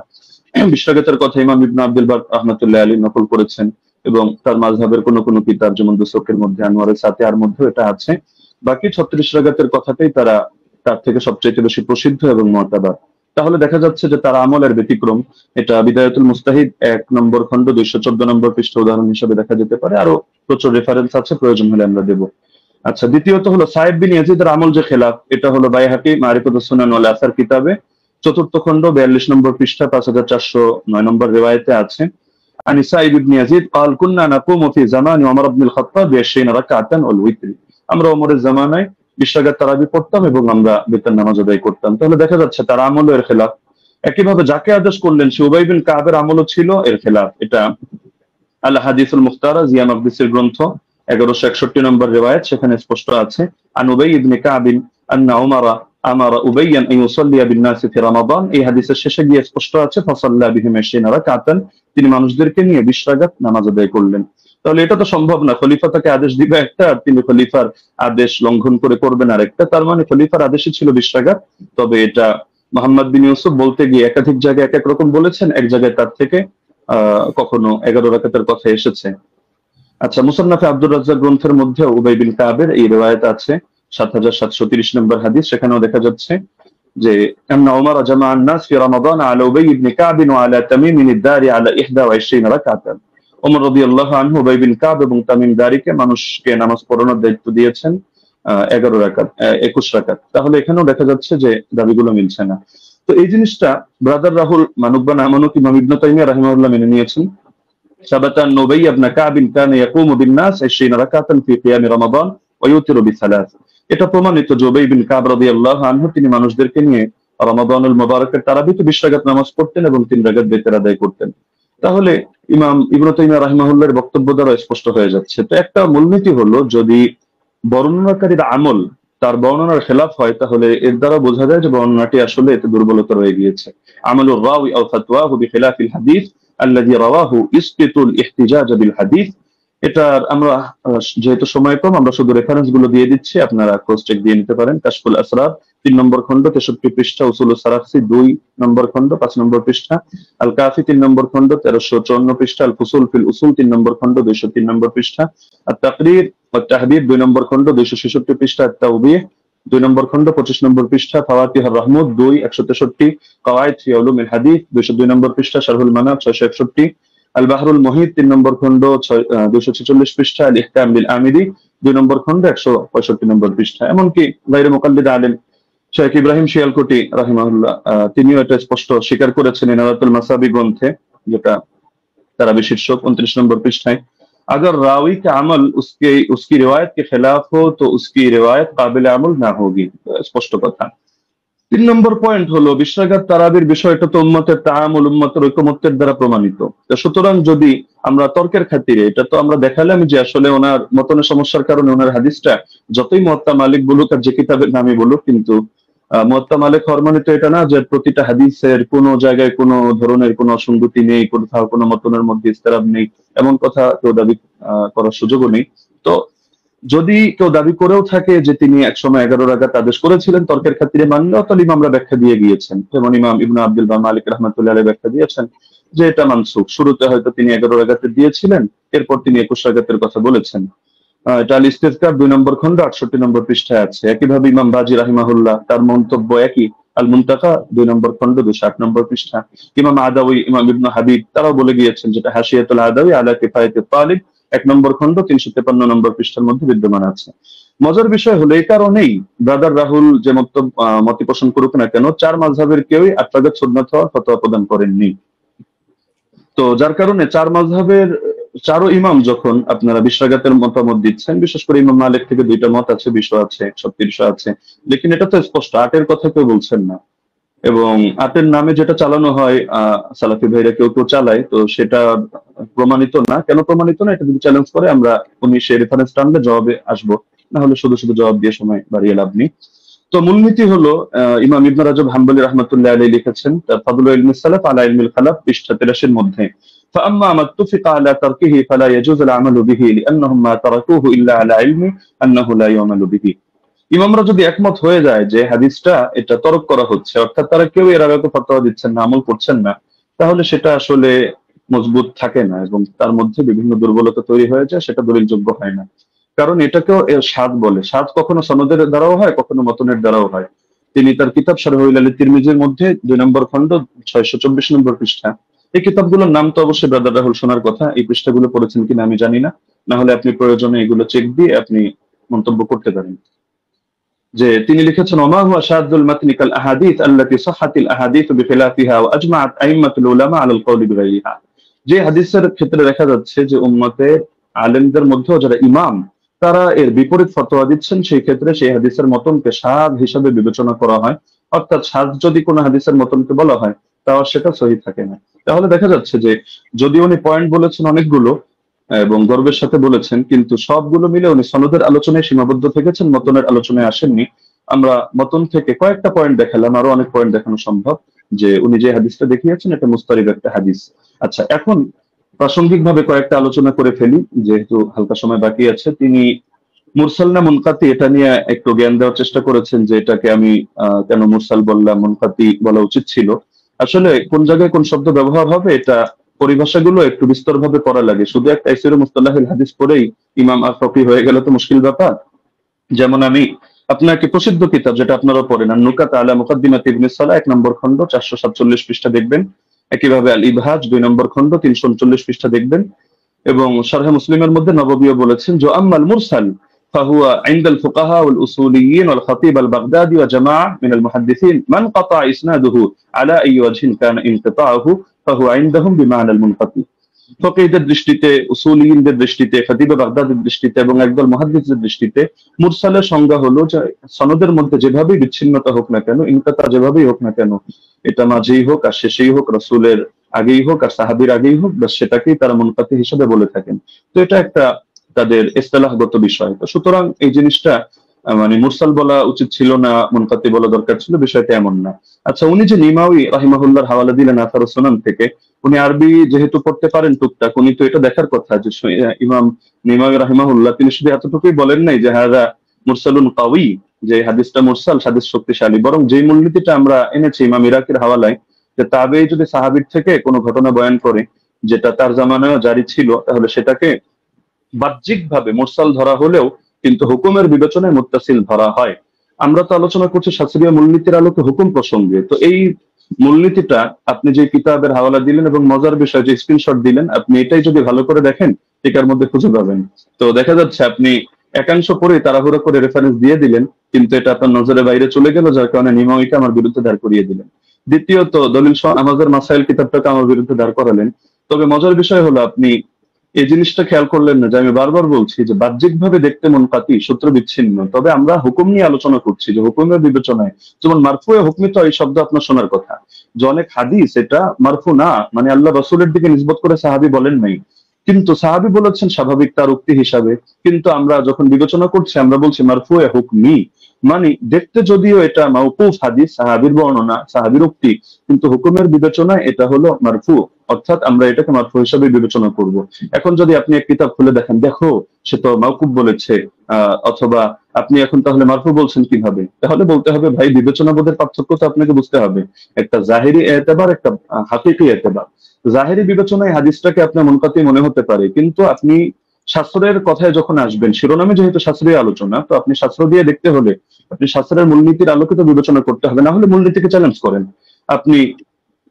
20 রাকাতের কথা ইমাম ইবনে আব্দুল বার রাহমাতুল্লাহি আলাইহি নকল করেছেন, এবং তার মাযহাবের কোন কিতাব যেমন দুসুকের মধ্যে, আনোয়ারের সাথিয়ার মধ্যে এটা আছে। বাকি 36 রাকাতের কথাটাই তার থেকে সবচেয়ে বেশি প্রসিদ্ধ এবং মুতাবার। তাহলে দেখা যাচ্ছে যে তার আমলের ব্যতিক্রম। এটা বিদায়াতুল মুস্তাহিদ 1 নম্বর খণ্ড 214 নম্বর পৃষ্ঠা উদাহরণ হিসেবে দেখা যেতে পারে। আরো প্রচুর রেফারেন্স আছে, প্রয়োজন হলে আমরা দেব। আচ্ছা, দ্বিতীয়ত হলো সাহেব বিন ইয়াজিদের আমল যে খেলাফ, এটা হলো বাইহাকি মারিফাতুস সুনান ওয়াল আসার কিতাবে 4th খণ্ড 42 নম্বর পৃষ্ঠা 5409 নম্বর রিওয়ায়াতে আছে। عن سعيد بن يزيد قال كنا نقوم في زمان عمر بن الخطاب ب20 ركعة والوتر। আমরা ওমরের জামানায় 20 রাকাত তারাবি পড়তাম এবং আমরা বিতর নামাজ আদায় করতাম। তাহলে দেখা যাচ্ছে তার আমলও এর খেলাফ। একইভাবে যাকে আদেশ করলেন সে উবাই বিন কাবের আমলও ছিল এর খেলাফ। এটা আল হাদিসুল মুখতারা জিয়া মাকদিসির গ্রন্থ 1161 নম্বর রিওয়ায়াত, সেখানে স্পষ্ট আছে আন উবাই ইবনে কাব আন্না উমারা আমারা উবাইয়ান আন ইউসাল্লিয়া বিন নাস ফি রমাদান। এই হাদিসের শেষে গিয়ে স্পষ্ট আছে ফাসাল্লা বিহিম 20 রাকাতান, তিনি মানুষদেরকে নিয়ে 20 রাকাত নামাজ আদায় করলেন। তাহলে এটা তো সম্ভব না, খলিফা তাকে আদেশ দিবে একটা আর তিনি খলিফার আদেশ লঙ্ঘন করে করবেন আরেকটা। তার মানে খলিফার আদেশই ছিল 20 রাকাত। তবে এটা মোহাম্মদ বিন ইউসুফ বলতে গিয়ে একাধিক জায়গায় এক এক রকম বলেছেন, এক জায়গায় তার থেকে কখনো 11 রাকাতের কথা এসেছে। আচ্ছা, মুসান্নাফে আব্দুর রাজ্জাক গ্রন্থের মধ্যে উবাই বিন কাবের এই রিওয়ায়াত আছে 7730 নম্বর হাদিস। সেখানেও দেখা যাচ্ছে যে আন্না উমর জামা আন-নাস ফি রমাদান আলা উবাই ইবনে কাব ওয়া আলা তামিম আদ-দারি আলা 21 রাকাতান। ওমর রাদিয়াল্লাহু আনহু উবাই বিন কাব এবং তামিম দারিকে মানুষকে নামাজ পড়ানোর দায়িত্ব দিয়েছেন 11 রাকাত 21 রাকাত। তাহলে এখানেও দেখা যাচ্ছে যে দাবিগুলো মিলছে না। তো এই জিনিসটা ব্রাদার রাহুল মানুক বা না মানুক ইমাম ইবনে তাইমিয়া রাহিমাহুল্লাহ মেনে নিয়েছেন। ثبت أن أبي بن كعب كان يقوم بالناس 20 ركعة في قيام رمضان ويوتر بثلاث। এটা প্রমাণিত যে উবাই বিন কাব রাদিয়াল্লাহু আনহু তিনি মানুষদেরকে নিয়ে রমাদানুল মুবারকের তারাবিতে 20 রাকাত নামাজ পড়তেন এবং 3 রাকাত বিতর আদায় করতেন। তাহলে ইমাম ইবনে তাইমিয়া রাহিমাহুল্লাহর বক্তব্য দ্বারা স্পষ্ট হয়ে যাচ্ছে। তো একটা মূলনীতি হলো, যদি বর্ণনাকারীর আমল তার বর্ণনার খেলাফ হয় তাহলে এর দ্বারা বোঝা যায় যে বর্ণনাটি আসলে এতে দুর্বলতা রয়ে গিয়েছে। আমালুর রাওয়ি আও ফাতওয়াহু বিখিলাফিল হাদিস আল্লাযী রাওয়াহু ইসকিতুল ইহতিজাজ বিল হাদিস। এটা আমরা যেহেতু সময় কম আমরা শুধু রেফারেন্স গুলো দিয়ে দিচ্ছি, আপনারা ক্রস চেক দিয়ে নিতে পারেন। কাশফুল আসরার 3 নম্বর খণ্ড 63 পৃষ্ঠা, উসুলুস সারাখসি 2 নম্বর খণ্ড 5 নম্বর পৃষ্ঠা, আল কাফি 3 নম্বর খণ্ড 1354 পৃষ্ঠা, আল ফুসুল ফিল উসুল 3 নম্বর খণ্ড 203 নম্বর পৃষ্ঠা, আত তাকরীর ওয়া তাহদীব 2 নম্বর খণ্ড 266 পৃষ্ঠা, আত তাওবীহ 2 নম্বর খণ্ড 25 নম্বর পৃষ্ঠা, ফাওয়াতিহুর রাহমুদ 2 163, কাওয়াইদ ফি উলুমিল হাদিস 202 নম্বর পৃষ্ঠা, শারহুল মানাব 661, আল বাহরুল মুহিত 3 নম্বর খণ্ড 246 পৃষ্ঠা, আল ইহকাম বিল আমিদি 2 নম্বর খণ্ড 165 নম্বর পৃষ্ঠা। এমনকি গায়রে মুকাল্লিদ আলেম শেখ ইব্রাহিম শিয়ালকোটি রাহিমাহুল্লাহ তিনিও এটা স্পষ্ট স্বীকার করেছেন ইনারাতুল মাসাবি গ্রন্থে, যেটা তারাবি শীর্ষক 29 নম্বর পৃষ্ঠায়। अगर रावी का अमल उसकी रिवायत के खिलाफ हो तो उसकी रिवायत काबिल अमल ना होगी। स्पष्ट কথা। 3 নম্বর পয়েন্ট হলো 20 রাকাত তারাবির বিষয়টা তো উম্মতের তাআমুল উম্মতের ঐকমত্যের দ্বারা প্রমাণিত। সুতরাং যদি আমরা তর্কের খাতিরে, এটা তো আমরা দেখালাম যে আসলে ওনার মতনের সমস্যার কারণে ওনার হাদিসটা যতই মুয়াত্তা মালিক বলুক আর যে কিতাবের নামই বলুক, কিন্তু মুয়াত্তা মালিক হওয়ার মানে তো এটা না যে প্রতিটা হাদিসের কোনো জায়গায় কোনো ধরনের কোনো অসঙ্গতি নেই, কোথাও কোনো মতনের মধ্যে ইস্তেরাব নেই, এমন কথা কেউ দাবি করার সুযোগও নেই। তো যদি কেউ দাবি করেও থাকে যে তিনি একসময় 11 রাকাত আদেশ করেছিলেন তর্কের খাতিরে মানলেও, তাহলে আমরা ব্যাখ্যা দিয়ে গিয়েছেন। যেমন ইমাম ইবনে আব্দুল বার মালিক রাহমাতুল্লাহ আলাইহি ব্যাখ্যা দিয়েছেন যে এটা মানসুখ। শুরুতে হয়তো তিনি 11 রাকাতের দিয়েছিলেন, এরপর তিনি 21 রাকাতের কথা বলেছেন। এটা আল ইস্তিযকার 2 নম্বর খণ্ড 68 নম্বর পৃষ্ঠায় আছে। একইভাবে ইমাম বাজি রাহিমাহুল্লাহ তার মন্তব্য একই, আল মুনতাকা 2 নম্বর খণ্ড 208 নম্বর পৃষ্ঠা। ইমাম আদাউই, ইমাম ইবনে হাবিব তারাও বলে গিয়েছেন, যেটা হাশিয়াতুল আদাউই আলা কিফায়াতুত তালিব 1 নম্বর খণ্ড 353 নম্বর পৃষ্ঠার মধ্যে বিদ্যমান আছে। মজার বিষয় হলো এই কারণেই ব্রাদার রাহুল যে মত পোষণ করুক না কেন, 4 মাযহাবের কেউই 8 রাকাত সুন্নাত হওয়ার ফতোয়া প্রদান করেননি। তো যার কারণে 4 মাযহাবের 4 ইমাম যখন আপনারা 20 রাকাতের মতামত দিচ্ছেন, বিশেষ করে ইমাম মালিক থেকে 2টা মত আছে, 20 আছে, 36 আছে, লেকিন এটা তো স্পষ্ট 8-এর কথা কেউ বলছেন না। এবং 8-এর নামে যেটা চালানো হয় সালাফি ভাইরা কেউ কেউ চালায়, তো সেটা প্রমাণিত না। কেন প্রমাণিত না এটা যদি চ্যালেঞ্জ করে আমরা উনি সেই রেফারেন্স টানলে জবাবে আসবো, না হলে শুধু শুধু জবাব দিয়ে সময় বাড়িয়ে লাভ নেই। তো মূলনীতি হলো ইমাম ইবনে রাজব হাম্বলি রাহমাতুল্লাহ আলাইহি লিখেছেন তার ফাদলুল ইলমিস সালাফ আলা ইলমিল খালাফ পৃষ্ঠা 83-এর মধ্যে, فأما ما اتفق على تركه فلا يجوز العمل به لأنهم ما تركوه إلا على علم أنه لا يعمل به। ইমামরা যদি একমত হয়ে যায় যে হাদিসটা এটা তরক করা হচ্ছে, অর্থাৎ তারা কেউ এর আগে ফতোয়া দিচ্ছেন না, আমল করছেন না, তাহলে সেটা আসলে মজবুত থাকে না এবং তার মধ্যে বিভিন্ন দুর্বলতা তৈরি হয়ে যায়, সেটা দলিলযোগ্য হয় না। কারণ এটাকেও সাদ বলে। সাদ কখনো সনদের দ্বারাও হয়, কখনো মতনের দ্বারাও হয়। তিনি তার কিতাব শারহুল ইলাল তিরমিজির মধ্যে 2 নম্বর খণ্ড 624 নম্বর পৃষ্ঠা, এই কিতাবগুলোর নাম তো অবশ্যই ব্রাদার রাহুল শোনার কথা, এই পৃষ্ঠাগুলো পড়েছেন কিনা আমি জানি না, না হলে আপনি প্রয়োজনে এগুলো চেক দিয়ে আপনি মন্তব্য করতে পারেন। যে তিনি লিখেছেন ওমা হুয়া শাযুল মাতনি কাল আহাদিস আল্লাতী সাহহাতিল আহাদিস বিখিলাফিহা ওয়া আজমাআত আইম্মাতুল উলামা আলাল কওলি বিগাইরিহা। যে হাদিসের ক্ষেত্রে দেখা যাচ্ছে যে উম্মতের আলেমদের মধ্যেও যারা ইমাম তারা এর বিপরীত ফতোয়া দিচ্ছেন, সেই ক্ষেত্রে সেই হাদিসের মতনকে শায হিসাবে বিবেচনা করা হয়। অর্থাৎ শায যদি কোনো হাদিসের মতনকে বলা হয় তাও সেটা সহিহ থাকে না। তাহলে দেখা যাচ্ছে যে যদি উনি পয়েন্ট বলেছেন অনেকগুলো এবং গর্বের সাথে বলেছেন, কিন্তু সবগুলো মিলে উনি সনদের আলোচনায় সীমাবদ্ধ থেকেছেন, মতনের আলোচনায় আসেননি। আমরা মতন থেকে কয়েকটা পয়েন্ট দেখালাম, আরো অনেক পয়েন্ট দেখানো সম্ভব। যে উনি যে হাদিসটা দেখিয়েছেন এটা মুস্তারিদ একটা হাদিস। আচ্ছা, এখন প্রাসঙ্গিকভাবে কয়েকটা আলোচনা করে ফেলি যেহেতু হালকা সময় বাকি আছে। তিনি মুরসাল না মুনকাতি এটা নিয়ে একটু জ্ঞান দেওয়ার চেষ্টা করেছেন, যে এটাকে আমি কেন মুরসাল বললাম, মুনকাতি বলা উচিত ছিল। আসলে কোন জায়গায় কোন শব্দ ব্যবহার হবে এটা পরিভাষাগুলো একটু বিস্তরভাবে পড়া লাগে। শুধু একটা তাফসীরে মুস্তালাহিল হাদিস পড়েই ইমাম আর ফকি হয়ে গেলে তো মুশকিল ব্যাপার। যেমন আমি আপনাকে প্রসিদ্ধ কিতাব যেটা আপনারা পড়েন নুকাত আলা মুকাদ্দিমাত ইবনে সালাহ 1 নম্বর খণ্ড 447 পৃষ্ঠা দেখবেন। একইভাবে আল ইবহাজ 2 নম্বর খণ্ড 339 পৃষ্ঠা দেখবেন। এবং শারহে মুসলিমের মধ্যে নববীও বলেছেন যে আম্মাল মুরসাল ফাহুয়া ইনদাল ফুকাহা ওয়াল উসুলিয়িন ওয়াল খতিব আল বাগদাদি ওয়া জামাআ মিনাল মুহাদ্দিসিন মান কাতা ইসনাদুহু আলা আইয়ি ওয়াজহিন কানা ইনকিতাউহু ফাহুয়া ইনদাহুম বিমানাল মুনকাতি। ফকিহদের দৃষ্টিতে, উসুলিয়িনদের দৃষ্টিতে, খতিবে বাগদাদের দৃষ্টিতে এবং একদল মুহাদ্দিসদের দৃষ্টিতে মুরসালের সংজ্ঞা হলো যে সনদের মধ্যে যেভাবেই বিচ্ছিন্নতা হোক না কেন, ইনকাতা যেভাবেই হোক না কেন, এটা মাঝেই হোক আর শেষেই হোক, রাসূলের আগেই হোক আর সাহাবীর আগেই হোক, বাস সেটাকেই তারা মুনকাতি হিসেবে বলে থাকেন। তো এটা একটা তাদের ইসতিলাহগত বিষয়। তো সুতরাং এই জিনিসটা মানে মুরসাল বলা উচিত ছিল না, মুনকাতি বলা দরকার ছিল, বিষয়টা এমন না। আচ্ছা, উনি যে নিমাউই রাহিমাহুল্লাহর হাওয়ালা দিলেন আসার সুনান থেকে, উনি আরবি যেহেতু পড়তে পারেন টুকটাক, উনি তো এটা দেখার কথা যে ইমাম নিমাউই রাহিমাহুল্লাহ তিনি শুধু এতটুকুই বলেন নাই যে হাযা মুরসালুন কাওয়ি, যে হাদিসটা মুরসাল, হাদিস শক্তিশালী, বরং যে মূলনীতিটা আমরা এনেছি ইমাম ইরাকির হাওয়ালায়, যে তাবেঈ যদি সাহাবীর থেকে কোনো ঘটনা বয়ান করে যেটা তার জামানায় জারি ছিল, তাহলে সেটাকে বাহ্যিকভাবে মুরসাল ধরা হলেও কিন্তু হুকুমের বিবেচনায় মুত্তাসিল ধরা হয়। আমরা তো আলোচনা করছি শাস্ত্রীয় মূলনীতির আলোকে হুকুম প্রসঙ্গে। তো এই মূলনীতিটা আপনি যে কিতাবের হাওয়ালা দিলেন এবং মজার বিষয় যে স্ক্রিনশট দিলেন, আপনি এটাই যদি ভালো করে দেখেন টিকার মধ্যে খুঁজে পাবেন। তো দেখা যাচ্ছে আপনি একাংশ পড়ে তাড়াহুড়ো করে রেফারেন্স দিয়ে দিলেন, কিন্তু এটা আপনার নজরের বাইরে চলে গেল, যার কারণে নিমাউইকে আমার বিরুদ্ধে দাঁড় করিয়ে দিলেন। দ্বিতীয়ত দলিল সহ আমাদের মাসাইল কিতাবটাকে আমার বিরুদ্ধে দাঁড় করালেন। তবে মজার বিষয় হলো আপনি এই জিনিসটা খেয়াল করলেন না যে আমি বারবার বলছি যে বাহ্যিকভাবে দেখতে মুনকাতি, সূত্র বিচ্ছিন্ন, তবে আমরা হুকুম নিয়ে আলোচনা করছি যে হুকুমের বিবেচনায় যেমন মারফুয়ে হুকমি, তো এই শব্দ আপনার শোনার কথা যে অনেক হাদিস এটা মারফু না, মানে আল্লাহ রাসূলের দিকে নিসবত করে সাহাবী বলেন নাই, কিন্তু সাহাবী বলেছেন স্বাভাবিক তার উক্তি হিসাবে। কিন্তু আমরা যখন বিবেচনা করছি আমরা বলছি মারফুয়ে হুকমি, মানে দেখতে যদিও এটা মাওকুফ হাদিস, সাহাবীর বর্ণনা, সাহাবীর উক্তি, কিন্তু হুকুমের বিবেচনায় এটা হলো মারফু, অর্থাৎ আমরা এটাকে মারফু হিসাবে বিবেচনা করব। এখন যদি আপনি এক কিতাব খুলে দেখেন, দেখো সে তো মাওকুফ বলেছে, অথবা আপনি এখন তাহলে মারফু বলছেন কিভাবে, তাহলে বলতে হবে ভাই বিবেচনাবোধের পার্থক্য তো আপনাকে বুঝতে হবে। একটা জাহিরি এতেবার, একটা হাকিকি এতেবার। জাহিরি বিবেচনায় হাদিসটাকে আপনার মুনকাতি মনে হতে পারে, কিন্তু আপনি শাস্ত্রের কথায় যখন আসবেন, শিরোনামে যেহেতু শাস্ত্রীয় আলোচনা, তো আপনি শাস্ত্র দিয়ে দেখতে হলে আপনি শাস্ত্রের মূলনীতির আলোকিত বিবেচনা করতে হবে, না হলে মূলনীতিকে চ্যালেঞ্জ করেন। আপনি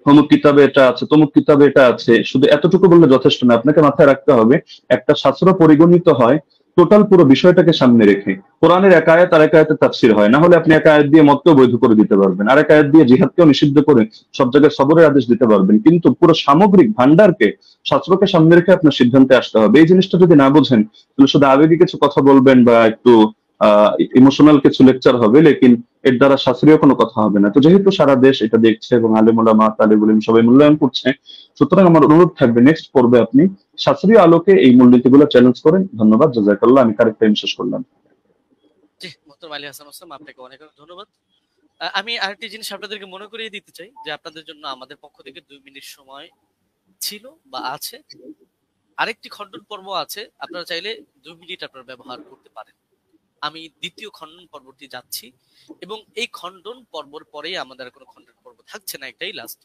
অমুক কিতাবে এটা আছে, তমুক কিতাবে এটা আছে, শুধু এতটুকু বললে যথেষ্ট না, আপনাকে মাথায় রাখতে হবে একটা শাস্ত্র পরিগণিত হয় টোটাল পুরো বিষয়টাকে সামনে রেখে। কোরআনের এক আয়াত আর এক আয়াতের তাফসীর হয়, না হলে আপনি এক আয়াত দিয়ে মতকেও বৈধ করে দিতে পারবেন, আর এক আয়াত দিয়ে জিহাদকেও নিষিদ্ধ করে সব জায়গায় সবরের আদেশ দিতে পারবেন, কিন্তু পুরো সামগ্রিক ভান্ডারকে, শাস্ত্রকে সামনে রেখে আপনার সিদ্ধান্তে আসতে হবে। এই জিনিসটা যদি না বোঝেন তাহলে শুধু আবেগী কিছু কথা বলবেন বা একটু ইমোশনাল কিছু লেকচার হবে, লেকিন এর দ্বারা শাস্ত্রীয় কোনো কথা হবে না। তো যেহেতু সারা দেশ এটা দেখছে এবং আলেম ওলামা, তালিবুল ইলম সবাই মূল্যায়ন করছে, সুতরাং আমার অনুরোধ থাকবে নেক্সট পর্বে আপনি শাস্ত্রীয় আলোকে এই মূলনীতিগুলো চ্যালেঞ্জ করেন। ধন্যবাদ, জাযাকাল্লাহ। আমি কারেক্ট টাইম শেষ করলাম। জি, মোহতরম আলী হাসান ওসামা, আপনাকে অনেক অনেক ধন্যবাদ। আমি আরেকটি জিনিস আপনাদেরকে মনে করিয়ে দিতে চাই যে আপনাদের জন্য আমাদের পক্ষ থেকে 2 মিনিট সময় ছিল বা আছে। আরেকটি খণ্ডন পর্ব আছে, আপনারা চাইলে 2 মিনিট আপনারা ব্যবহার করতে পারেন। আমি দ্বিতীয় খণ্ডন পর্বটি যাচ্ছি এবং এই খণ্ডন পর্বর পরেই আমাদের কোনো খণ্ডন পর্ব থাকছে না, একটাই লাস্ট।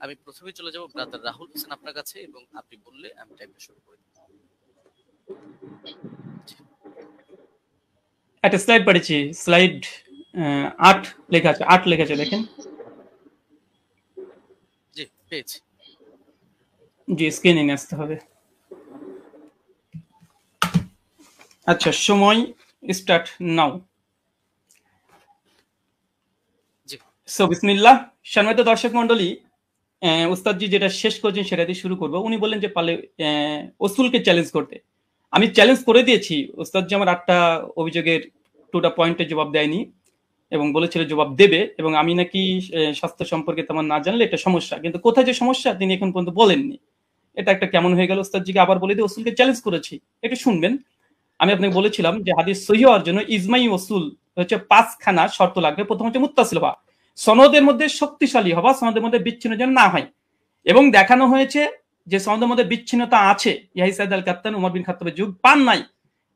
আমি প্রথমে চলে যাব ব্রাদার রাহুল হোসেন আপনার কাছে, এবং আপনি বললে আমি টাইমটা শুরু করে দেব। একটা স্লাইড পড়েছি, স্লাইড 8 লেখা আছে, 8 লেখা আছে, দেখেন। জি, পেয়েছি। জি, স্ক্রিনে নিয়ে আসতে হবে। আচ্ছা, সময় স্টার্ট নাও। জি সো বিসমিল্লাহ। সম্মানিত দর্শক মন্ডলী, উস্তাদজি যেটা শেষ করছেন সেটা দিয়ে শুরু করবো। উনি বললেন যে পালে ওসুলকে চ্যালেঞ্জ করতে। আমি চ্যালেঞ্জ করে দিয়েছি। উস্তাদজি আমার 8টা অভিযোগের 2টা পয়েন্টে জবাব দেয়নি এবং বলেছিল জবাব দেবে, এবং আমি নাকি স্বাস্থ্য সম্পর্কে তেমন না জানলে এটা সমস্যা, কিন্তু কোথায় যে সমস্যা তিনি এখন পর্যন্ত বলেননি। এটা একটা কেমন হয়ে গেল। উস্তাদজিকে আবার বলে দিয়ে ওসুলকে চ্যালেঞ্জ করেছি, একটু শুনবেন। আমি আপনাকে বলেছিলাম যে হাদিস সহিহ হওয়ার জন্য ইজমাই ওসুল হচ্ছে 5খানা শর্ত লাগবে। প্রথম হচ্ছে মুত্তাসিল হওয়া, সনদের মধ্যে শক্তিশালী হওয়া, সনদের মধ্যে বিচ্ছিন্ন যেন না হয়, এবং দেখানো হয়েছে যে সনদের মধ্যে বিচ্ছিন্নতা আছে। ইয়াহি সাইদ আল কাত্তান উমর বিন খাত্তাবের যুগ পান নাই।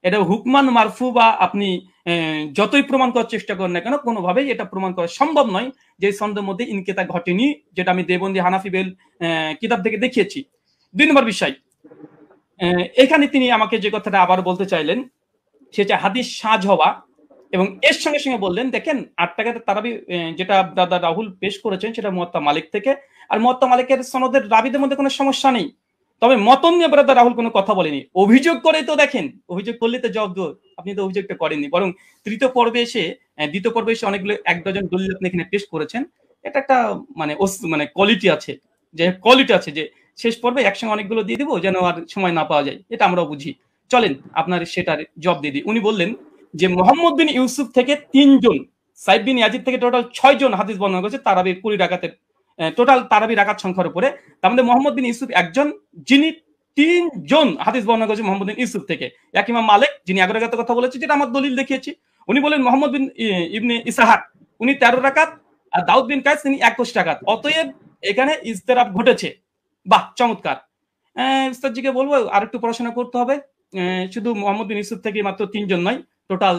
এটা হুকমান মারফু বা আপনি যতই প্রমাণ করার চেষ্টা করেন না কেন, কোনোভাবেই এটা প্রমাণ করা সম্ভব নয় যে সনদের মধ্যে ইনকেতা ঘটেনি, যেটা আমি দেবন্দি হানাফি বেল কিতাব থেকে দেখিয়েছি। 2 নম্বর বিষয়, এখানে তিনি আমাকে যে কথাটা আবার বলতে চাইলেন সেটা হাদিস সাজ হওয়া, এবং এর সঙ্গে সঙ্গে বললেন দেখেন 8 টাকাতে তারাবি যেটা দাদা রাহুল পেশ করেছেন সেটা মুয়াত্তা মালিক থেকে, আর মুয়াত্তা মালিকের সনদের রাবিদের মধ্যে কোনো সমস্যা নেই। তবে মতন নিয়ে ব্রাদার রাহুল কোনো কথা বলেনি। অভিযোগ করে তো দেখেন, অভিযোগ করলে তো জবাব দেব। আপনি তো অভিযোগটা করেননি, বরং দ্বিতীয় পর্বে এসে অনেকগুলো 1 ডজন দলিল আপনি এখানে পেশ করেছেন। এটা একটা মানে কোয়ালিটি আছে, যে শেষ পর্বে একসঙ্গে অনেকগুলো দিয়ে দিব যেন আর সময় না পাওয়া যায়, এটা আমরাও বুঝি। চলেন আপনার সেটার জবাব দিয়ে দিই। উনি বললেন যে মোহাম্মদ বিন ইউসুফ থেকে 3 জন, সাইদ বিন ইয়াজিদ থেকে টোটাল 6 জন হাদিস বর্ণনা করেছে তারাবির 20 রাকাতের টোটাল তারাবি রাকাত সংখ্যার উপরে। তার মধ্যে মোহাম্মদ বিন ইউসুফ একজন, যিনি 3 জন হাদিস বর্ণনা করেছে মোহাম্মদ বিন ইউসুফ থেকে। এক ইমাম মালিক যিনি 11 রাকাতের কথা বলেছে, যেটা আমার দলিল দেখিয়েছি। উনি বলেন মোহাম্মদ বিন ইবনে ইসহাক উনি 13 রাকাত, আর দাউদ বিন কায়েস তিনি 21 রাকাত। অতএব এখানে ইজতিরাব ঘটেছে। বাহ, চমৎকার। উস্তাদজিকে বলবো আর একটু পড়াশোনা করতে হবে। শুধু মোহাম্মদ বিন ইউসুফ থেকে মাত্র 3 জন নয়, টোটাল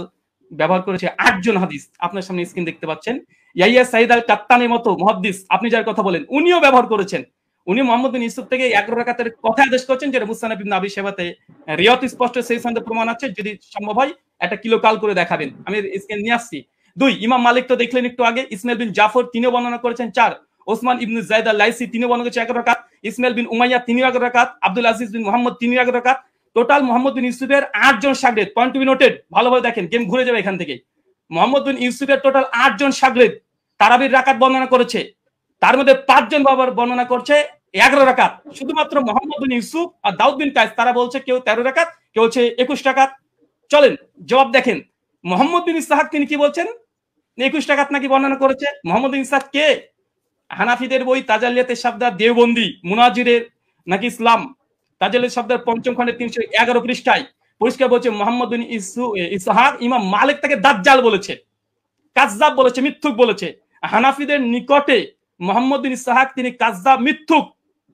ব্যবহার করেছে 8 জন হাদিস। আপনার সামনে স্ক্রিন দেখতে পাচ্ছেন। ইয়াহিয়া সাইদ আল কাত্তানের মতো মুহাদ্দিস আপনি যার কথা বলেন উনিও ব্যবহার করেছেন। উনি মোহাম্মদ বিন ইউসুফ থেকে 11 রাকাতের কথা আদেশ করেছেন, যেটা মুসনাদ ইবনে আবি শাইবাতে রিয়াত স্পষ্ট সেই সনদে প্রমাণ আছে। যদি সম্ভব হয় একটা কিলো কাল করে দেখাবেন, আমি স্ক্রিন নিয়ে আসছি। 2 ইমাম মালিক তো দেখলেন একটু আগে, ইসমাইল বিন জাফর তিনিও বর্ণনা করেছেন 4, ওসমান ইবনে যায়েদ আল লাইসি তিনি বর্ণনা করেছেন 11 রাকাত, ইসমাইল বিন উমাইয়া তিনি 11 রাকাত, আব্দুল আজিজ বিন মুহাম্মদ তিনি 11 রাকাত। টোটাল মোহাম্মদ বিন ইউসুফের 8 জন শাগরেদ। পয়েন্ট টু বি নোটেড, ভালোভাবে দেখেন, গেম ঘুরে যাবে এখান থেকে। মোহাম্মদ বিন ইউসুফের টোটাল 8 জন শাগরেদ তারাবির রাকাত বর্ণনা করেছে। তার মধ্যে 5 জন বাবার বর্ণনা করছে 11 রাকাত। শুধুমাত্র মোহাম্মদ বিন ইউসুফ আর দাউদ বিন কায়েস তারা বলছে কেউ 13 রাকাত, কেউ হচ্ছে 21 রাকাত। চলেন জবাব দেখেন। মোহাম্মদ বিন ইসহাক তিনি কি বলছেন, 21 রাকাত নাকি বর্ণনা করেছে। মোহাম্মদ বিন ইসহাক কে? হানাফিদের বই তাজালিয়াতে শাবদা দেওবন্দি মুনাজিরের নাকি ইসলাম তাজালিয়াত শাবদার 5ম খণ্ডের 311 পৃষ্ঠায় পরিষ্কার বলছে মোহাম্মদ বিন ইসহাক ইমাম মালিক তাকে দাজ্জাল বলেছে, কাযযাব বলেছে, মিথ্যুক বলেছে। হানাফিদের নিকটে মোহাম্মদ বিন ইসহাক তিনি কাযযাব, মিথ্যুক,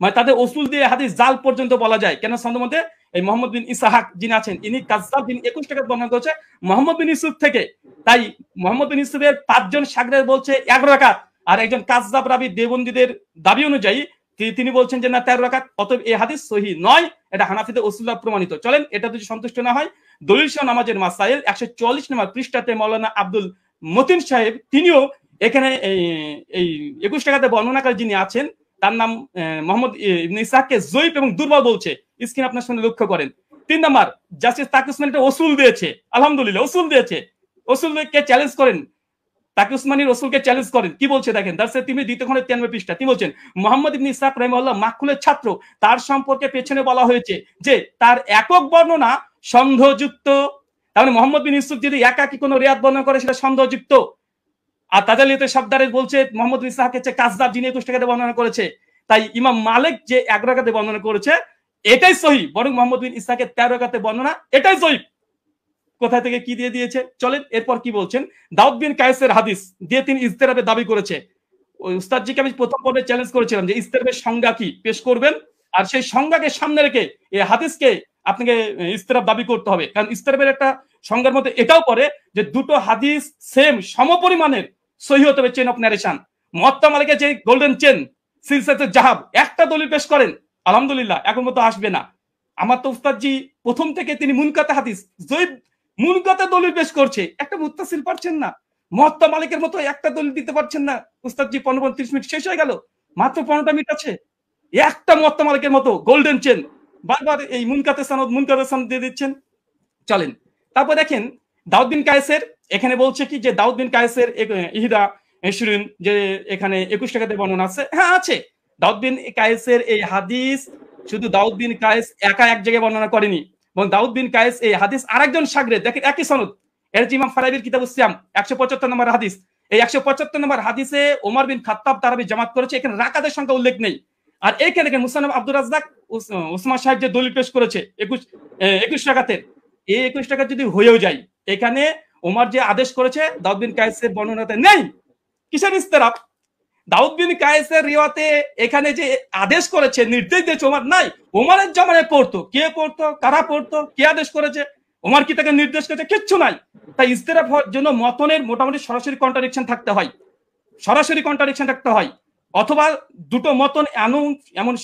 মানে তাদের ওসুল দিয়ে হাদিস জাল পর্যন্ত বলা যায়। কেন সনদের মধ্যে এই মোহাম্মদ বিন ইসহাক যিনি আছেন ইনি কাযযাব, যিনি 21 রাকাত বর্ণনা করেছে মোহাম্মদ বিন ইউসুফ থেকে। তাই মোহাম্মদ বিন ইউসুফের 5 জন শাগরেদ বলছে 11 রাকাত, আর একজন কাযযাব রাবি দেওবন্দীদের দাবি অনুযায়ী তিনি বলছেন যে না 13 রাকাত। অতএব এই হাদিস সহিহ নয়, এটা হানাফিদের উসুল্লাহ প্রমাণিত। চলেন এটা যদি সন্তুষ্ট না হয়, দলিল সহ নামাজের মাসাইল 144 নম্বর পৃষ্ঠাতে মাওলানা আব্দুল মতিন সাহেব তিনিও এখানে এই 21 রাকাতে বর্ণনাকারী যিনি আছেন তার নাম মোহাম্মদ ইবনে ইসহাককে জয়ীফ এবং দুর্বল বলছে। স্ক্রিন আপনার সামনে লক্ষ্য করেন। 3 নাম্বার, জাস্টিস তাকি উসমানী একটা ওসুল দিয়েছে, আলহামদুলিল্লাহ ওসুল দিয়েছে। ওসুলকে চ্যালেঞ্জ করেন, তাকি উসমানী রসুলকে চ্যালেঞ্জ করেন। কি বলছে দেখেন, দারসে তিনি 2 খণ্ডের 93 পৃষ্ঠা। তিনি বলছেন মোহাম্মদ ইবনে ইসহাক রাহিমাহুল্লাহ মাকহুলের ছাত্র, তার সম্পর্কে পেছনে বলা হয়েছে যে তার একক বর্ণনা সন্দেহযুক্ত। তার মানে মোহাম্মদ বিন ইউসুফ যদি একাকি কোনো রিয়াত বর্ণনা করে সেটা সন্দেহযুক্ত। আর তাজালিয়াতে শাবদারে বলছে মোহাম্মদ বিন ইসহাক হচ্ছে কাযযাব, যিনি 21 রাকাতে বর্ণনা করেছে। তাই ইমাম মালিক যে 11 রাকাতে বর্ণনা করেছে এটাই সহিহ, বরং মোহাম্মদ বিন ইসহাকের 13 রাকাতে বর্ণনা এটাই জয়ীফ। কোথা থেকে কি দিয়ে দিয়েছে চলেন এরপর কি বলছেন। দাউদ বিন কায়েসের হাদিস দিয়ে তিনি ইজতিরাবের দাবি করেছে। ওই উস্তাদজিকে আমি প্রথম পর্বে চ্যালেঞ্জ করেছিলাম যে ইজতিরাবের সংজ্ঞা কি পেশ করবেন, আর সেই সংজ্ঞাকে সামনে রেখে এই হাদিসকে আপনাকে ইজতিরাব দাবি করতে হবে। কারণ ইজতিরাবের একটা সংজ্ঞার মধ্যে এটাও পড়ে যে দুটো হাদিস সেম সমপরিমাণের সহিহ হতে হবে চেন অফ নারেশন। মুয়াত্তা মালিকের যে গোল্ডেন চেন সিলসিলাতুল জাহাব একটা দলিল পেশ করেন, আলহামদুলিল্লাহ এখন মতো আসবে না। আমার তো উস্তাদজি প্রথম থেকে তিনি মুনকাতে হাদিস জয়ীফ মুনকাতে দলিল পেশ করছে, একটা মুত্তাসিল পারছেন না। মুয়াত্তা মালিকের মতো একটা দলিল দিতে পারছেন না। উস্তাদজি 15-30 মিনিট শেষ হয়ে গেল, মাত্র 15টা মিনিট আছে। একটা মুয়াত্তা মালিকের মতো গোল্ডেন চেন বারবার এই মুনকাতে সনদ দিয়ে দিচ্ছেন। চলেন তারপর দেখেন দাউদ বিন কায়েসের এখানে বলছে কি যে দাউদ বিন কায়েসের ইহদা ইশরিন যে এখানে 21 টাকাতে বর্ণনা আছে, হ্যাঁ আছে। দাউদ বিন কায়েসের এই হাদিস শুধু দাউদ বিন কায়েস একা এক জায়গায় বর্ণনা করেনি, এবং দাউদ বিন কায়েস এই হাদিস আরেকজন শাগরেদ, দেখেন একই সনদ, এর যে ইমাম ফারাবির কিতাবুস সিয়াম 175 নম্বর হাদিস, এই 175 নম্বর হাদিসে ওমর বিন খাত্তাব তারাবি জামাত করেছে, এখানে রাকাতের সংখ্যা উল্লেখ নেই। আর এইখানে দেখেন মুসান্নাফ আব্দুর রাজ্জাক উসমান সাহেব যে দলিল পেশ করেছে 21 রাকাতের, এই 21 টাকা যদি হয়েও যায়, এখানে ওমর যে আদেশ করেছে দাউদ বিন কায়েসের বর্ণনাতে নেই। কিসের ইস্তেরাব? দাউদ বিন কায়েসের রিওয়াতে এখানে যে আদেশ করেছে, নির্দেশ দিয়েছে ওমর নাই। ওমরের জমানায় পড়তো, কে পড়তো, কারা পড়তো, কে আদেশ করেছে, ওমর কি তাকে নির্দেশ করেছে? কিচ্ছু নাই। তাই ইস্তেরাব হওয়ার জন্য মতনের মোটামুটি সরাসরি কন্ট্রাডিকশন থাকতে হয়, সরাসরি কন্ট্রাডিকশন থাকতে হয়, অথবা দুটো মতন এমন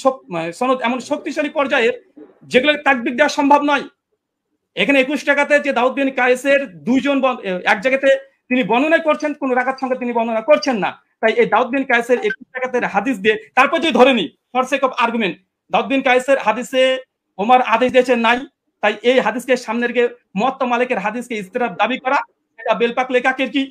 সনদ এমন শক্তিশালী পর্যায়ের যেগুলো তাকবির দেওয়া সম্ভব নয়। এখানে 21 টাকাতে যে দাউদ বিন কায়েসের দুইজন এক জায়গাতে তিনি বর্ণনা করছেন, কোন রাকাত সংখ্যা তিনি বর্ণনা করছেন না। তাই এই দাউদ বিন কায়েসের 21 টাকাতে হাদিস দিয়ে তারপর যদি ধরে নি ফর সেক অফ আর্গুমেন্ট, দাউদ বিন কায়েসের হাদিসে ওমর আদেশ দিয়েছেন নাই, তাই এই হাদিসকে সামনে রেখে মুয়াত্তা মালিকের হাদিসকে ইস্তিরাব দাবি করা, এটা বেলপাক লেখাকের কি।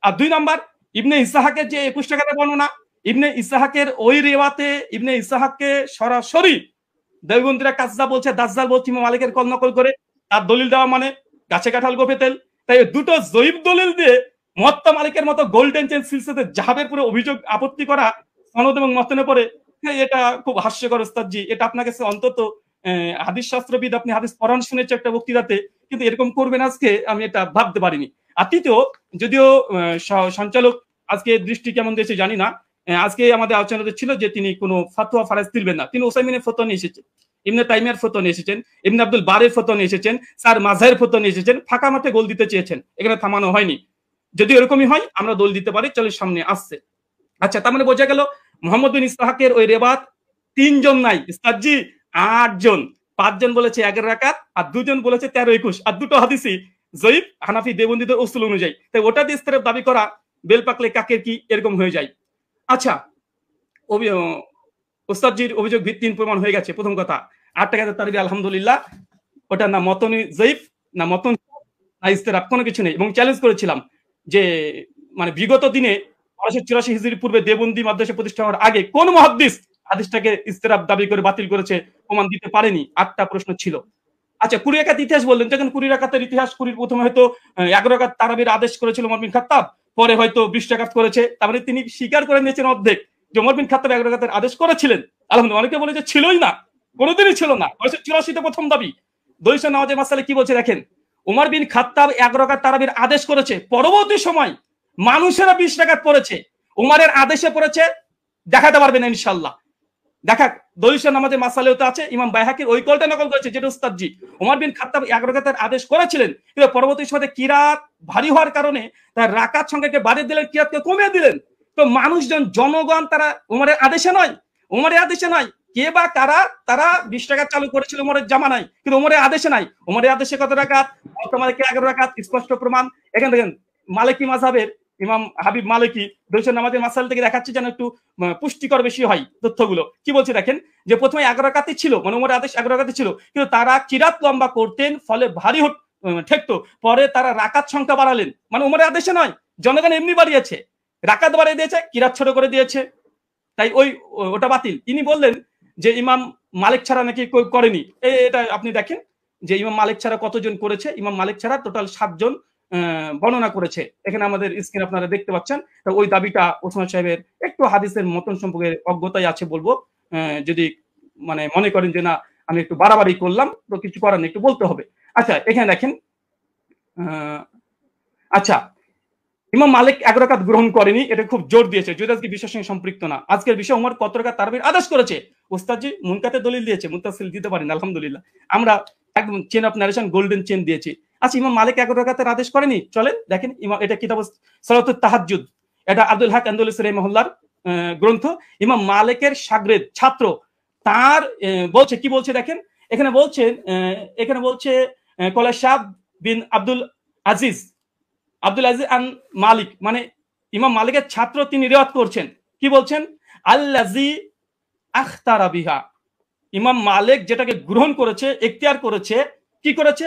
আর 2 নাম্বার, ইবনে ইসহাকের যে 21 টাকাতে বর্ণনা, ইবনে ইসহাকের ওই রিওয়াতে ইবনে ইসহাককে সরাসরি দেওবন্দিরা কাজদা বলছে, দাজ্জাল বলছে ইমাম মালিকের কল নকল করে, তার দলিল দেওয়া মানে গাছে কাঁঠাল গোফে তেল। তাই দুটো জয়ীব দলিল দিয়ে মুয়াত্তা মালিকের মতো গোল্ডেন চেন সিলসিলাতে জাহাবের পুরো অভিযোগ আপত্তি করা সনদ এবং মতনে পড়ে, এটা খুব হাস্যকর ওস্তাদজি। এটা আপনার কাছে অন্তত হাদিস শাস্ত্রবিদ, আপনি হাদিস পড়ান শুনেছে একটা বক্তৃতাতে, কিন্তু এরকম করবেন আজকে আমি এটা ভাবতে পারিনি। আর তৃতীয়, যদিও সঞ্চালক আজকে দৃষ্টি কেমন দিয়েছে জানি না, আজকে আমাদের আলোচনাতে ছিল যে তিনি কোনো ফাতোয়া ফারাজ তুলবেন না, তিনি ওসাইমিনের ফতোয়া নিয়ে এসেছেন, ইবনে তাইমিয়ার ফতোয়া নিয়ে এসেছেন, ইবনে আব্দুল বারের ফতোয়া নিয়ে এসেছেন, স্যার মাযহারের ফতোয়া নিয়ে এসেছেন, ফাঁকা মাঠে গোল দিতে চেয়েছেন, এখানে থামানো হয়নি। যদি এরকমই হয় আমরা দোল দিতে পারি, চলে সামনে আসছে। আচ্ছা, তার মানে বোঝা গেল মুহাম্মদ বিন ইসহাকের ওই রেবাত 3 জন নাই উস্তাদজি, 8 জন। 5 জন বলেছে 11 রাকাত, আর 2 জন বলেছে 13-21, আর দুটো হাদিসই জয়ীফ হানাফি দেওবন্দীদের উসুল অনুযায়ী। তাই ওটা দিয়ে ইস্তেরাব দাবি করা বেলপাকলে কাকের কি এরকম হয়ে যায়। আচ্ছা, ওস্তাদজির অভিযোগ ভিত্তিহীন প্রমাণ হয়ে গেছে। প্রথম কথা, 8 টাকাতে তারবি আলহামদুলিল্লাহ, ওটা না মতনি জয়ীফ, না মতন, না ইস্তেরাব, কোনো কিছু নেই। এবং চ্যালেঞ্জ করেছিলাম যে মানে বিগত দিনে 1284 হিজরির পূর্বে দেওবন্দি মাদ্রাসা প্রতিষ্ঠা হওয়ার আগে কোন মুহাদ্দিস হাদিসটাকে ইস্তেরাব দাবি করে বাতিল করেছে, প্রমাণ দিতে পারেনি। 8টা প্রশ্ন ছিল। আচ্ছা, 20 রাকাত ইতিহাস বললেন, যখন 20 রাকাতের ইতিহাস, 20 প্রথমে হয়তো 11 রাকাত তারাবির আদেশ করেছিল ওমর বিন খাত্তাব, পরে হয়তো 20 রাকাত করেছে, তারপরে তিনি স্বীকার করে নিয়েছেন অর্ধেক যে ওমর বিন খাত্তাব 11 রাকাতের আদেশ করেছিলেন। আলহামদুলিল্লাহ। অনেকে বলে যে ছিলই না, কোনোদিনই ছিল না। 1984 প্রথম দাবি। দলিল নামাজের মাসালে কি বলছে দেখেন, ওমর বিন খাত্তাব 11 রাকাত তারাবির আদেশ করেছে, পরবর্তী সময় মানুষেরা 20 রাকাত পড়েছে, ওমরের আদেশে পড়েছে, দেখাতে পারবেন ইনশাআল্লাহ। দেখা দলিল নামাজের মাসালেও তো আছে, ইমাম বাইহাকির ওই কলটা নকল করেছে, যেটা উস্তাদজি ওমর বিন খাত্তাব 11 রাকাতের আদেশ করেছিলেন, কিন্তু পরবর্তী সময়ে কিরাত ভারী হওয়ার কারণে তার রাকাত সংখ্যাকে বাড়িয়ে দিলেন, কিরাতকে কমিয়ে দিলেন। তো মানুষজন, জনগণ, তারা ওমরের আদেশে নয়, ওমরের আদেশে নয়, কে বা কারা তারা 20 রাকাত চালু করেছিল ওমরের জামানায়, কিন্তু ওমরের আদেশে নাই। ওমরের আদেশে কত রাকাত? বর্তমানে 11 রাকাত, স্পষ্ট প্রমাণ। এখানে দেখেন মালিকি মাযহাবের ইমাম হাবিব মালিকি দলিল নামাজের মাসাল থেকে দেখাচ্ছে যেন একটু পুষ্টিকর বেশি হয় তথ্যগুলো। কি বলছে দেখেন, যে প্রথমে 11 রাকাতই ছিল, মানে ওমরের আদেশ 11 রাকাতই ছিল, কিন্তু তারা কিরাত লম্বা করতেন, ফলে ভারী ঠেকতো। পরে তারা রাকাত সংখ্যা বাড়ালেন, মানে ওমরের আদেশে নয়, জনগণ এমনি বাড়িয়েছে, রাকাত বাড়িয়ে দিয়েছে, কিরাত ছোট করে দিয়েছে, তাই ওটা বাতিল। তিনি বললেন যে ইমাম মালিক ছাড়া নাকি করেনি। এটা আপনি দেখেন যে ইমাম মালিক ছাড়া কতজন করেছে, ইমাম মালিক ছাড়া টোটাল 7 জন বর্ণনা করেছে। এখানে আমাদের স্ক্রিন আপনারা দেখতে পাচ্ছেন। ওই দাবিটা ওসমান সাহেবের একটু হাদিসের মতন সম্পর্কে অজ্ঞতাই আছে বলবো, যদি মানে মনে করেন যে না আমি একটু বাড়াবাড়ি করলাম, তো কিছু করার নেই, একটু বলতে হবে। আচ্ছা, এখানে দেখেন, আচ্ছা, ইমাম মালিক 11 রাকাত গ্রহণ করেনি, এটা খুব জোর দিয়েছে, যদি আজকে বিষয়ের সঙ্গে সম্পৃক্ত না। আজকের বিষয় ওমর কত রাকাত তারাবির আদেশ করেছে, ওস্তাদজি মুনকাতে দলিল দিয়েছে, মুত্তাসিল দিতে পারেন আলহামদুলিল্লাহ। আমরা একদম chain of narration golden chain দিয়েছি। আচ্ছা, ইমাম মালিক 11 রাকাতের আদেশ করেনি, চলেন দেখেন, এটা কিতাব সালাতুত তাহাজ্জুদ, এটা আব্দুল হক আন্দলুসি রাহিমাহুল্লাহর গ্রন্থ। ইমাম মালিকের শাগরেদ ছাত্র তার বলছে, কি বলছে দেখেন, এখানে বলছে কলা শাহ বিন আব্দুল আজিজ আন মালিক, মানে ইমাম মালিকের ছাত্র, তিনি রিওয়ায়াত করছেন, কি বলছেন, আল্লাযী আখতারা বিহা, ইমাম মালিক যেটাকে গ্রহণ করেছে, ইখতিয়ার করেছে, কি করেছে,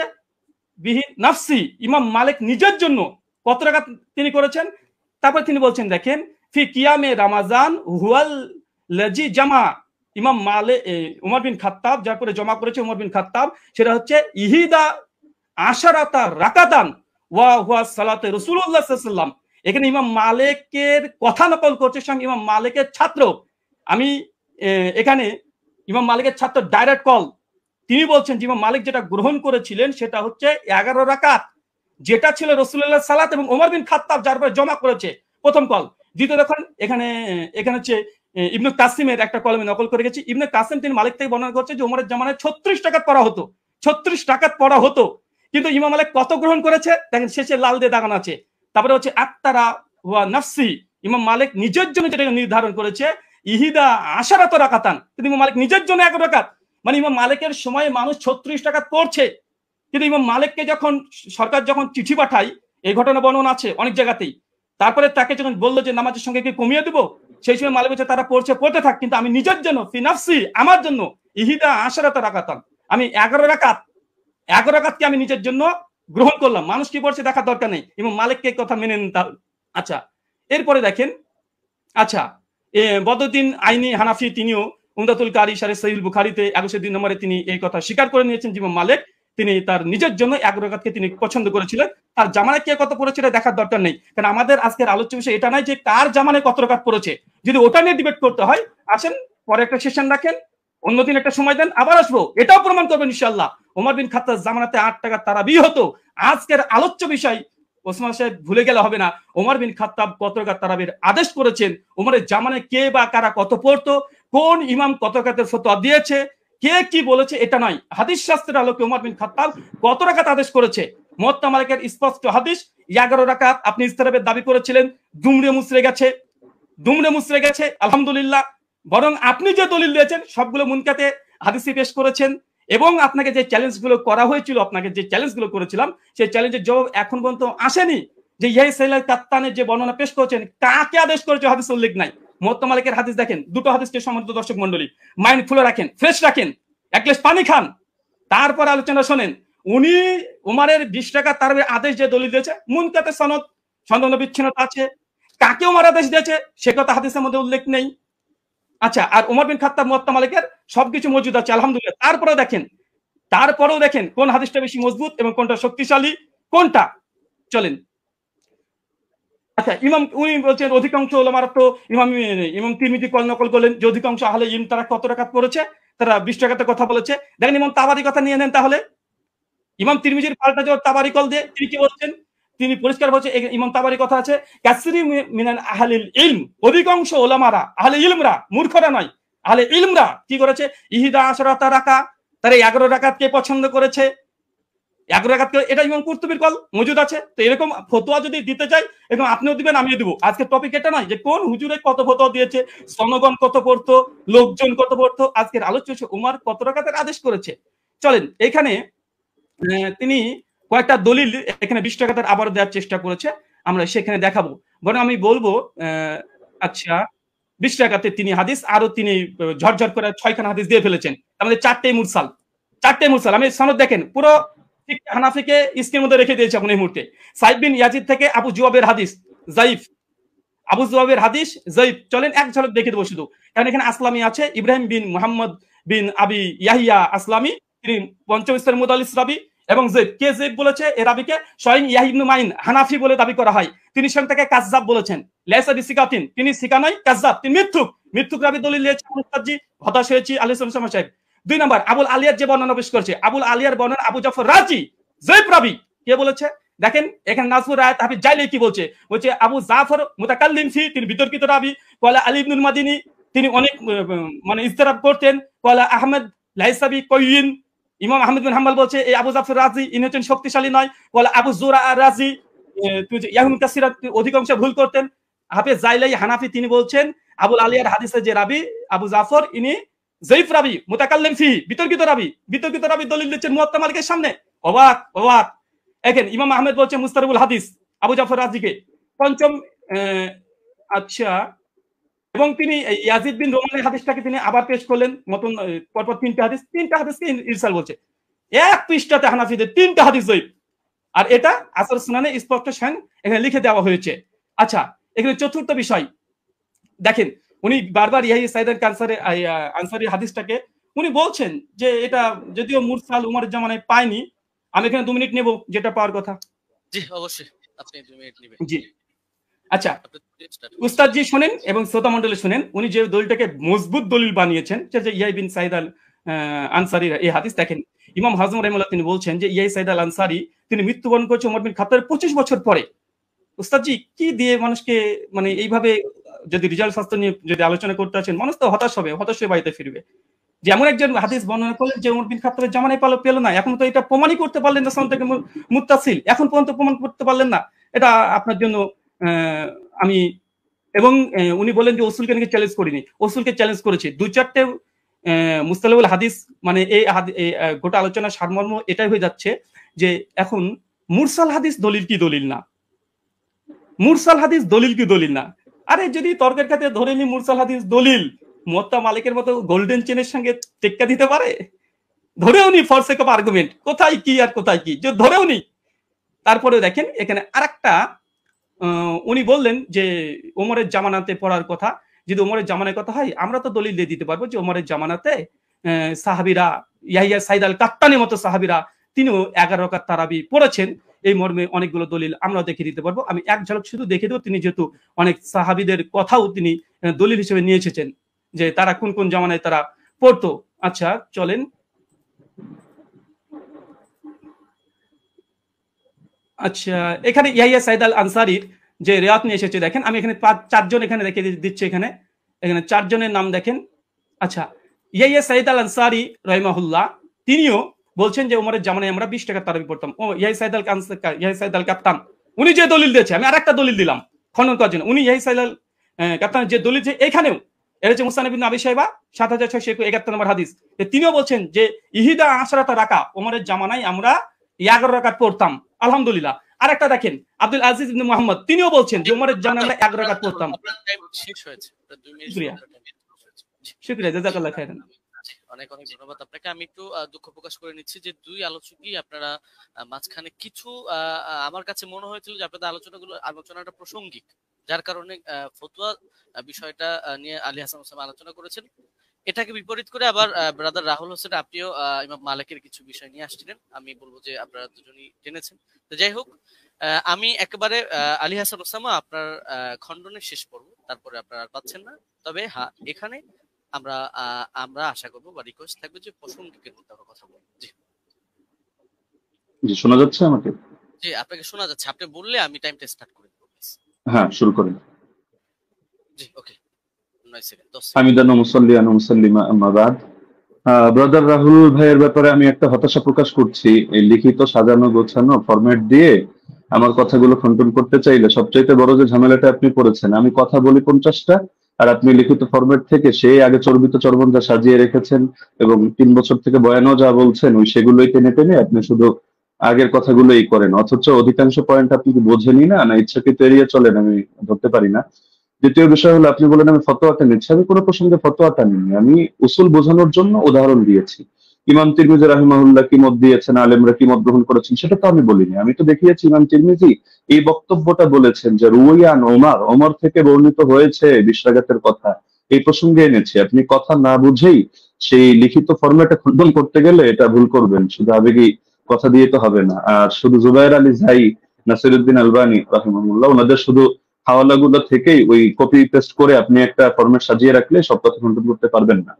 বিহি নাফসি, ইমাম মালিক নিজের জন্য কত রাকাত তিনি করেছেন। তারপর তিনি বলছেন দেখেন, ফি কিয়ামে রামাজান হুয়াল লাজি জামা, ইমাম মালিক উমর বিন খাত্তাব যার করে জমা করেছে উমর বিন খাত্তাব, সেটা হচ্ছে ইহিদা আশারাতা রাকাতান ওয়া হুয়া সালাতে রাসূলুল্লাহ সাল্লাল্লাহু আলাইহি ওয়াসাল্লাম। এখানে ইমাম মালিকের কথা নকল করছে স্বয়ং ইমাম মালিকের ছাত্র। আমি এখানে ইমাম মালিকের ছাত্র ডাইরেক্ট কল, তিনি বলছেন যে ইমাম মালিক যেটা গ্রহণ করেছিলেন সেটা হচ্ছে 11 রাকাত, যেটা ছিল রাসূলুল্লাহ সালাত এবং ওমর বিন খাত্তাব যার পরে জমা করেছে, প্রথম কল। দ্বিতীয় দেখুন এখানে হচ্ছে ইবনে কাসিমের একটা কলমে নকল করে গেছি। ইবনে কাসিম তিনি মালিক থেকে বর্ণনা করছে যে ওমরের জামানায় 36 টাকাত পড়া হতো, 36 টাকাত পড়া হতো, কিন্তু ইমাম মালিক কত গ্রহণ করেছে দেখেন, শেষে লাল দিয়ে দাগানো আছে। তারপরে হচ্ছে আত্তারা ওয়া নাফসি, ইমাম মালিক নিজের জন্য যেটা নির্ধারণ করেছে ইহিদা আশারাত রাকাতান, কিন্তু ইমাম মালিক নিজের জন্য 11 রাকাত। মানে ইমাম মালিকের সময় মানুষ 36 টাকাত পড়ছে, কিন্তু ইমাম মালিককে যখন সরকার যখন চিঠি পাঠায়, এই ঘটনা বর্ণনা আছে অনেক জায়গাতেই, তারপরে তাকে যখন বললো যে নামাজের সঙ্গে কি কমিয়ে দেবো, সেই সময় মালিক বলছে তারা পড়তে থাক, কিন্তু আমি নিজের জন্য ফি নাফসি, আমার জন্য ইহিদা আশারাত রাকাতান, আমি 11 রাকাতকে আমি নিজের জন্য গ্রহণ করলাম। মানুষ কি পড়ছে দেখার দরকার নেই, ইমাম মালিককে কথা মেনে নিতে। আচ্ছা, এরপরে দেখেন, আচ্ছা বদরুদ্দিন আইনি হানাফি তিনিও উমদাতুল কারি শারে সহিহ বুখারীতে 102 নম্বরে তিনি এই কথা স্বীকার করে নিয়েছেন যে ইমাম মালিক তিনি তার নিজের জন্য 11 রাকাতকে তিনি পছন্দ করেছিলেন। তার জামানায় কে কত পড়েছিল দেখার দরকার নেই, কারণ আমাদের আজকের আলোচ্য বিষয় এটা নাই যে কার জামানায় কত রাকাত পড়েছে। যদি ওটা নিয়ে ডিবেট করতে হয় আসেন পরে একটা সেশন রাখেন, অন্যদিন একটা সময় দেন, আবার আসবো, এটাও প্রমাণ করবেন ইনশাআল্লাহ ওমর বিন খাত্তাব জামানাতে 8 টাকা তারাবি হতো। আজকের আলোচ্য বিষয় ওসমান সাহেব ভুলে গেলে হবে না, ওমর বিন খাত্তাব কত রাকাত তারাবির আদেশ করেছেন, ওমরের জামানায় কে বা কারা কত পড়তো, কোন ইমাম কত রাকাতের ফতোয়া দিয়েছে, কে কি বলেছে, এটা নয়। হাদিস শাস্ত্রের আলোকে ওমর বিন খাত্তাব কত রাকাত আদেশ করেছে, মুওয়াত্তা মালিকের স্পষ্ট হাদিস 11 রাকাত। আপনি ইস্তেরাবের দাবি করেছিলেন, দুমড়ে মুচড়ে গেছে আলহামদুলিল্লাহ। বরং আপনি যে দলিল দিয়েছেন সবগুলো মুনকাতে হাদিসে পেশ করেছেন, এবং আপনাকে যে চ্যালেঞ্জগুলো করা হয়েছিল, আপনাকে যে চ্যালেঞ্জগুলো করেছিলাম সেই চ্যালেঞ্জের জবাব এখন পর্যন্ত আসেনি। যে ইয়াহিয়া সাইলাল কাত্তানের যে বর্ণনা পেশ করেছেন, কাকে আদেশ করেছে হাদিসে উল্লেখ নাই। মুওয়াত্তা মালিকের হাদিস দেখেন, দুটো হাদিসকে সম্মানিত দর্শক মণ্ডলী মাইন্ড খুলে রাখেন, ফ্রেশ রাখেন, এক গ্লাস পানি খান, তারপর আলোচনা শোনেন। উনি উমারের 20 টাকা তার আদেশ যে দলিল দিয়েছে, মুনকাতে সনদ বিচ্ছিন্নতা আছে, কাকে উমার আদেশ দিয়েছে সে কথা হাদিসের মধ্যে উল্লেখ নেই। আচ্ছা, আর ওমর বিন খাত্তাব মুওয়াত্তা মালিকের সবকিছু মজুদ আছে আলহামদুলিল্লাহ। তারপরেও দেখেন কোন হাদিসটা বেশি মজবুত এবং কোনটা শক্তিশালী, কোনটা। চলেন, আচ্ছা উনি বলছেন অধিকাংশ ওলামারা তো ইমাম তিরমিজি নকল করলেন যে অধিকাংশ আহলে ইলম তারা কত রাকাত পড়েছে, তারা 20 টাকাতে কথা বলেছে। দেখেন ইমাম তাবারি কথা নিয়ে নেন, তাহলে ইমাম তিরমিজির পাল্টা জবাব তাবারি কল দিয়ে তিনি কি বলছেন, তিনি পরিষ্কার বলছেন, ইমাম তাবারি কথা আছে কাসরি মিনাল আহলিল ইলম, অধিকাংশ ওলামারা আহলে ইলমরা, মূর্খরা নয়, আহলে ইলমরা কি করেছে, ইহিদা আশরাতা রাকা, তারা 11 রাকাতকে পছন্দ করেছে। 11 রাকাতকে, এটা ইমাম কুরতুবীর কল মজুদ আছে। তো এরকম ফতোয়া যদি দিতে চাই এবং আপনিও দিবেন আমিও দিব। আজকের টপিক এটা নয় যে কোন হুজুরে কত ফতোয়া দিয়েছে, জনগণ কত পড়তো, লোকজন কত পড়তো। আজকের আলোচ্য উমার কত রাকাতের আদেশ করেছে। চলেন, এখানে তিনি কয়েকটা দলিল এখানে 20 টাকাতে আবার দেওয়ার চেষ্টা করেছে, আমরা সেখানে দেখাবো। বরং আমি বলবো আচ্ছা 20 টাকাতে তিনি হাদিস আরো তিনি ঝরঝর করে 6খানা হাদিস দিয়ে ফেলেছেন, আমাদের 4টে মুরসাল। আমি সনদ দেখেন, পুরো হানাফিকে স্ক্রিনের মধ্যে রেখে দিয়েছে এখন এই মুহূর্তে। সাইদ বিন ইয়াজিদ থেকে আবু জুয়াবের হাদিস যায়িফ, চলেন এক ঝলক দেখে দেবো শুধু, কারণ এখানে আসলামী আছে, ইব্রাহিম বিন মুহাম্মদ বিন আবি ইয়াহিয়া আসলামী, তিনি পঞ্চম স্তরের মুদাল্লিস রাবি। এবং জেব বলেছে এ রাবিকে স্বয়ং ইয়াহিয়া ইবনে মাইন হানাফি বলে দাবি করা হয়, তিনি স্বয়ং তাকে কাযযাব বলেছেন। লাইসা বিসিকাতিন, তিনি সিকা নয়, কাযযাব, তিনি মিথ্যুক রাবি দলিল দিয়েছে। মুস্তাজি হতাশ হয়েছি আলাইহিস সালাম সাহেব। 2 নম্বর আবুল আলিয়ার যে বর্ণনা পেশ করেছে, আবুল আলিয়ার বর্ণনা আবু জাফর রাজি জেব রাবি কে বলেছে, দেখেন এখানে নাজমুর রায়াত হাফিজ জাইলি কি বলছে, আবু জাফর মুতাকাল্লিম ফি, তিনি বিতর্কিত রাবি। কলা আলী ইবনুল মাদিনী, তিনি অনেক মানে ইস্তেরাব করতেন। কলা আহমেদ লাইসাবি কয়িন, ইমাম আহমেদ বিন হাম্বল বলছে এই আবু জাফর রাজি ইনি হচ্ছেন শক্তিশালী নয়। কলা আবু জুরা রাজি ইয়াহুম কাসিরা, অধিকাংশ ভুল করতেন। হাফেজ জাইলাই হানাফি, তিনি বলছেন আবুল আলিয়ার হাদিসের যে রাবি আবু জাফর, ইনি জয়ীফ রাবি, মুতাকাল্লিম ফি, বিতর্কিত রাবি দলিল দিচ্ছেন মুওয়াত্তা মালিকের সামনে। অবাক। দেখেন ইমাম আহমেদ বলছে মুস্তারিবুল হাদিস আবু জাফর রাজিকে। পঞ্চম আচ্ছা, এবং তিনি ইয়াজিদ বিন রোমানের হাদিসটাকে তিনি আবার পেশ করলেন, মতন পরপর 3টে হাদিসকে ইরসাল বলছে। এক পৃষ্ঠাতে হানাফিদের 3টা হাদিস জয়ীফ, আর এটা আসর সুনানে স্পষ্ট স্বয়ং এখানে লিখে দেওয়া হয়েছে। আচ্ছা, এখানে চতুর্থ বিষয় দেখেন, উনি বারবার ইয়াহিয়া সাইদ আনসারী হাদিসটাকে উনি বলছেন যে এটা যদিও মুরসাল উমরের জামানায় পায়নি। আমি এখানে 2 মিনিট নেব, যেটা পাওয়ার কথা। জি অবশ্যই, আপনি 2 মিনিট নেবেন। জি আচ্ছা, উস্তাদ জি শুনেন এবং শ্রোতা মণ্ডলী শুনেন, উনি যে দলিলটাকে মজবুত দলিল বানিয়েছেন যে ইয়াই বিন সাইদ আল আনসারীর এই হাদিস দেখেন, ইমাম হাজম রাহিমাহুল্লাহ তিনি বলছেন যে ইয়াই সাইদ আল আনসারী তিনি মৃত্যুবরণ করেছে ওমর বিন খাত্তাবের 25 বছর পরে। উস্তাদ জি কি দিয়ে মানুষকে মানে এইভাবে যদি রিজাল্ট শাস্ত্র নিয়ে যদি আলোচনা করতে আছেন, মানুষ তো হতাশ হয়ে বাড়িতে ফিরবে। যে এমন একজন হাদিস বর্ণনা করলেন যে ওমর বিন খাত্তাবের জামানায় পেল না, এখন তো এটা প্রমাণই করতে পারলেন না, সনদ থেকে মুত্তাসিল এখন পর্যন্ত প্রমাণ করতে পারলেন না, এটা আপনার জন্য আমি এবং উনি বলেন যে ওসুলকে নাকি চ্যালেঞ্জ করিনি, ওসুলকে চ্যালেঞ্জ করেছি। 2-4টে মুস্তালাহুল হাদিস মানে এই গোটা আলোচনার সারমর্ম এটাই হয়ে যাচ্ছে যে এখন মুরসাল হাদিস দলিল কি দলিল না, মুরসাল হাদিস দলিল কি দলিল না। আরে যদি তর্কের খাতে ধরে নি মুরসাল হাদিস দলিল, মুয়াত্তা মালিকের মতো গোল্ডেন চেনের সঙ্গে টেক্কা দিতে পারে? ধরেও নি ফর সেক অফ আর্গুমেন্ট, কোথায় কি আর কোথায় কি, যে ধরেও নি। তারপরে দেখেন এখানে আরেকটা উনি বললেন যে ওমরের জামানাতে পড়ার কথা, যদি ওমরের জামানার কথা হয় আমরা তো দলিল দিয়ে দিতে পারবো যে ওমরের জামানাতে সাহাবীরা ইয়াহিয়া সাইদ আল কাত্তানের মতো সাহাবীরা তিনিও 11 রাকাত তারাবি পড়েছেন, এই মর্মে অনেকগুলো দলিল আমরা দেখিয়ে দিতে পারবো। আমি এক ঝলক শুধু দেখে দেবো, তিনি যেহেতু অনেক সাহাবীদের কথাও তিনি দলিল হিসেবে নিয়ে এসেছেন যে তারা কোন কোন জামানায় তারা পড়তো। আচ্ছা চলেন, আচ্ছা এখানে ইয়াহিয়া সাইদ আল আনসারীর যে রিওয়ায়াত নিয়ে এসেছে দেখেন, আমি এখানে 4 জন এখানে রেখে দিচ্ছি, এখানে 4 জনের নাম দেখেন। আচ্ছা, ইয়াহিয়া সাইদ আল আনসারী রাহিমাহুল্লাহ তিনিও বলছেন যে ওমরের জামানায় আমরা 20 টাকা তারাবি পড়তাম। ও ইয়াহিয়া সাইদ আল কাত্তান উনি যে দলিল দিয়েছে, আমি আরেকটা দলিল দিলাম খনন করার জন্য। উনি ইয়াহিয়া সাইদ আল কাত্তান যে দলিল যে এখানেও এর হচ্ছে মুসনাদ ইবনে আবি শাইবা 7671 নম্বর হাদিস, তিনিও বলছেন যে ইহিদা আশরাতা রাকা ওমরের জামানায় আমরা 11 রাকাত পড়তাম আলহামদুলিল্লাহ। আরেকটা দেখেন আব্দুল আজিজ ইবনে মুহাম্মদ তিনিও বলছেন যে ওমরের জামানায় আমরা 11 রাকাত পড়তাম। শেষ হয়েছে, 2 মিনিট। শুকরিয়া, জাযাকাল্লাহ খাইরান। অনেক অনেক ধন্যবাদ আপনাকে। আমি একটু দুঃখ প্রকাশ করে নিচ্ছি যে 2 আলোচকই আপনারা মাঝখানে কিছু আমার কাছে মনে হয়েছিল যে আপনাদের আলোচনাটা প্রাসঙ্গিক, যার কারণে ফতোয়া বিষয়টা নিয়ে আলী হাসান ওসামা আলোচনা করেছেন। এটাকে বিপরীত করে আবার ব্রাদার রাহুল হোসেন আপনিও ইমাম মালিকের কিছু বিষয় নিয়ে আসছিলেন। আমি বলবো যে আপনারা দুজনই টেনেছেন। তো যাই হোক, আমি একেবারে আলী হাসান ওসামা আপনার খণ্ডনের শেষ পর্ব, তারপরে আপনারা আর পাচ্ছেন না। তবে হ্যাঁ, এখানে আমরা আশা করবো বা রিকোয়েস্ট থাকবে যে প্রাসঙ্গিকের মধ্যে আমরা কথা বলবো। জি জি, শোনা যাচ্ছে আমাকে? জি আপনাকে শোনা যাচ্ছে, আপনি বললে আমি টাইমটা স্টার্ট করে দেব। হ্যাঁ, শুরু করেন। জি ওকে, 9 সেকেন্ড 10 হামিদান ওয়া মুসাল্লিয়ান ওয়া মুসাল্লিমা আম্মা বাদ। ব্রাদার রাহুল ভাইয়ের ব্যাপারে আমি একটা হতাশা প্রকাশ করছি। এই লিখিত সাজানো গোছানো ফরম্যাট দিয়ে আমার কথাগুলো খণ্ডন করতে চাইলে সবচাইতে বড় যে ঝামেলাটা আপনি করেছেন, আমি কথা বলি 50টা আর আপনি লিখিত ফরম্যাট থেকে সেই আগে চর্বিত চর্বণটা সাজিয়ে রেখেছেন এবং 3 বছর থেকে বয়ানও যা বলছেন ওই সেগুলোই টেনে টেনে আপনি শুধু আগের কথাগুলোই করেন, অথচ অধিকাংশ পয়েন্ট আপনি কি বোঝেনই না না ইচ্ছাকৃত এড়িয়ে চলেন, আমি ধরতে পারি না। দ্বিতীয় বিষয় হলো আপনি বলেন আমি ফতোয়াটা নিচ্ছি, আমি কোনো প্রসঙ্গে ফতোয়াটা নিইনি, আমি উসুল বোঝানোর জন্য উদাহরণ দিয়েছি। ইমাম তিরমিজি রাহিমাহুল্লাহ কি মত দিয়েছেন, আলেমরা কি মত গ্রহণ করেছেন সেটা তো আমি বলিনি। আমি তো দেখিয়েছি ইমাম তিরমিজি এই বক্তব্যটা বলেছেন যে রুয়ান ওমর থেকে বর্ণিত হয়েছে 20 রাকাতের কথা, এই প্রসঙ্গে এনেছি। আপনি কথা না বুঝেই সেই লিখিত ফরম্যাটে খণ্ডন করতে গেলে এটা ভুল করবেন, শুধু আবেগী কথা দিয়ে তো হবে না। আর শুধু জুবায়ের আলী জাই, নাসিরউদ্দিন আলবানী রাহিমাহুল্লাহ ওনাদের শুধু হাওয়ালাগুলো থেকেই ওই কপি পেস্ট করে আপনি একটা ফরম্যাট সাজিয়ে রাখলে সব কথা খণ্ডন করতে পারবেন না।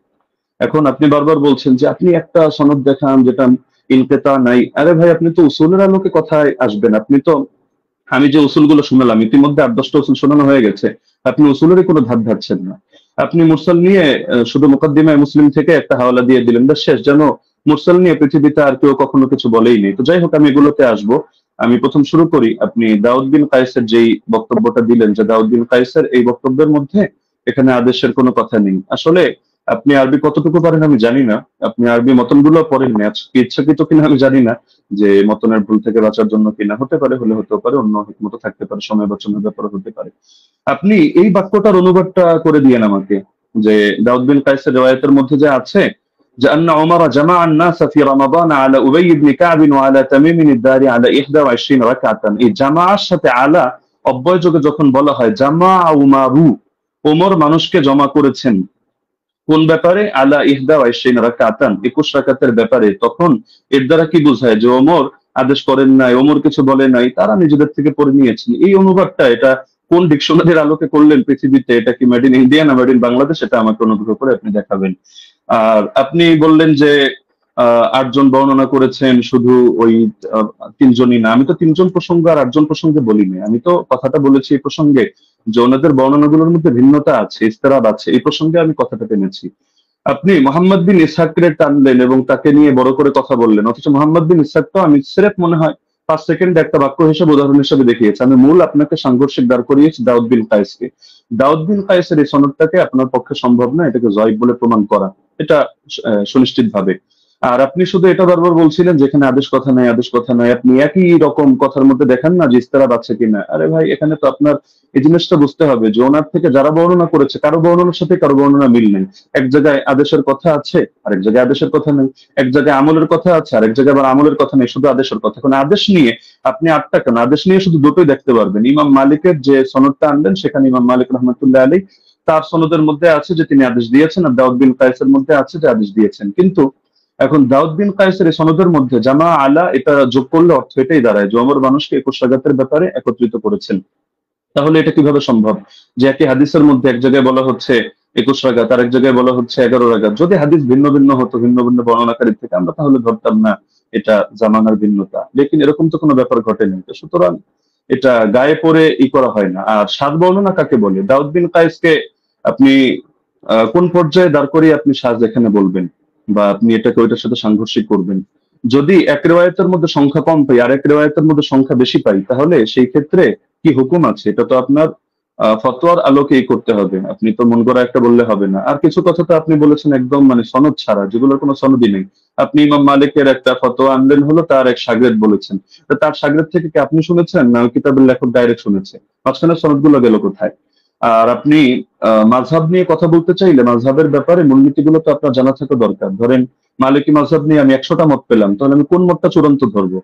এখন আপনি বারবার বলছেন যে আপনি একটা সনদ দেখান যেটা ইনকিতা নাই। আরে ভাই, আপনি তো উসুলের আলোকে কথায় আসবেন। আপনি তো আমি যে উসুলগুলো শুনলাম ইতিমধ্যে 8-10টা উসুল শোনানো হয়ে গেছে, আপনি উসুলেরই কোনো ধার ধারছেন না। আপনি মুরসাল নিয়ে শুধু মুকদ্দিমায়ে মুসলিম থেকে একটা হাওয়ালা দিয়ে দিলেন, ব্যাস শেষ। যেন মুরসাল নিয়ে পৃথিবীতে আর কেউ কখনো কিছু বলেই নেই। তো যাই হোক, আমি এগুলোতে আসবো। আমি প্রথম শুরু করি, আপনি দাউদ বিন কায়েসের যেই বক্তব্যটা দিলেন যে দাউদ বিন কায়েসের এই বক্তব্যের মধ্যে এখানে আদেশের কোনো কথা নেই। আসলে আপনি আরবি কতটুকু পারেন আমি জানি না, আপনি আরবি মতনগুলো পড়েন না, ইচ্ছাকৃত কিনা আমি জানি না, যে মতনের ভুল থেকে বাঁচার জন্য কিনা, হতে পারে, হলে হতে পারে, অন্য হিকমত থাকতে পারে, সময় বাঁচানোর ব্যাপারে হতে পারে। আপনি এই বাক্যটার অনুবাদটা করে দিয়েন আমাকে, যে দাউদ বিন কায়েসের রিওয়ায়াতের মধ্যে যে আছে যে আন্না উমর জামা الناس في رمضان على ابي بن كعب وعلى تميم الداري على 21 রাকাতান। এই জামাআর সাথে আলা অব্যয়যোগে যখন বলা হয় জামা উমারু, ওমর মানুষকে জমা করেছেন কোন ব্যাপারে? আলা 21 রাকাতান, 21 রাকাতের ব্যাপারে। তখন এর দ্বারা কি বোঝায় যে ওমর আদেশ করেন নাই, ওমর কিছু বলে নাই, তারা নিজেদের থেকে পড়ে নিয়েছেন। এই অনুবাদটা এটা কোন ডিকশনারির আলোকে করলেন পৃথিবীতে? এটা কি মেড ইন ইন্ডিয়া না মেড ইন বাংলাদেশ? এটা আমাকে অনুগ্রহ করে আপনি দেখাবেন। আর আপনি বললেন যে 8 জন বর্ণনা করেছেন, শুধু ওই 3 জনই না। আমি তো 3 জন প্রসঙ্গ আর 8 জন প্রসঙ্গে বলিনি। আমি তো কথাটা বলেছি এই প্রসঙ্গে যে ওনাদের বর্ণনাগুলোর মধ্যে ভিন্নতা আছে, ইস্তেরাব আছে, এই প্রসঙ্গে আমি কথাটা টেনেছি। আপনি মোহাম্মদ বিন ইসহাককে টানলেন এবং তাকে নিয়ে বড় করে কথা বললেন, অথচ মোহাম্মদ বিন ইসহাক তো আমি স্রেফ মনে হয় 5 সেকেন্ড একটা বাক্য হিসেবে উদাহরণ হিসেবে দেখিয়েছি। আমি মূল আপনাকে সাংঘর্ষিক দাঁড় করিয়েছি দাউদ বিন কায়েসকে। দাউদ বিন কায়েসের এই সনদটাকে আপনার পক্ষে সম্ভব না এটাকে জয়ীফ বলে প্রমাণ করা, এটা সুনিশ্চিত ভাবে। আর আপনি শুধু এটা বারবার বলছিলেন যেখানে আদেশ কথা নাই, আদেশ কথা নাই। আপনি একই রকম কথার মধ্যে দেখেন না যে ইস্তেরাব আছে কিনা। আরে ভাই, এখানে তো আপনার এই জিনিসটা বুঝতে হবে যে ওনার থেকে যারা বর্ণনা করেছে কারো বর্ণনার সাথে কারো বর্ণনা মিল নেই। এক জায়গায় আদেশের কথা আছে, আরেক জায়গায় আদেশের কথা নেই। এক জায়গায় আমলের কথা আছে, আরেক জায়গায় আবার আমলের কথা নেই, শুধু আদেশের কথা। এখন আদেশ নিয়ে আপনি 8টা কেন, আদেশ নিয়ে শুধু দুটোই দেখতে পারবেন। ইমাম মালিকের যে সনদটা আনলেন সেখানে ইমাম মালিক রহমতুল্লাহ আলী তার সনদের মধ্যে আছে যে তিনি আদেশ দিয়েছেন, আর দাউদ বিন কায়েসের মধ্যে আছে যে আদেশ দিয়েছেন। কিন্তু এখন দাউদ বিন কায়েসের এই সনদের মধ্যে জামা আলা এটা যোগ করলে অর্থ এটাই দাঁড়ায় যে ওমর মানুষকে 21 রাকাতের ব্যাপারে একত্রিত করেছেন। তাহলে এটা কিভাবে সম্ভব যে একই হাদিসের মধ্যে এক জায়গায় বলা হচ্ছে 21 রাকাত, আর এক জায়গায় বলা হচ্ছে 11 রাকাত? যদি হাদিস ভিন্ন ভিন্ন হতো, ভিন্ন ভিন্ন বর্ণনাকারী থেকে, আমরা তাহলে ধরতাম না এটা জামানার ভিন্নতা। লেকিন এরকম তো কোনো ব্যাপার ঘটেনি। সুতরাং এটা গায়ে পড়ে করা হয় না। আর সাত বর্ণনা কাকে বলে? দাউদ বিন কায়েসকে আপনি কোন পর্যায়ে দাঁড় করিয়ে আপনি সাজ এখানে বলবেন, বা আপনি এটাকে ওইটার সাথে সাংঘর্ষিক করবেন? যদি এক রিওয়ায়াতের মধ্যে সংখ্যা কম পাই আর এক রিওয়ায়াতের মধ্যে সংখ্যা বেশি পাই, তাহলে সেই ক্ষেত্রে কি হুকুম আছে? এটা তো আপনার ফতোয়ার আলোকেই করতে হবে। আপনি তো মন করা একটা বললে হবে না। আর কিছু কথা তো আপনি বলেছেন একদম মানে সনদ ছাড়া, যেগুলোর কোনো সনদই নেই। আপনি ইমাম মালিকের একটা ফতোয়া আনলেন, হলো তার এক শাগরেদ বলেছেন, তার শাগরেদ থেকে কি আপনি শুনেছেন না ওই কিতাবের লেখক ডাইরেক্ট শুনেছে? মাঝখানে সনদগুলো গেল কোথায়? আর আপনি মাযহাব নিয়ে কথা বলতে চাইলে মাযহাবের ব্যাপারে মূলনীতিগুলো তো আপনার জানা থাকা দরকার। ধরেন মালিকি মাযহাব নিয়ে আমি 100টা মত পেলাম, তাহলে আমি কোন মতটা চূড়ান্ত ধরবো?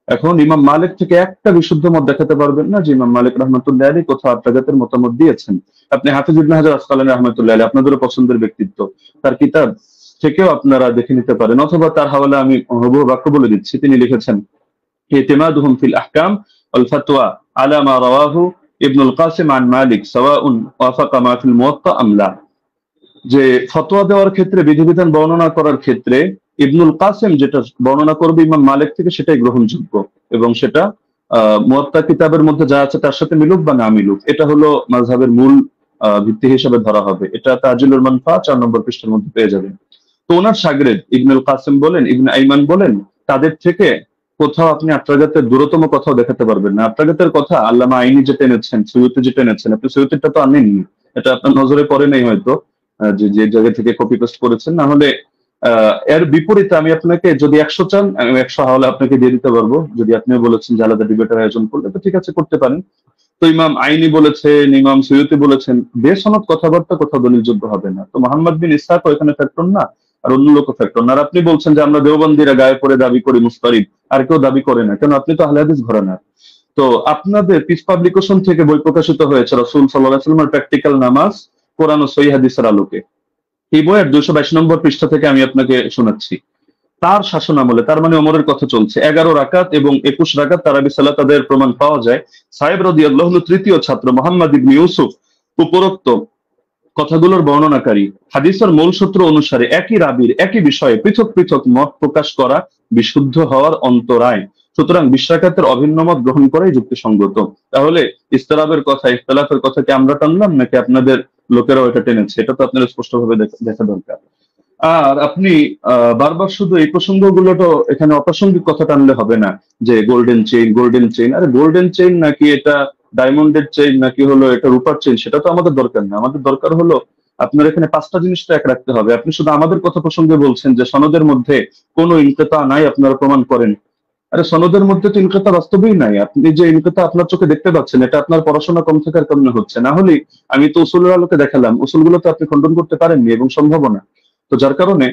এখন ইমাম মালিক থেকে একটা বিশুদ্ধ মত দেখাতে পারবেন না যে ইমাম মালিক রহমতুল্লাহ আলী কোথাও আত্মাঘাতের মতামত দিয়েছেন। আপনি হাফিজ ইবনে হাজার আসকালানী রহমতুল্লাহ আলী, আপনাদেরও পছন্দের ব্যক্তিত্ব, তার কিতাব থেকেও আপনারা দেখে নিতে পারেন, অথবা তার হাওয়ালা আমি হুবহু বাক্য বলে দিচ্ছি। তিনি লিখেছেন ইতিমাদুহুম ফিল আহকাম ওয়াল ফাতওয়া আলা মা রাওয়াহু ইবনুল কাসিম আন মালিক সাওয়াউন ওয়াফাকা মা ফিল মুওয়াত্তা আম লা। যে ফতোয়া দেওয়ার ক্ষেত্রে, বিধিবিধান বর্ণনা করার ক্ষেত্রে ইবনুল কাসিম যেটা বর্ণনা করবে ইমাম মালিক থেকে সেটাই গ্রহণযোগ্য, এবং সেটা মুওয়াত্তা কিতাবের মধ্যে যা আছে তার সাথে মিলুক বা না মিলুক, এটা হলো মাযহাবের মূল ভিত্তি হিসেবে ধরা হবে। এটা তাজিলুল মানফা 4 নম্বর পৃষ্ঠার মধ্যে পেয়ে যাবেন। তো ওনার শাগরেদ ইবনুল কাসিম বলেন, ইবনে আইমান বলেন, তাদের থেকে কোথাও আপনি আত্রাগাতের দূরতম কথাও দেখাতে পারবেন না। আত্রাগাতের কথা আল্লামা আইনি যেটা এনেছেন, সৈয়দী যেটা এনেছেন, আপনি সৈয়দীটা তো আনেননি, এটা আপনার নজরে পড়ে নাই হয়তো, যে জায়গা থেকে কপি পেস্ট করেছেন। না হলে এর বিপরীতে আমি আপনাকে, যদি 100 চান আমি 100 হাওলা আপনাকে দিয়ে দিতে পারবো। যদি আপনি বলেছেন যে আলাদা ডিবেটের আয়োজন করলে, তো ঠিক আছে, করতে পারেন। তো ইমাম আইনি বলেছেন, ইমাম সৈয়দী বলেছেন, বেসনদ কথাবার্তা কোথাও দলিলযোগ্য হবে না। তো মোহাম্মদ বিন ইসহাক এখানে ফ্যাক্টর না, আর অন্য লোক ফ্যাক্টর না। আর আপনি বলছেন যে আমরা দেওবন্দিরা গায়ে পড়ে দাবি করি মুস্তারিদ, আর কেউ দাবি করে না কেন? আপনি তো আহলে হাদিস ঘরানার। তো আপনাদের পিস পাবলিকেশন থেকে বই প্রকাশিত হয়েছে রাসূল সাল্লাল্লাহু আলাইহি ওয়াসাল্লামের প্র্যাকটিক্যাল নামাজ কোরআন ও সহিহ হাদিসের আলোকে। এই বইয়ের 222 নম্বর পৃষ্ঠা থেকে আমি আপনাকে শোনাচ্ছি। তার শাসন আমলে, তার মানে ওমরের কথা চলছে, 11 রাকাত এবং 21 রাকাত তারাবি সালাত তাদের প্রমাণ পাওয়া যায়। সাহেব রাদিয়াল্লাহু আনহু তৃতীয় ছাত্র মুহাম্মদ ইবনে ইউসুফ উপরোক্ত কথাগুলোর বর্ণনাকারী। হাদিসের মূল সূত্র অনুসারে একই রাবির একই বিষয়ে পৃথক পৃথক মত প্রকাশ করা বিশুদ্ধ হওয়ার অন্তরায়। সুতরাং 20 রাকাতের অভিন্ন মত গ্রহণ করাই যুক্তিসঙ্গত। তাহলে ইস্তিলাফের কথা, ইখতিলাফের কথা কি আমরা টানলাম নাকি আপনাদের লোকেরাও এটা টেনেছে? এটা তো আপনাদের স্পষ্টভাবে দেখা দরকার। আর আপনি বারবার শুধু এই প্রসঙ্গগুলো তো এখানে অপ্রাসঙ্গিক কথা টানলে হবে না, যে গোল্ডেন চেইন, গোল্ডেন চেইন। আরে গোল্ডেন চেইন নাকি এটা ডায়মন্ডের চেইন নাকি হলো এটা রূপার চেইন, সেটা তো আমাদের দরকার না। আমাদের দরকার হলো আপনার এখানে 5টা জিনিসটা এক রাখতে হবে। আপনি শুধু আমাদের কথা প্রসঙ্গে বলছেন যে সনদের মধ্যে কোনো ইনকিতা নাই, আপনারা প্রমাণ করেন। আরে সনদের মধ্যে তো ইনকিতা বাস্তবেই নাই। আপনি যে ইনকিতা আপনার চোখে দেখতে পাচ্ছেন, এটা আপনার পড়াশোনা কম থাকার কারণে হচ্ছে। না হলে আমি তো উসুলের আলোকে দেখালাম, উসুলগুলো তো আপনি খণ্ডন করতে পারেননি এবং সম্ভাবনা। তো যার কারণে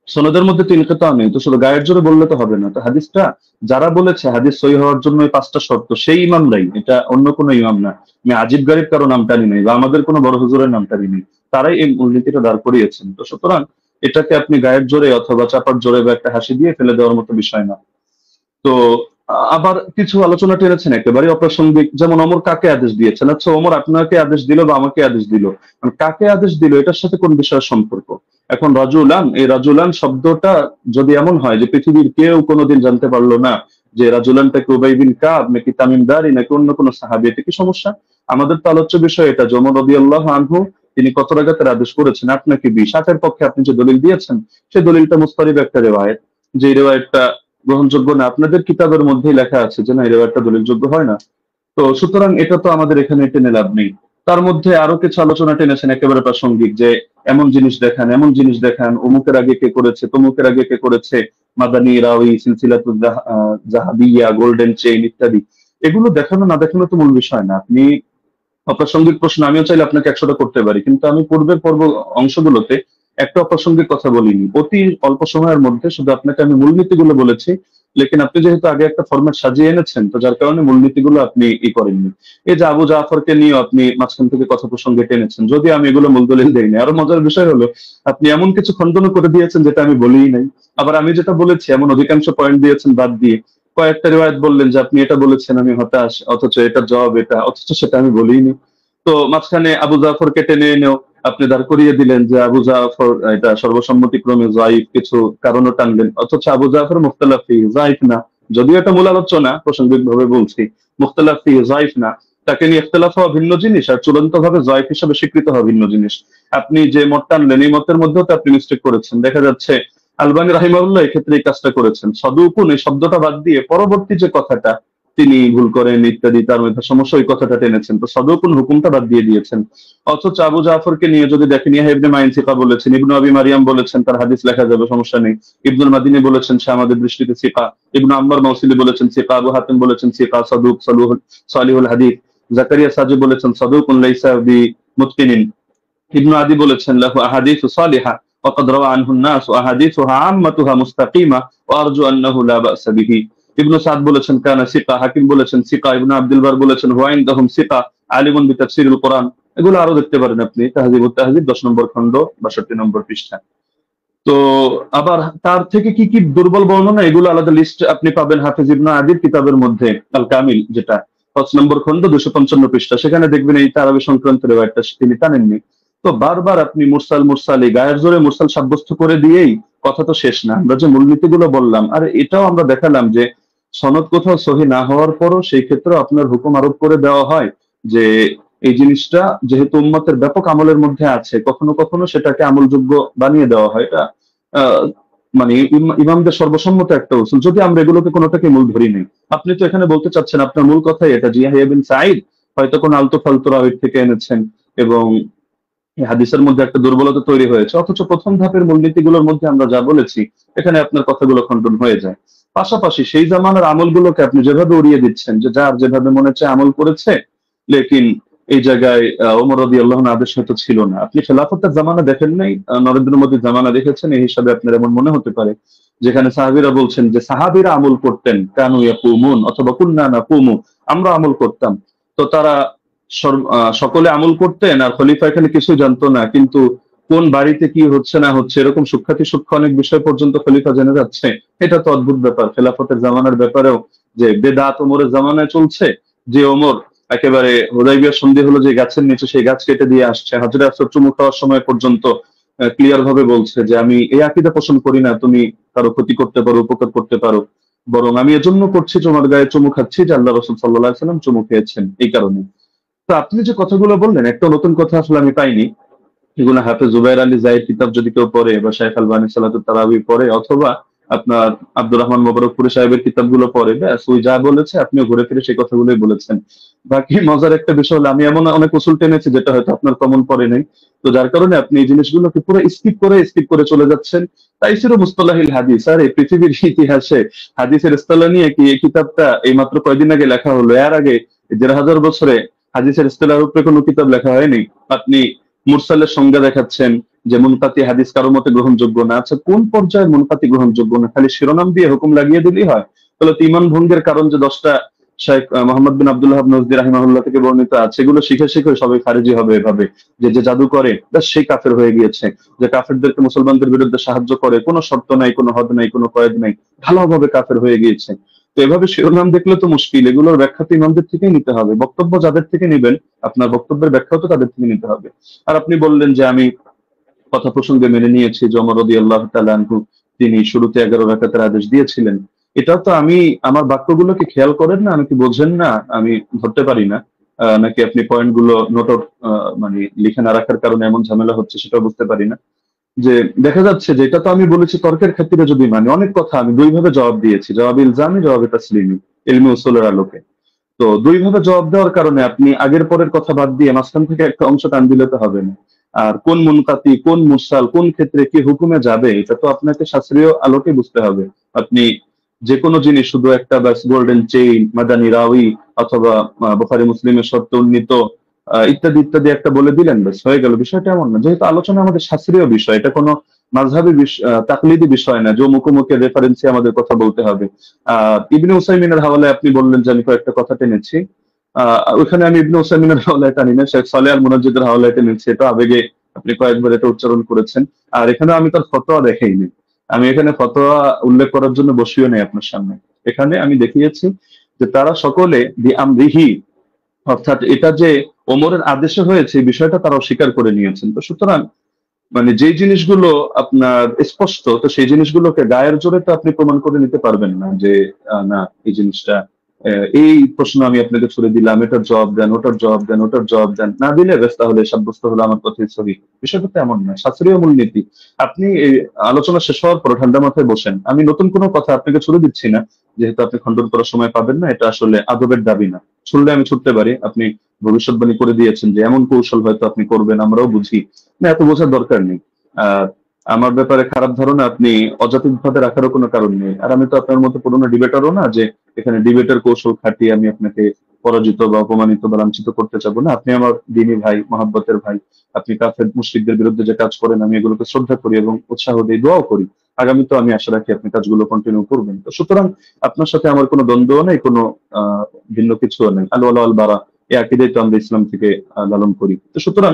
সনদের মধ্যে তো ইনকিতা নেই, তো শুধু গায়ের জোরে বললে তো হবে না। তো হাদিসটা যারা বলেছে হাদিস সহিহ হওয়ার জন্য এই 5টা শর্ত, সেই ইমামরাই, এটা অন্য কোনো ইমাম না। আমি আজিব গারিব কারো নাম টানি নাই বা আমাদের কোনো বড় হুজুরের নাম টানি নেই, তারাই এই মূলনীতিটা দাঁড় করিয়েছেন। তো সুতরাং এটাকে আপনি গায়ের জোরে অথবা চাপার জোরে বা একটা হাসি দিয়ে ফেলে দেওয়ার মতো বিষয় না। তো আবার কিছু আলোচনা টেনেছেন একেবারে অপ্রাসঙ্গিক, যেমন ওমর কাকে আদেশ দিয়েছেন। আচ্ছা, ওমর আপনাকে আদেশ দিল বা আমাকে আদেশ দিল, মানে কাকে আদেশ দিল এটার সাথে কোন বিষয়ের সম্পর্ক? এখন রাজুলান, এই রাজুলান শব্দটা যদি এমন হয় যে পৃথিবীর কেউ কোনোদিন জানতে পারলো না যে রাজুলানটাকে উবাই বিন কাব নাকি তামিম দারি নাকি অন্য কোনো সাহাবী, এটা কি সমস্যা? আমাদের তো আলোচ্য বিষয় এটা যে ওমর রাদিয়াল্লাহু আনহু তিনি কত রাকাতের আদেশ করেছেন, 8 নাকি 20। 8-এর পক্ষে আপনি যে দলিল দিয়েছেন সেই দলিলটা মুস্তারিব একটা রিওয়ায়াত, যে রিওয়ায়াতটা গ্রহণযোগ্য না। আপনাদের কিতাবের মধ্যেই লেখা আছে যে না, এই রিওয়ায়াতটা দলিলযোগ্য হয় না। তো সুতরাং এটা তো আমাদের এখানে টেনে লাভ নেই। তার মধ্যে আরো কিছু আলোচনা টেনেছেন একেবারে প্রাসঙ্গিক, যে এমন জিনিস দেখান, এমন জিনিস দেখান, অমুকের আগে কে করেছে, তমুকের আগে কে করেছে, মাদানী রাওয়ি, সিলসিলাতুল জাহাবিয়া, গোল্ডেন চেইন ইত্যাদি। এগুলো দেখানো না দেখানো তো মূল বিষয় না। আপনি অপ্রাসঙ্গিক প্রশ্ন আমিও চাইলে আপনাকে 100টা করতে পারি, কিন্তু আমি পূর্বের অংশগুলোতে একটা অপ্রাসঙ্গিক কথা বলিনি। অতি অল্প সময়ের মধ্যে শুধু আপনাকে আমি মূলনীতিগুলো বলেছি, লেকিন আপনি যেহেতু আগে একটা ফরম্যাট সাজিয়ে এনেছেন, তো যার কারণে মূলনীতিগুলো আপনি করেননি। এই যে আবু জাফরকে নিয়ে আপনি মাঝখান থেকে কথা প্রসঙ্গে টেনেছেন, যদি আমি এগুলো মূল দলিল দেইনি। আরো মজার বিষয় হলো আপনি এমন কিছু খণ্ডন করে দিয়েছেন যেটা আমি বলিই নাই। আবার আমি যেটা বলেছি এমন অধিকাংশ পয়েন্ট দিয়েছেন বাদ দিয়ে কয়েকটা রিওয়ায়াত বললেন যে আপনি এটা বলেছেন, আমি হতাশ, অথচ এটার জবাব এটা, অথচ সেটা আমি বলিনি। তো মাঝখানে আবু জাফরকে টেনে এনেও আপনি দাঁড় করিয়ে দিলেন যে আবু জাফর এটা সর্বসম্মতিক্রমে যায়িফ, কিছু কারণও টানলেন, অথচ আবু জাফর মুখতালাফ ফিহি যায়িফ না। যদিও এটা মূল আলোচনা, প্রাসঙ্গিক ভাবে বলছি, মুখতালাফ ফিহি যায়িফ না। তাকে নিয়ে ইখতিলাফ হওয়া ভিন্ন জিনিস, আর চূড়ান্ত ভাবে যায়িফ হিসেবে স্বীকৃত হওয়া ভিন্ন জিনিস। আপনি যে মত টানলেন এই মতের মধ্যেও তো আপনি মিস্টেক করেছেন। দেখা যাচ্ছে আলবানী রাহিমাহুল্লাহ এক্ষেত্রে এই কাজটা করেছেন, সদুকুন এই শব্দটা বাদ দিয়ে পরবর্তী যে কথাটা তিনি ভুল করেন ইত্যাদি, তার মধ্যে সমস্যা, ওই কথাটা টেনেছেন। তো সদুকুন হুকুমটা বাদ দিয়ে দিয়েছেন। অথচ আবু জাফরকে নিয়ে যদি দেখেন, ইয়াহয়া ইবনে মাইন সিকা বলেছেন, ইবনু আবি মারিয়াম বলেছেন তার হাদিস লেখা যাবে, সমস্যা নেই। ইবনুল মাদিনী বলেছেন সে আমাদের দৃষ্টিতে সিকা। ইবনু আম্মার মাউসিলি বলেছেন সিকা। আবু হাতিম বলেছেন সিকা, সাদুক, সালিহুল হাদিস। জাকারিয়া সাজি বলেছেন সাদুকুন লাইসা বি মুতকিনিন। ইবনু আদি বলেছেন লাহু আহাদিসু সালিহা ওয়াকাদ রাওয়া আনহু الناس واحاديثها عامتها مستقيمه وارجو انه لا باس به। ইবনু সাদ বলেছেন কানা সিকা। হাকিম বলেছেন সিকা। ইবনু আব্দুল বার বলেছেন হুয়া ইনদাহুম সিকা আলিমুন বিতাফসিরিল কোরআন। এগুলো আরো দেখতে পারেন আপনি তাহযিবুত তাহযিব 10 নম্বর খণ্ড 62 নম্বর পৃষ্ঠা। তো আবার তার থেকে কি কি দুর্বল বর্ণনা, এগুলো আলাদা লিস্ট আপনি পাবেন হাফেজ ইবনে আদির কিতাবের মধ্যে, আল কামিল, যেটা 5 নম্বর খণ্ড 255 পৃষ্ঠা। সেখানে দেখবেন এই তারাবি সংক্রান্ত রিওয়ায়াতটা তিনি টানেননি। তো বারবার আপনি মুরসাল মুরসাল, এই গায়ের জোরে মুরসাল সাব্যস্ত করে দিয়েই কথা তো শেষ না। আমরা যে মূলনীতিগুলো বললাম, আর এটাও আমরা দেখালাম যে সনদ কোথাও সহি না হওয়ার পরও সেই ক্ষেত্রে আপনার হুকুম আরোপ করে দেওয়া হয় যে এই জিনিসটা যেহেতু উম্মতের ব্যাপক আমলের মধ্যে আছে, কখনো কখনো সেটাকে আমলযোগ্য বানিয়ে দেওয়া হয়। এটা মানে ইমামদের সর্বসম্মত একটা উসুল, যদি আমরা এগুলোকে কোনোটাকে মূল ধরি নেই। আপনি তো এখানে বলতে চাচ্ছেন, আপনার মূল কথাই এটা যে ইয়াহইয়া বিন সাঈদ হয়তো কোন আলতু ফালতু রাওয়ী থেকে এনেছেন এবং এই হাদিসের মধ্যে একটা দুর্বলতা তৈরি হয়েছে, অথচ প্রথম ধাপের মূলনীতিগুলোর মধ্যে আমরা যা বলেছি এখানে আপনার কথাগুলো খণ্ডন হয়ে যায়। পাশাপাশি সেই জামানার আমলগুলোকে আপনি যেভাবে উড়িয়ে দিচ্ছেন, যে যার যেভাবে মনে হচ্ছে আমল করেছে, লেকিন এই জায়গায় ওমর রাদিয়াল্লাহু আনহু আদেশ হয়তো ছিল না। আপনি খেলাফতের জামানা দেখেন নাই, নরেন্দ্র মোদীর জামানা দেখেছেন, এই হিসাবে আপনার এমন মনে হতে পারে যেখানে সাহাবীরা বলছেন যে সাহাবীরা আমল করতেন, কানু ইয়াকুমুন অথবা কুননা নাকুমু, আমরা আমল করতাম। তো তারা সকলে আমল করতেন আর খলিফা এখানে কিছু জানতো না, কিন্তু কোন বাড়িতে কি হচ্ছে না হচ্ছে এরকম সূক্ষ্মাতি সূক্ষ্ম অনেক বিষয় পর্যন্ত খলিফা জেনে যাচ্ছে। এটা তো অদ্ভুত ব্যাপার। খেলাফতের জামানার ব্যাপারেও যে বেদাত ওমরের জামানায় চলছে, যে ওমর একেবারে হুদাইবিয়ার সন্ধি হলো যে গাছের নিচে সেই গাছ কেটে দিয়ে আসছে, হাজরে আসওয়াদ চুমু খাওয়ার সময় পর্যন্ত ক্লিয়ার ভাবে বলছে যে আমি এই আকীদা পোষণ করি না তুমি কারো ক্ষতি করতে পারো, উপকার করতে পারো, বরং আমি এজন্য করছি তোমার গায়ে চুমু খাচ্ছি যে আল্লাহ রাসূল সাল্লাল্লাহু আলাইহি ওয়াসাল্লাম চুমু খেয়েছেন এই কারণে। তো আপনি যে কথাগুলো বললেন, একটা নতুন কথা আসলে আমি পাইনি। এগুলো হাফেজ জুবাইর আলী জাহিদ কিতাব যদি কেউ পড়ে, বা শাইখ আলবানী সালাতুত তারাবি পড়ে, অথবা আপনার আব্দুর রহমান মোবারকপুরি সাহেবের কিতাবগুলো পড়ে, ব্যাস ওই যা বলেছে আপনিও ঘুরে ফিরে সেই কথাগুলোই বলেছেন। বাকি মজার একটা বিষয় হলো আমি এমন অনেক উসুল টেনেছি যেটা হয়তো আপনার কমন পড়ে নাই, তো যার কারণে আপনি এই জিনিসগুলোকে পুরো স্কিপ করে চলে যাচ্ছেন। তাই ছিল মুস্তালাহিল হাদিস। আর এই পৃথিবীর ইতিহাসে হাদিসের ইস্তালাহ নিয়ে কি এই কিতাবটা এই মাত্র কয়দিন আগে লেখা হলো? এর আগে 1500 বছরে হাদিসের ইস্তালাহের উপরে কোনো কিতাব লেখা হয়নি। আপনি মুরসালের সংজ্ঞা দেখাচ্ছেন যে মুনকাতি হাদিস কারো মতে গ্রহণযোগ্য না। আচ্ছা, কোন পর্যায়ে মুনকাতি গ্রহণযোগ্য না? খালি শিরোনাম দিয়ে হুকুম লাগিয়ে দিলেই হয়? তাহলে তো ইমান ভঙ্গের কারণ যে 10টা শেখ মোহাম্মদ বিন আব্দুল্লাহ নজদি রাহিমাহুল্লাহ থেকে বর্ণিত আছে, এগুলো শিখে শিখে সবাই খারিজি হবে এভাবে, যে যে জাদু করে ব্যাস সেই কাফের হয়ে গিয়েছে, যে কাফেরদেরকে মুসলমানদের বিরুদ্ধে সাহায্য করে, কোনো শর্ত নাই, কোনো হদ নাই, কোনো কয়েদ নাই, ভালোভাবে কাফের হয়ে গিয়েছে। তো এভাবে শিরোনাম দেখলে তো মুশকিল। এগুলোর ব্যাখ্যা তো ইমামদের থেকেই নিতে হবে। বক্তব্য যাদের থেকে নেবেন, আপনার বক্তব্যের ব্যাখ্যাও তো তাদের থেকে নিতে হবে। আর আপনি বললেন যে আমি কথা প্রসঙ্গে মেনে নিয়েছি যে ওমর রাদিয়াল্লাহু তাআলা আনহু তিনি শুরুতে 11 রাকাতের আদেশ দিয়েছিলেন। এটাও তো আমি আমার বাক্যগুলোকে খেয়াল করেন না, আমি কি বোঝেন না, আমি ধরতে পারি না, নাকি আপনি পয়েন্টগুলো নোট মানে লিখে না রাখার কারণে এমন ঝামেলা হচ্ছে সেটাও বুঝতে পারি না। যে দেখা যাচ্ছে যে এটা তো আমি বলেছি তর্কের ক্ষেত্রে যদি মানে অনেক কথা আমি দুই ভাবে জবাব দিয়েছি, জবাব ইলজামি, জবাব তাসলিমি, ইলমি উসুলের আলোকে। তো দুই ভাবে জবাব দেওয়ার কারণে আপনি আগের পরের কথা বাদ দিয়ে মাঝখান থেকে একটা অংশ টান দিলে তো হবে না। আর কোন মুনকাতি, কোন মুরসাল, কোন ক্ষেত্রে কি হুকুমে যাবে, এটা তো আপনাকে শাস্ত্রীয় আলোকে বুঝতে হবে। আপনি যে কোনো জিনিস শুধু একটা ব্যাস গোল্ডেন চেইন, মাদানী রাউি, অথবা বুখারী মুসলিমের শর্তে উন্নীত ইত্যাদি ইত্যাদি একটা বলে দিলেন, ব্যাস হয়ে গেল। বিষয়টা এমন না। যেহেতু আলোচনা আমাদের শাস্ত্রীয় বিষয়, এটা কোনো মাযহাবী তাকলিদি বিষয় না যে মুখোমুখি রেফারেন্সে আমাদের কথা বলতে হবে। ইবনে উসাইমিনের হাওয়ালায় আপনি বললেন যে আমি কয়েকটা কথা টেনেছি। ওইখানে আমি ইবনে উসাইমিনের হাওয়ালায় টানি না, শেখ সালেহ আল মুনাজ্জিদের হাওয়ালায় টেনেছি। এটা আবেগে আপনি কয়েকবার এটা উচ্চারণ করেছেন। আর এখানে আমি তার ফতোয়া দেখাইনি। আমি এখানে ফতোয়া উল্লেখ করার জন্য বসিও নেই আপনার সামনে। এখানে আমি দেখিয়েছি যে তারা সকলে বি আমরিহি, অর্থাৎ এটা যে ওমরের আদেশে হয়েছে এই বিষয়টা তারা অস্বীকার করে নিয়েছেন। তো সুতরাং মানে যে জিনিসগুলো আপনার স্পষ্ট, তো সেই জিনিসগুলোকে গায়ের জোরে তো আপনি প্রমাণ করে নিতে পারবেন না যে না এই জিনিসটা এই প্রশ্ন আমি আপনাকে ছুড়ে দিলাম, এটার জবাব দেন, ওটার জবাব দেন, ওটার জবাব দেন, না দিলে ব্যস্ত হলে সাব্যস্ত হলো আমার কথাই সহি। বিষয়টা তো এমন না, শাস্ত্রীয় মূলনীতি। আপনি এই আলোচনা শেষ হওয়ার পর ঠান্ডা মাথায় বসেন, আমি নতুন কোনো কথা আপনাকে ছুড়ে দিচ্ছি না, যেহেতু আপনি খণ্ডন করার সময় পাবেন না, এটা আসলে আদবের দাবি না। ছুড়লে আমি ছুটতে পারি, আপনি ভবিষ্যৎবাণী করে দিয়েছেন যে এমন কৌশল হয়তো আপনি করবেন, আমরাও বুঝি না, এত বোঝার দরকার নেই। আহ আমার ব্যাপারে খারাপ ধারণা আপনি অযৌক্তিক ভাবে রাখারও কোনো কারণ নেই। আর আমি তো আপনার মতো পুরোনো ডিবেটারও না যে এখানে ডিবেটের কৌশল খাটিয়ে আমি আপনাকে পরাজিত বা অপমানিত বা লাঞ্ছিত করতে চাবো না। আপনি আমার দিনী ভাই, মহাব্বতের ভাই। আপনি কাফের মুশরিকদের বিরুদ্ধে যে কাজ করেন আমি এগুলোকে শ্রদ্ধা করি এবং উৎসাহ দিই, দোয়াও করি। আগামী তো আমি আশা রাখি আপনি কাজগুলো কন্টিনিউ করবেন। তো সুতরাং আপনার সাথে আমার কোনো দ্বন্দ্ব নেই, কোনো ভিন্ন কিছুও নেই। আল ওয়ালা আল বারা, এই আকীদাই তো আমরা ইসলাম থেকে লালন করি। তো সুতরাং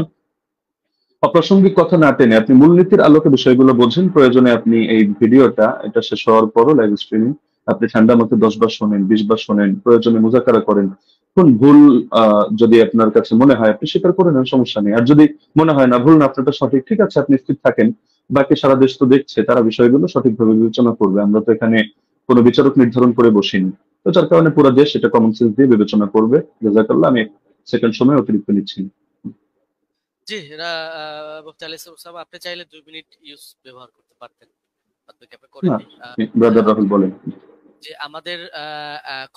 অপ্রাসঙ্গিক কথা না টেনে আপনি মূলনীতির আলোকে বিষয়গুলো বোঝেন। প্রয়োজনে আপনি এই ভিডিওটা এটা শেষ হওয়ার পরও লাইভ স্ট্রিমিং আপনি ঠান্ডা মতো 10 বার শোনেন, 20 বার শোনেন, প্রয়োজনে মুযাকারা করেন। কোন ভুল যদি আপনার কাছে মনে হয় আপনি স্বীকার করে নেন, সমস্যা নেই। আর যদি মনে হয় না ভুল না, আপনারটা সঠিক, ঠিক আছে, আপনি স্থির থাকেন। বাকি সারা দেশ তো দেখছে, তারা বিষয়গুলো সঠিকভাবে বিবেচনা করবে। আমরা তো এখানে কোনো বিচারক নির্ধারণ করে বসিনি। তো যার কারণে পুরো দেশ এটা কমন সেন্স দিয়ে বিবেচনা করবে। জাযাকাল্লাহ। আমি সেকেন্ড সময় অতিরিক্ত নিচ্ছি না। জি, মুফতি আলী ওসামা, আপনি চাইলে 2 মিনিট ইউজ ব্যবহার করতে পারতেন, আপনাকে আপনি না, করেননি। ব্রাদার রাহুল বলেন। যে আমাদের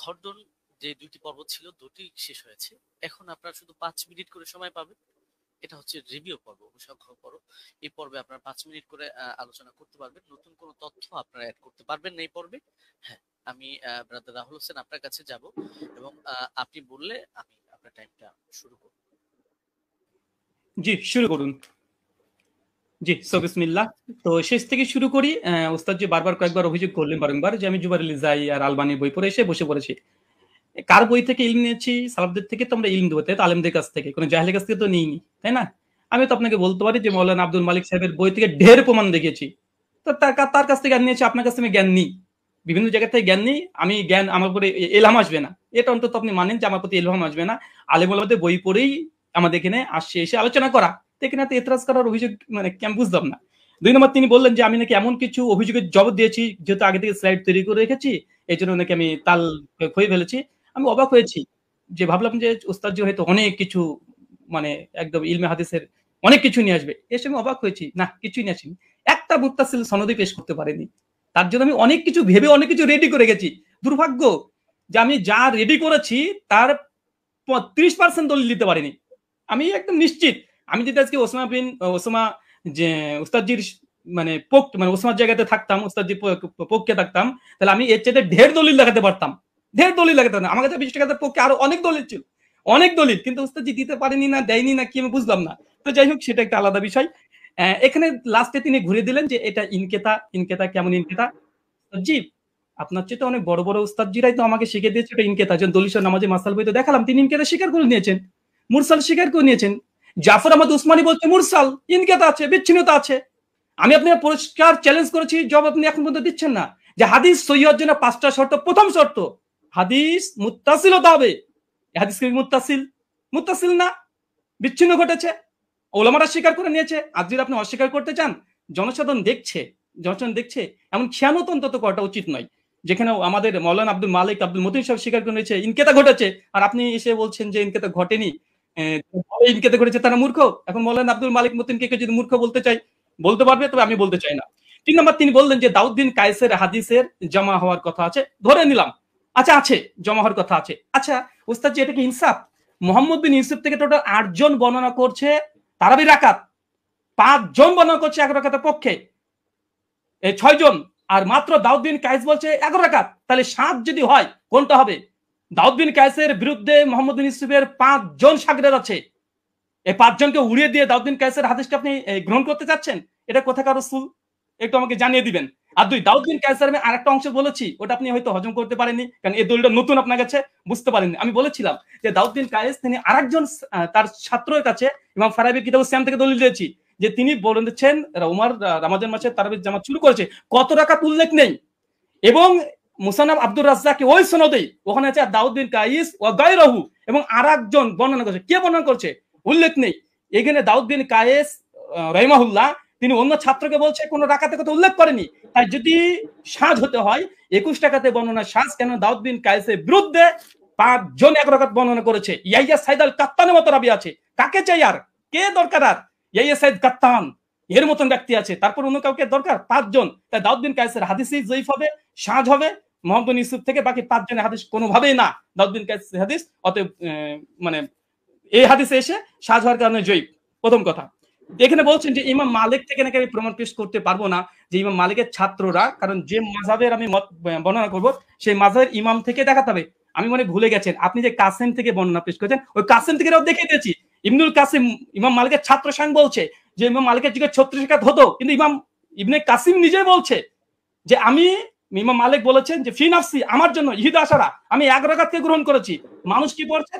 খণ্ডন যে 2টি পর্ব ছিল, 2টি শেষ হয়েছে। এখন আপনারা শুধু 5 মিনিট করে সময় পাবেন। এটা হচ্ছে রিভিউ পর্ব, অনুসংখ্য পর্ব। এই পর্বে আপনারা 5 মিনিট করে আলোচনা করতে পারবেন। নতুন কোনো তথ্য আপনারা অ্যাড করতে পারবেন না এই পর্বে। হ্যাঁ, আমি ব্রাদার রাহুল হোসেন আপনার কাছে যাব এবং আপনি বললে আমি আপনার টাইমটা শুরু করব। জি, শুরু করুন। জি, বিসমিল্লাহ। তো শেষ থেকে শুরু করি। ওস্তাদ জি বারবার কয়েকবার অভিযোগ করলেন বারংবার যে আমি জুবাইর জাই আর আলবানির বই পড়ে এসে বসে পড়েছি। কার বই থেকে ইলম নিয়েছি? সালাফদের থেকে তো আমরা ইলম দেবো, তাই তো? আলেমদের কাছ থেকে, কোনো জাহেলের কাছ থেকে তো নিইনি, তাই না? আমি তো আপনাকে বলতে পারি যে মৌলানা আব্দুল মালিক সাহেবের বই থেকে ঢের প্রমাণ দেখিয়েছি। তো তার কাছ থেকে জ্ঞান নিয়েছি, আপনার কাছ থেকে আমি জ্ঞান নিই। বিভিন্ন জায়গা থেকে জ্ঞান নিই। আমি জ্ঞান আমার উপরে এলহাম আসবে না, এটা অন্তত আপনি মানেন যে আমার প্রতি এলহাম আসবে না। আলেম ওলামাদের বই পড়েই আমাদের এখানে আসছে, এসে আলোচনা করা। তো এখানে এত এতরাজ করার অভিযোগ মানে আমি বুঝলাম না। 2 নম্বর, তিনি বললেন যে আমি নাকি এমন কিছু অভিযোগের জবাব দিয়েছি, যেহেতু আগে থেকে স্লাইড তৈরি করে রেখেছি, এই জন্য নাকি আমি তাল খুঁয়ে ফেলেছি। আমি অবাক হয়েছি, যে ভাবলাম যে ওস্তাদ জি হয়তো অনেক কিছু মানে একদম ইলমে হাদিসের অনেক কিছু নিয়ে আসবে। এসে আমি অবাক হয়েছি, না, কিছুই নিয়ে আসেনি। একটা মুত্তাসিল সনদই পেশ করতে পারেনি। তার জন্য আমি অনেক কিছু ভেবে অনেক কিছু রেডি করে গেছি। দুর্ভাগ্য যে আমি যা রেডি করেছি তার 30% দলিল দিতে পারিনি। আমি একদম নিশ্চিত, আমি যদি আজকে ওসামা যে উস্তাদজির মানে ওসামার জায়গাতে থাকতাম, উস্তাদজির পক্ষে থাকতাম, তাহলে আমি এর চাইতে ঢের দলিল দেখাতে পারতাম। ঢের দলিল লাগাতে না, আমার কাছে 20 টাকার পক্ষে আরো অনেক দলিল ছিল, অনেক দলিল, কিন্তু উস্তাদজি দিতে পারেনি, না দেয়নি, না কি আমি বুঝলাম না। তো যাই হোক, সেটা একটা আলাদা বিষয়। এখানে লাস্টে তিনি ঘুরে দিলেন যে এটা ইনকেতা। ইনকেতা কেমন ইনকেতা? জি, আপনার চেয়ে তো অনেক বড় বড় উস্তাদজিরাই তো আমাকে শিখে দিয়েছে এটা ইনকেতা। যেমন দলিল নামাজে মাসাল বই তো দেখালাম, তিনি ইনকেতা স্বীকার করে নিয়েছেন, মুরসাল স্বীকার করে নিয়েছেন। জাফর আহমদ উসমানী বলছে মুরসাল, ইনকেতা আছে, বিচ্ছিন্নতা আছে। আমি আপনাকে পরিষ্কার চ্যালেঞ্জ করেছি, জবাব আপনি এখন পর্যন্ত দিচ্ছেন না। যে হাদিস সহিহ হওয়ার জন্য 5টা শর্ত। প্রথম শর্ত, হাদিস মুত্তাসিল হতে হবে। হাদিস কি মুত্তাসিল? মুত্তাসিল না, বিচ্ছিন্ন ঘটেছে, ওলামারা স্বীকার করে নিয়েছে। আজ যদি আপনি অস্বীকার করতে চান, জনসাধারণ দেখছে, জনসাধারণ দেখছে, এমন খেয়ানত অন্তত করাটা উচিত নয়। যেখানে আমাদের মৌলানা আব্দুল মালিক আব্দুল মতিন সাহেব স্বীকার করে নিয়েছে ইনকেতা ঘটেছে, আর আপনি এসে বলছেন যে ইনকেতা ঘটেনি, ইনকেতা ঘটেছে, তারা মূর্খ। এখন মৌলানা আব্দুল মালিক মতিনকে কেউ যদি মূর্খ বলতে চাই, বলতে পারবে, তবে আমি বলতে চাই না। 3 নম্বর, তিনি বললেন যে দাউদ বিন কায়েসের হাদিসের জমা হওয়ার কথা আছে, ধরে নিলাম, আচ্ছা আছে, জমা হওয়ার কথা আছে। আচ্ছা ওস্তাদ জি, এটা কি ইনসাফ? মোহাম্মদ বিন ইউসুফ থেকে টোটাল 8 জন বর্ণনা করছে তারাবি রাকাত, 5 জন বর্ণনা করছে 1 রাকাতের পক্ষে, এই 6 জন, আর মাত্র দাউদ বিন কায়েস বলছে 11 রাকাত। তাহলে 7 যদি হয়, কোনটা হবে? দাউদ বিন কায়েসের বিরুদ্ধে মোহাম্মদ বিন ইউসুফের 5 জন শাগিরদ আছে। এই 5 জনকে উড়িয়ে দিয়ে দাউদ বিন কায়েসের হাদিসটা আপনি গ্রহণ করতে চাচ্ছেন? এটা কোথাকার রাসূল, একটু আমাকে জানিয়ে দিবেন। আর 2, দাউদ বিন কায়েসের আমি আরেকটা অংশ বলেছি, ওটা আপনি হয়তো হজম করতে পারেননি, কারণ এই দলিলটা নতুন আপনার কাছে, বুঝতে পারেননি। আমি বলেছিলাম যে দাউদ বিন কায়েস তিনি আরেকজন তার ছাত্রের কাছে ইমাম ফারাবির কিতাবুস সিয়াম থেকে দলিল দিয়েছি, যে তিনি বলেছেন ওমর রমজান মাসে তারাবির জামাত শুরু করেছে, কত রাকাত উল্লেখ নেই। এবং মুসান্নাফ আব্দুর রাজ্জাক ওই সনদেই ওখানে আছে দাউদ বিন কায়েস ওয়া গায়রহু, এবং আরেকজন বর্ণনা করেছে, কে বর্ণনা করছে উল্লেখ নেই। এখানে দাউদ বিন কায়েস রাহিমাহুল্লাহ তিনি অন্য ছাত্রকে বলছে কোন রাকাতের কথা উল্লেখ করেনি। তাই যদি সাজ হতে হয় 21 রাকাতে বর্ণনা সাজ, কেন দাউদ বিন কায়েসের বিরুদ্ধে 5 জন 1 রাকাত বর্ণনা করেছে। ইয়াইয়া সাইদ আল কাত্তানের মতো রাবি আছে, কাকে চাই আর, কে দরকার আর? ইয়াইয়া সাইদ কাত্তান এর মতন ব্যক্তি আছে, তারপর অন্য কাউকে দরকার? 5 জন। তাই দাউদ বিন কায়েসের হাদিসই জয়ীফ হবে, সাজ হবে মোহাম্মদ বিন ইউসুফ থেকে, বাকি 5 জনের হাদিস কোনোভাবেই না দাউদ বিন কায়েসের হাদিস। অতএব মানে এই হাদিসে এসে সাজ হওয়ার কারণে জয়ীফ, প্রথম কথা। এখানে বলছেন যে ইমাম মালিক থেকে নাকি আমি প্রমাণ পেশ করতে পারবো না যে ইমাম মালিকের ছাত্ররা, কারণ যে মাযহাবের আমি মত বর্ণনা করব সেই মাযহাবের ইমাম থেকে দেখাতে হবে। আমি মনে ভুলে গেছেন, আপনি যে কাসেম থেকে বর্ণনা পেশ করেছেন, ওই কাসেম থেকে দেখিয়ে দিয়েছি। ইবনুল কাসিম ইমাম মালিকের ছাত্র স্বয়ং বলছে যে ইমাম মালিকের যুগে 36 রাকাত হতো, কিন্তু ইমাম ইবনে কাসিম নিজে বলছে যে আমি, ইমাম মালিক বলেছেন যে ফি নাফসি, আমার জন্য ইহিদ আশারা, আমি 1 রাকাতকে গ্রহণ করেছি। মানুষ কি পড়ছে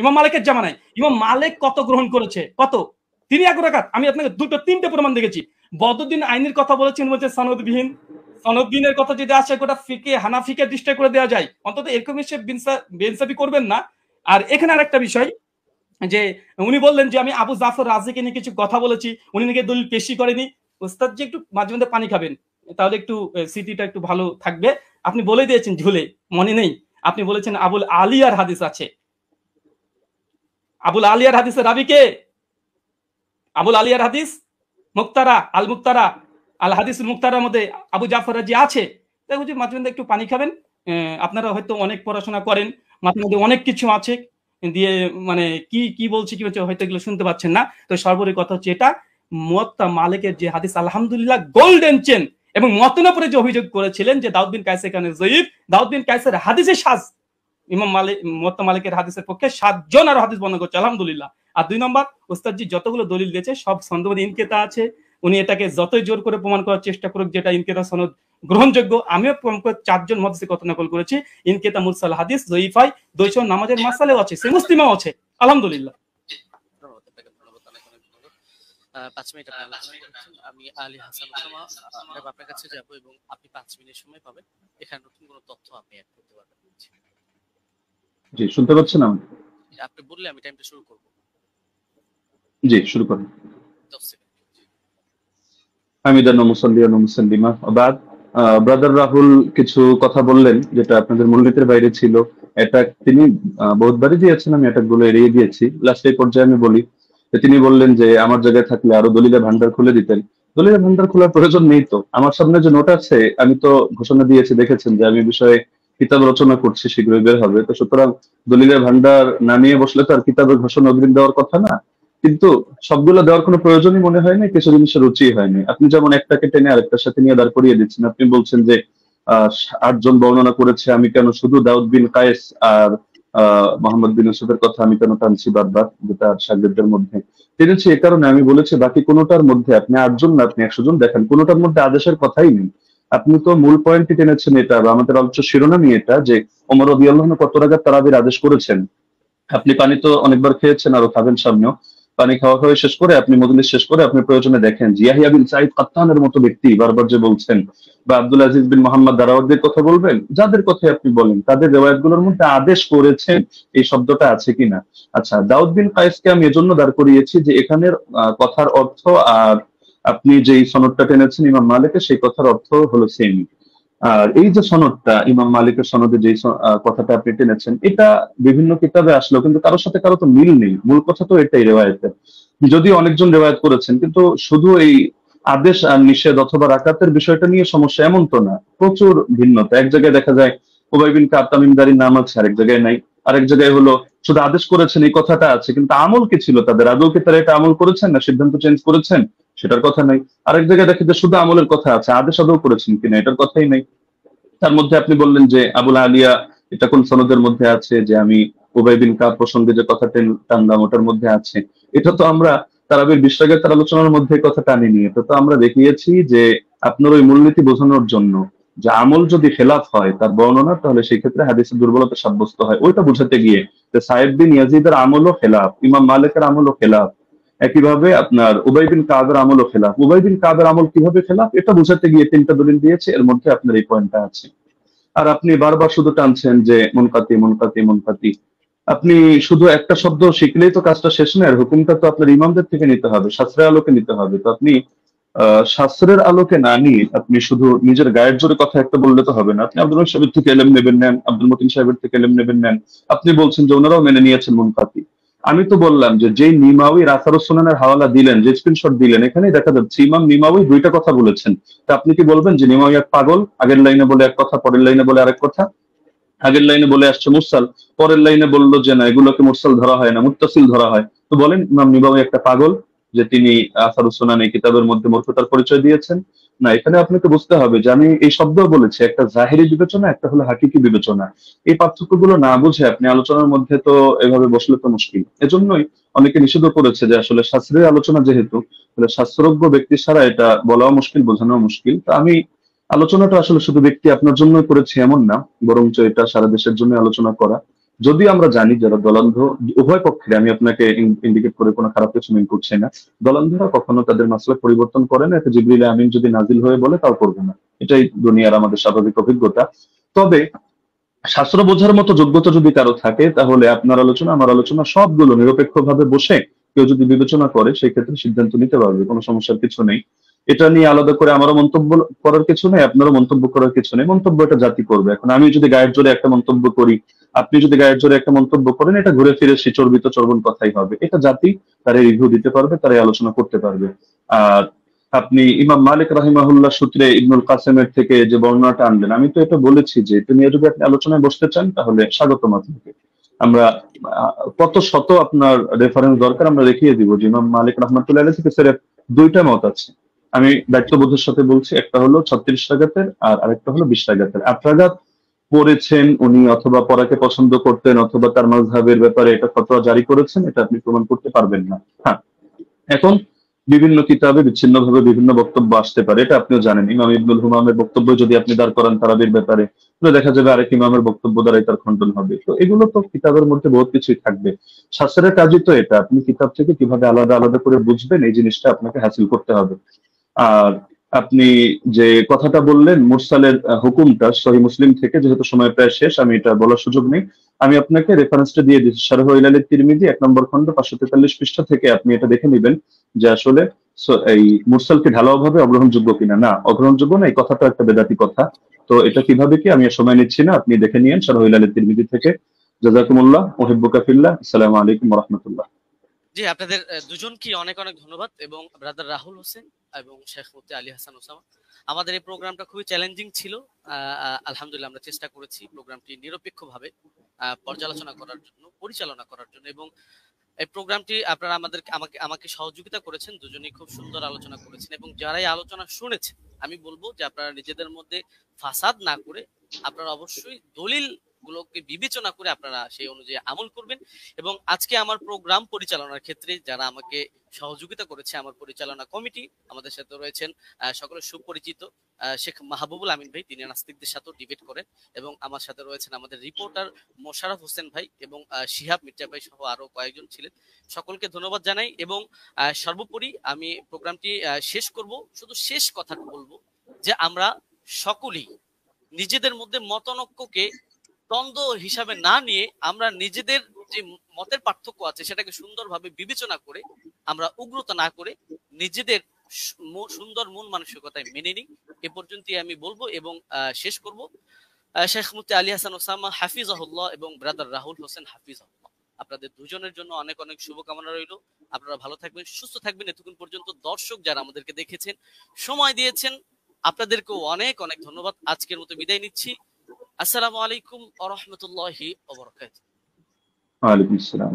ইমাম মালিকের জামানায়। ইমাম মালিক কত গ্রহণ করেছে? কত? তিনি 1 রাকাত। আমি আপনাকে 2-3টে প্রমাণ দেখেছি। বদরুদ্দিন আইনের কথা বলেছেন, বলছে সনদবিহীন। সনদবিহীনের কথা যদি আসে গোটা ফিকে হানাফিকে ডিস্ট্রাক্ট করে দেওয়া যায়, অন্তত এরকম সে বেইনসাফি করবেন না। আর এখানে আরেকটা বিষয়, যে উনি বললেন যে আমি আবু জাফর রাজিকে নিয়ে কিছু কথা বলেছি, উনি নাকি দলিল পেশি করেনি। ওস্তাদ জি একটু মাঝে মধ্যে পানি খাবেন, তাহলে একটু স্মৃতিটা একটু ভালো থাকবে। আপনি বলে দিয়েছেন ঝুলে, মনে নেই, আপনি বলেছেন আবুল আলিয়ার হাদিস আছে। আবুল আলিয়ার হাদিসের রাবি কে? আবুল আলিয়ার হাদিস মুক্তারা আল মুক্তারা আল হাদিস মুক্তারার মধ্যে আবু জাফর রাজি আছে। তাই বুঝি মাঝে মধ্যে একটু পানি খাবেন। আপনারা হয়তো অনেক পড়াশোনা করেন, মাঝে মধ্যে অনেক কিছু আছে দিয়ে মানে কি বলছি কি হয়তো এগুলো শুনতে পাচ্ছেন না। তো সর্বোপরি কথা হচ্ছে এটা, মুয়াত্তা মালিকের যে হাদিস আলহামদুলিল্লাহ গোল্ডেন চেন, এবং মুয়াত্তার উপরে যে অভিযোগ করেছিলেন যে দাউদ বিন কায়েস এখানে জয়ীফ, দাউদ বিন কায়েসের হাদিসে সাজ, ইমাম মালিক মুয়াত্তা মালিকের হাদিসের পক্ষে 7 জন আর হাদিস বর্ণনা করছে আলহামদুলিল্লাহ। আর 2 নম্বর, ওস্তাদ জি যতগুলো দলিল দিয়েছে সব সনদে ইনকেতা আছে। উনি এটাকে যতই জোর করে প্রমাণ করার চেষ্টা করুক যেটা ইনকেতা সনদ গ্রহণযোগ্য, আমিও 4 জন মুহাদ্দিসের কথা নকল করেছি। ইনকেতা মুরসাল হাদিস জয়ীফ হয়, 200 নামাজের মাসালেও আছে, সে মুসলিমাও আছে আলহামদুলিল্লাহ। 5 মিনিট আমি আলী হাসান ওসামা আপনার কাছে যাব এবং আপনি 5 মিনিট সময় পাবেন, এখানে নতুন কোনো তথ্য আপনি অ্যাড করতে পারবেন। জি, শুনতে পাচ্ছেন? আপনি বললে আমি টাইমটা শুরু করব। জি, শুরু করুন। 10 সেকেন্ড। হামিদান ওয়া মুসাল্লিয়ান ওয়া মুসাল্লিমা ওয়া বাদ। ব্রাদার রাহুল কিছু কথা বললেন যেটা আপনাদের মূলনীতির বাইরে ছিল। এটা তিনি বহুতবারই দিয়েছেন, আমি এটাগুলো এড়িয়ে দিয়েছি। লাস্ট এই পর্যায়ে আমি বলি, তিনি বললেন যে আমার জায়গায় থাকলে আরো দলিলের ভান্ডার খুলে দিতেন। দলিলের ভান্ডার খোলার প্রয়োজন নেই তো। আমার সামনে যে নোট আছে, আমি তো ঘোষণা দিয়েছি, দেখেছেন যে আমি বিষয়ে কিতাব রচনা করছি, শীঘ্রই বের হবে। তো সুতরাং দলিলের ভান্ডার নামিয়ে বসলে তো আর কিতাবের ঘোষণা অগ্রিম দেওয়ার কথা না। কিন্তু সবগুলো দেওয়ার কোনো প্রয়োজনই মনে হয়নি, কিছু জিনিসের রুচি হয়নি। আপনি যেমন একটাকে টেনে আরেকটার সাথে নিয়ে দাঁড় করিয়ে দিচ্ছেন। আপনি বলছেন যে 8 জন বর্ণনা করেছে, আমি কেন শুধু দাউদ বিন কায়েস আর মোহাম্মদ বিন ইউসুফের কথা আমি কেন টানছি বারবার, যেটা সাগরেদদের মধ্যে টেনেছি এ কারণে আমি বলেছি বাকি কোনোটার মধ্যে আপনি 8 জন না আপনি 100 জন দেখেন, কোনোটার মধ্যে আদেশের কথাই নেই। আপনি তো মূল পয়েন্টটি টেনেছেন এটা, বা আমাদের আলোচ্য শিরোনামই এটা যে ওমর রাদিয়াল্লাহু আনহু কত রাকাত তারাবির আদেশ করেছেন। আপনি পানি তো অনেকবার খেয়েছেন, আরো খাবেন সামনেও। পানি খাওয়া খাওয়া শেষ করে আপনি মজলিস শেষ করে আপনি প্রয়োজনে দেখেন যে ইয়াহিয়া বিন সাঈদ কাত্তানের মতো ব্যক্তি বারবার যে বলছেন, বা আব্দুল আজিজ বিন মোহাম্মদ দারাওয়ারদের কথা বলবেন, যাদের কথা আপনি বলেন তাদের রেওয়ায়াতগুলোর মধ্যে আদেশ করেছেন এই শব্দটা আছে কিনা। আচ্ছা, দাউদ বিন কায়েসকে আমি এজন্য দাঁড় করিয়েছি যে এখানের কথার অর্থ আর আপনি যেই সনদটা টেনেছেন ইমাম মালিকের, সেই কথার অর্থ হলো সেম। আর এই যে সনদটা ইমাম মালিকের সনদে যে কথাটা আপনি টেনেছেন, এটা বিভিন্ন কিতাবে আসলেও কিন্তু কারোর সাথে কারো তো মিল নেই। মূল কথা তো এটাই রেওয়ায়েতের, যদিও অনেকজন রেওয়ায়েত করেছেন, কিন্তু শুধু এই আদেশ আর নিষেধ অথবা রাকাতের বিষয়টা নিয়ে সমস্যা এমন তো না, প্রচুর ভিন্নতা। এক জায়গায় দেখা যায় উবাই বিন কাব তামিমদারির নাম আছে, আরেক জায়গায় নাই। আরেক জায়গায় হলো শুধু আদেশ করেছেন এই কথাটা আছে, কিন্তু আমল কি ছিল তাদের, আদৌ কি তারা এটা আমল করেছেন না সিদ্ধান্ত চেঞ্জ করেছেন সেটার কথা নাই। আরেক জায়গায় দেখে যে শুধু আমলের কথা আছে, আদেশ আদৌ করেছেন কিনা এটার কথাই নাই। তার মধ্যে আপনি বললেন যে আবুল আলিয়া, এটা কোন সনদের মধ্যে আছে যে আমি উবাই বিন কাব প্রসঙ্গে যে কথা টানলাম ওটার মধ্যে আছে। এটা তো আমরা তারাবির 20 রাকাতের আলোচনার মধ্যে কথা টানিনি। এটা তো আমরা দেখিয়েছি যে আপনার ওই মূলনীতি বোঝানোর জন্য যে আমল যদি খেলাফ হয় তার বর্ণনা, তাহলে সেই ক্ষেত্রে হাদিসের দুর্বলতা সাব্যস্ত হয়, ওইটা বোঝাতে গিয়ে যে সাহেব বিন ইয়াজিদের আমলও খেলাফ, ইমাম মালিকের আমলও খেলাফ, একইভাবে আপনার উবাই বিন কাবের আমলও খেলাফ। উবাই বিন কাবের আমল কিভাবে খেলাফ এটা বোঝাতে গিয়ে 3টা দলিল দিয়েছে, এর মধ্যে আপনার এই পয়েন্টটা আছে। আর আপনি বারবার শুধু টানছেন যে মুনকাতি মুনকাতি মুনকাতি। আপনি শুধু একটা শব্দ শিখলেই তো কাজটা শেষ না, আর হুকুমটা তো আপনার ইমামদের থেকে নিতে হবে, শাস্ত্রের আলোকে নিতে হবে। তো আপনি শাস্ত্রের আলোকে না নিয়ে আপনি শুধু নিজের গায়ের জোরে কথা একটা বললে তো হবে না। আপনি আব্দুল রহিম সাহেবের থেকে এলেম নেবেন নেন, আব্দুল মতিন সাহেবের থেকে এলেম নেবেন নেন। আপনি বলছেন যে ওনারাও মেনে নিয়েছেন মুনকাতি। আমি তো বললাম যে যেই নিমাউই রাসারুস সুনানের হাওয়ালা দিলেন, যে স্ক্রিনশট দিলেন, এখানেই দেখা যাচ্ছে ইমাম নিমাউই 2টা কথা বলেছেন। তা আপনি কি বলবেন যে নিমাউই এক পাগল, আগের লাইনে বলে এক কথা পরের লাইনে বলে আরেক কথা? আগের লাইনে বলে আসছে মুরসাল, পরের লাইনে বললো যে না এগুলোকে মুরসাল ধরা হয় না, মুত্তাসিল ধরা হয়। তো বলেন ইমাম নিবাবী একটা পাগল যে তিনি আসারুস সুনান এই কিতাবের মধ্যে মূর্খতার পরিচয় দিয়েছেন? না, এখানে আপনাকে বুঝতে হবে যে আমি এই শব্দ বলেছি, একটা জাহেরি বিবেচনা, একটা হলো হাকিকি বিবেচনা। এই পার্থক্যগুলো না বুঝে আপনি আলোচনার মধ্যে তো এভাবে বসলে তো মুশকিল। এজন্যই অনেকে নিষেধ করেছে যে আসলে শাস্ত্রের আলোচনা যেহেতু, তাহলে শাস্ত্রজ্ঞ ব্যক্তি ছাড়া এটা বলাও মুশকিল, বোঝানো মুশকিল। তা আমি আলোচনাটা আসলে শুধু ব্যক্তি আপনার জন্য করেছি এমন না, বরঞ্চ এটা সারা দেশের জন্য আলোচনা করা। যদি আমরা জানি যারা দলান্ধ, উভয় পক্ষে, আমি আপনাকে ইন্ডিকেট করে কোনো খারাপ কিছু মিন করছি না, দলান্ধরা কখনো তাদের মাসলা পরিবর্তন করে না। এটা জিবরিল আমিন যদি নাজিল হয়ে বলে তাও করবে না, এটাই দুনিয়ার আমাদের স্বাভাবিক অভিজ্ঞতা। তবে শাস্ত্র বোঝার মতো যোগ্যতা যদি কারো থাকে, তাহলে আপনার আলোচনা আমার আলোচনা সবগুলো নিরপেক্ষভাবে বসে কেউ যদি বিবেচনা করে সেই ক্ষেত্রে সিদ্ধান্ত নিতে পারবে, কোনো সমস্যার কিছু নেই। এটা নিয়ে আলাদা করে আমারও মন্তব্য করার কিছু নেই, আপনারও মন্তব্য করার কিছু নেই। মন্তব্য এটা জাতি করবে। এখন আমি যদি গায়ের জোরে একটা মন্তব্য করি, আপনি যদি গায়ের জোরে একটা মন্তব্য করেন, এটা ঘুরে ফিরে সে চর্বিত চর্বণ কথাই হবে। এটা জাতি তারা রিভিউ দিতে পারবে, তারাই আলোচনা করতে পারবে। আর আপনি ইমাম মালিক রাহিমাহুল্লাহ সূত্রে ইবনুল কাসেমের থেকে যে বর্ণনাটা আনলেন, আমি তো এটা বলেছি যে এটা নিয়ে যদি আপনি আলোচনায় বসতে চান তাহলে স্বাগতম আপনাকে। আমরা কত শত আপনার রেফারেন্স দরকার আমরা দেখিয়ে দিব যে ইমাম মালিক রহমাতুল্লাহ আলাইহি থেকে সিরেফ 2টা মত আছে। আমি দায়িত্ববোধের সাথে বলছি, একটা হলো 36 রাকাতের আর আরেকটা হলো 20 রাকাতের। 8 রাকাত পড়েছেন উনি, অথবা পড়াকে পছন্দ করতেন, অথবা তার মাযহাবের ব্যাপারে এটা ফতোয়া জারি করেছেন, এটা আপনি প্রমাণ করতে পারবেন না। হ্যাঁ, এখন বিভিন্ন কিতাবে বিচ্ছিন্নভাবে বিভিন্ন বক্তব্য আসতে পারে, এটা আপনিও জানেন। ইমাম ইবনুল হুমামের বক্তব্য যদি আপনি দাঁড় করান তারাবির ব্যাপারে, তাহলে দেখা যাবে আরেক ইমামের বক্তব্য দ্বারাই তার খণ্ডন হবে। তো এগুলো তো কিতাবের মধ্যে বহুত কিছুই থাকবে। শাস্ত্রের কাজই তো এটা, আপনি কিতাব থেকে কিভাবে আলাদা আলাদা করে বুঝবেন এই জিনিসটা আপনাকে হাসিল করতে হবে। আর আপনি যে কথাটা বললেন মুরসালের হুকুমটা সহিহ মুসলিম থেকে, যেহেতু সময় প্রায় শেষ আমি এটা বলার সুযোগ নেই, আমি আপনাকে রেফারেন্সটা দিয়ে দিচ্ছি। শারহ ইলাল তিরমিজি 1 নম্বর খণ্ড 543 পৃষ্ঠা থেকে আপনি এটা দেখে নেবেন যে আসলে এই মুরসালকে ঢালাওভাবে অগ্রহণযোগ্য কিনা। না, অগ্রহণযোগ্য না, এই কথাটা একটা বেদাতি কথা। তো এটা কিভাবে কি আমি আর সময় নিচ্ছি না, আপনি দেখে নিয়েন শারহ ইলাল তিরমিজি থেকে। জাযাকুমুল্লাহ, উহিব্বুকা ফিল্লাহ। আসসালামু আলাইকুম ওয়া রাহমাতুল্লাহ। জি, আপনাদের দুজনকে অনেক অনেক ধন্যবাদ, এবং ব্রাদার রাহুল হোসেন এবং শেখ মুফতি আলী হাসান ওসামা। আমাদের এই প্রোগ্রামটা খুবই চ্যালেঞ্জিং ছিল। আলহামদুলিল্লাহ আমরা চেষ্টা করেছি প্রোগ্রামটি নিরপেক্ষভাবে পর্যালোচনা করার জন্য, পরিচালনা করার জন্য, এবং এই প্রোগ্রামটি আপনারা আমাকে সহযোগিতা করেছেন। দুজনেই খুব সুন্দর আলোচনা করেছেন, এবং যারাই আলোচনা শুনেছেন আমি বলবো যে আপনারা নিজেদের মধ্যে ফাসাদ না করে আপনারা অবশ্যই দলিল গুলোকে বিবেচনা করে আপনারা সেই অনুযায়ী আমল করবেন। এবং আজকে আমার প্রোগ্রাম পরিচালনার ক্ষেত্রে যারা আমাকে সহযোগিতা করেছে, আমার পরিচালনা কমিটি, আমাদের সাথে রয়েছেন সকলের সুপরিচিত শেখ মাহবুবুল আমিন ভাই, তিনি নাস্তিকদের সাথেও ডিবেট করেন, এবং আমার সাথে রয়েছেন আমাদের রিপোর্টার মোশাররফ হোসেন ভাই এবং শিহাব মির্জা ভাই সহ আরো কয়েকজন ছিলেন। সকলকে ধন্যবাদ জানাই। এবং সর্বোপরি আমি প্রোগ্রামটি শেষ করব, শুধু শেষ কথাটা বলবো যে আমরা সকলেই নিজেদের মধ্যে মতানৈক্যকে দ্বন্দ্ব হিসাবে না নিয়ে আমরা নিজেদের যে মতের পার্থক্য আছে সেটাকে সুন্দরভাবে বিবেচনা করে আমরা উগ্রতা না করে নিজেদের সুন্দর মন মানসিকতায় মেনে নিই। এ পর্যন্তই আমি বলবো এবং শেষ করব। শেখ মুফতি আলী হাসান ওসামা হাফিজাহুল্লাহ এবং ব্রাদার রাহুল হোসেন হাফিজাহুল্লাহ, আপনাদের দুজনের জন্য অনেক অনেক শুভকামনা রইল। আপনারা ভালো থাকবেন, সুস্থ থাকবেন। এতক্ষণ পর্যন্ত দর্শক যারা আমাদেরকে দেখেছেন, সময় দিয়েছেন, আপনাদেরকেও অনেক অনেক ধন্যবাদ। আজকের মতো বিদায় নিচ্ছি। আসসালামু আলাইকুম ওয়া রাহমাতুল্লাহি ওয়া বারাকাতুহু। ওয়ালাইকুম আসসালাম।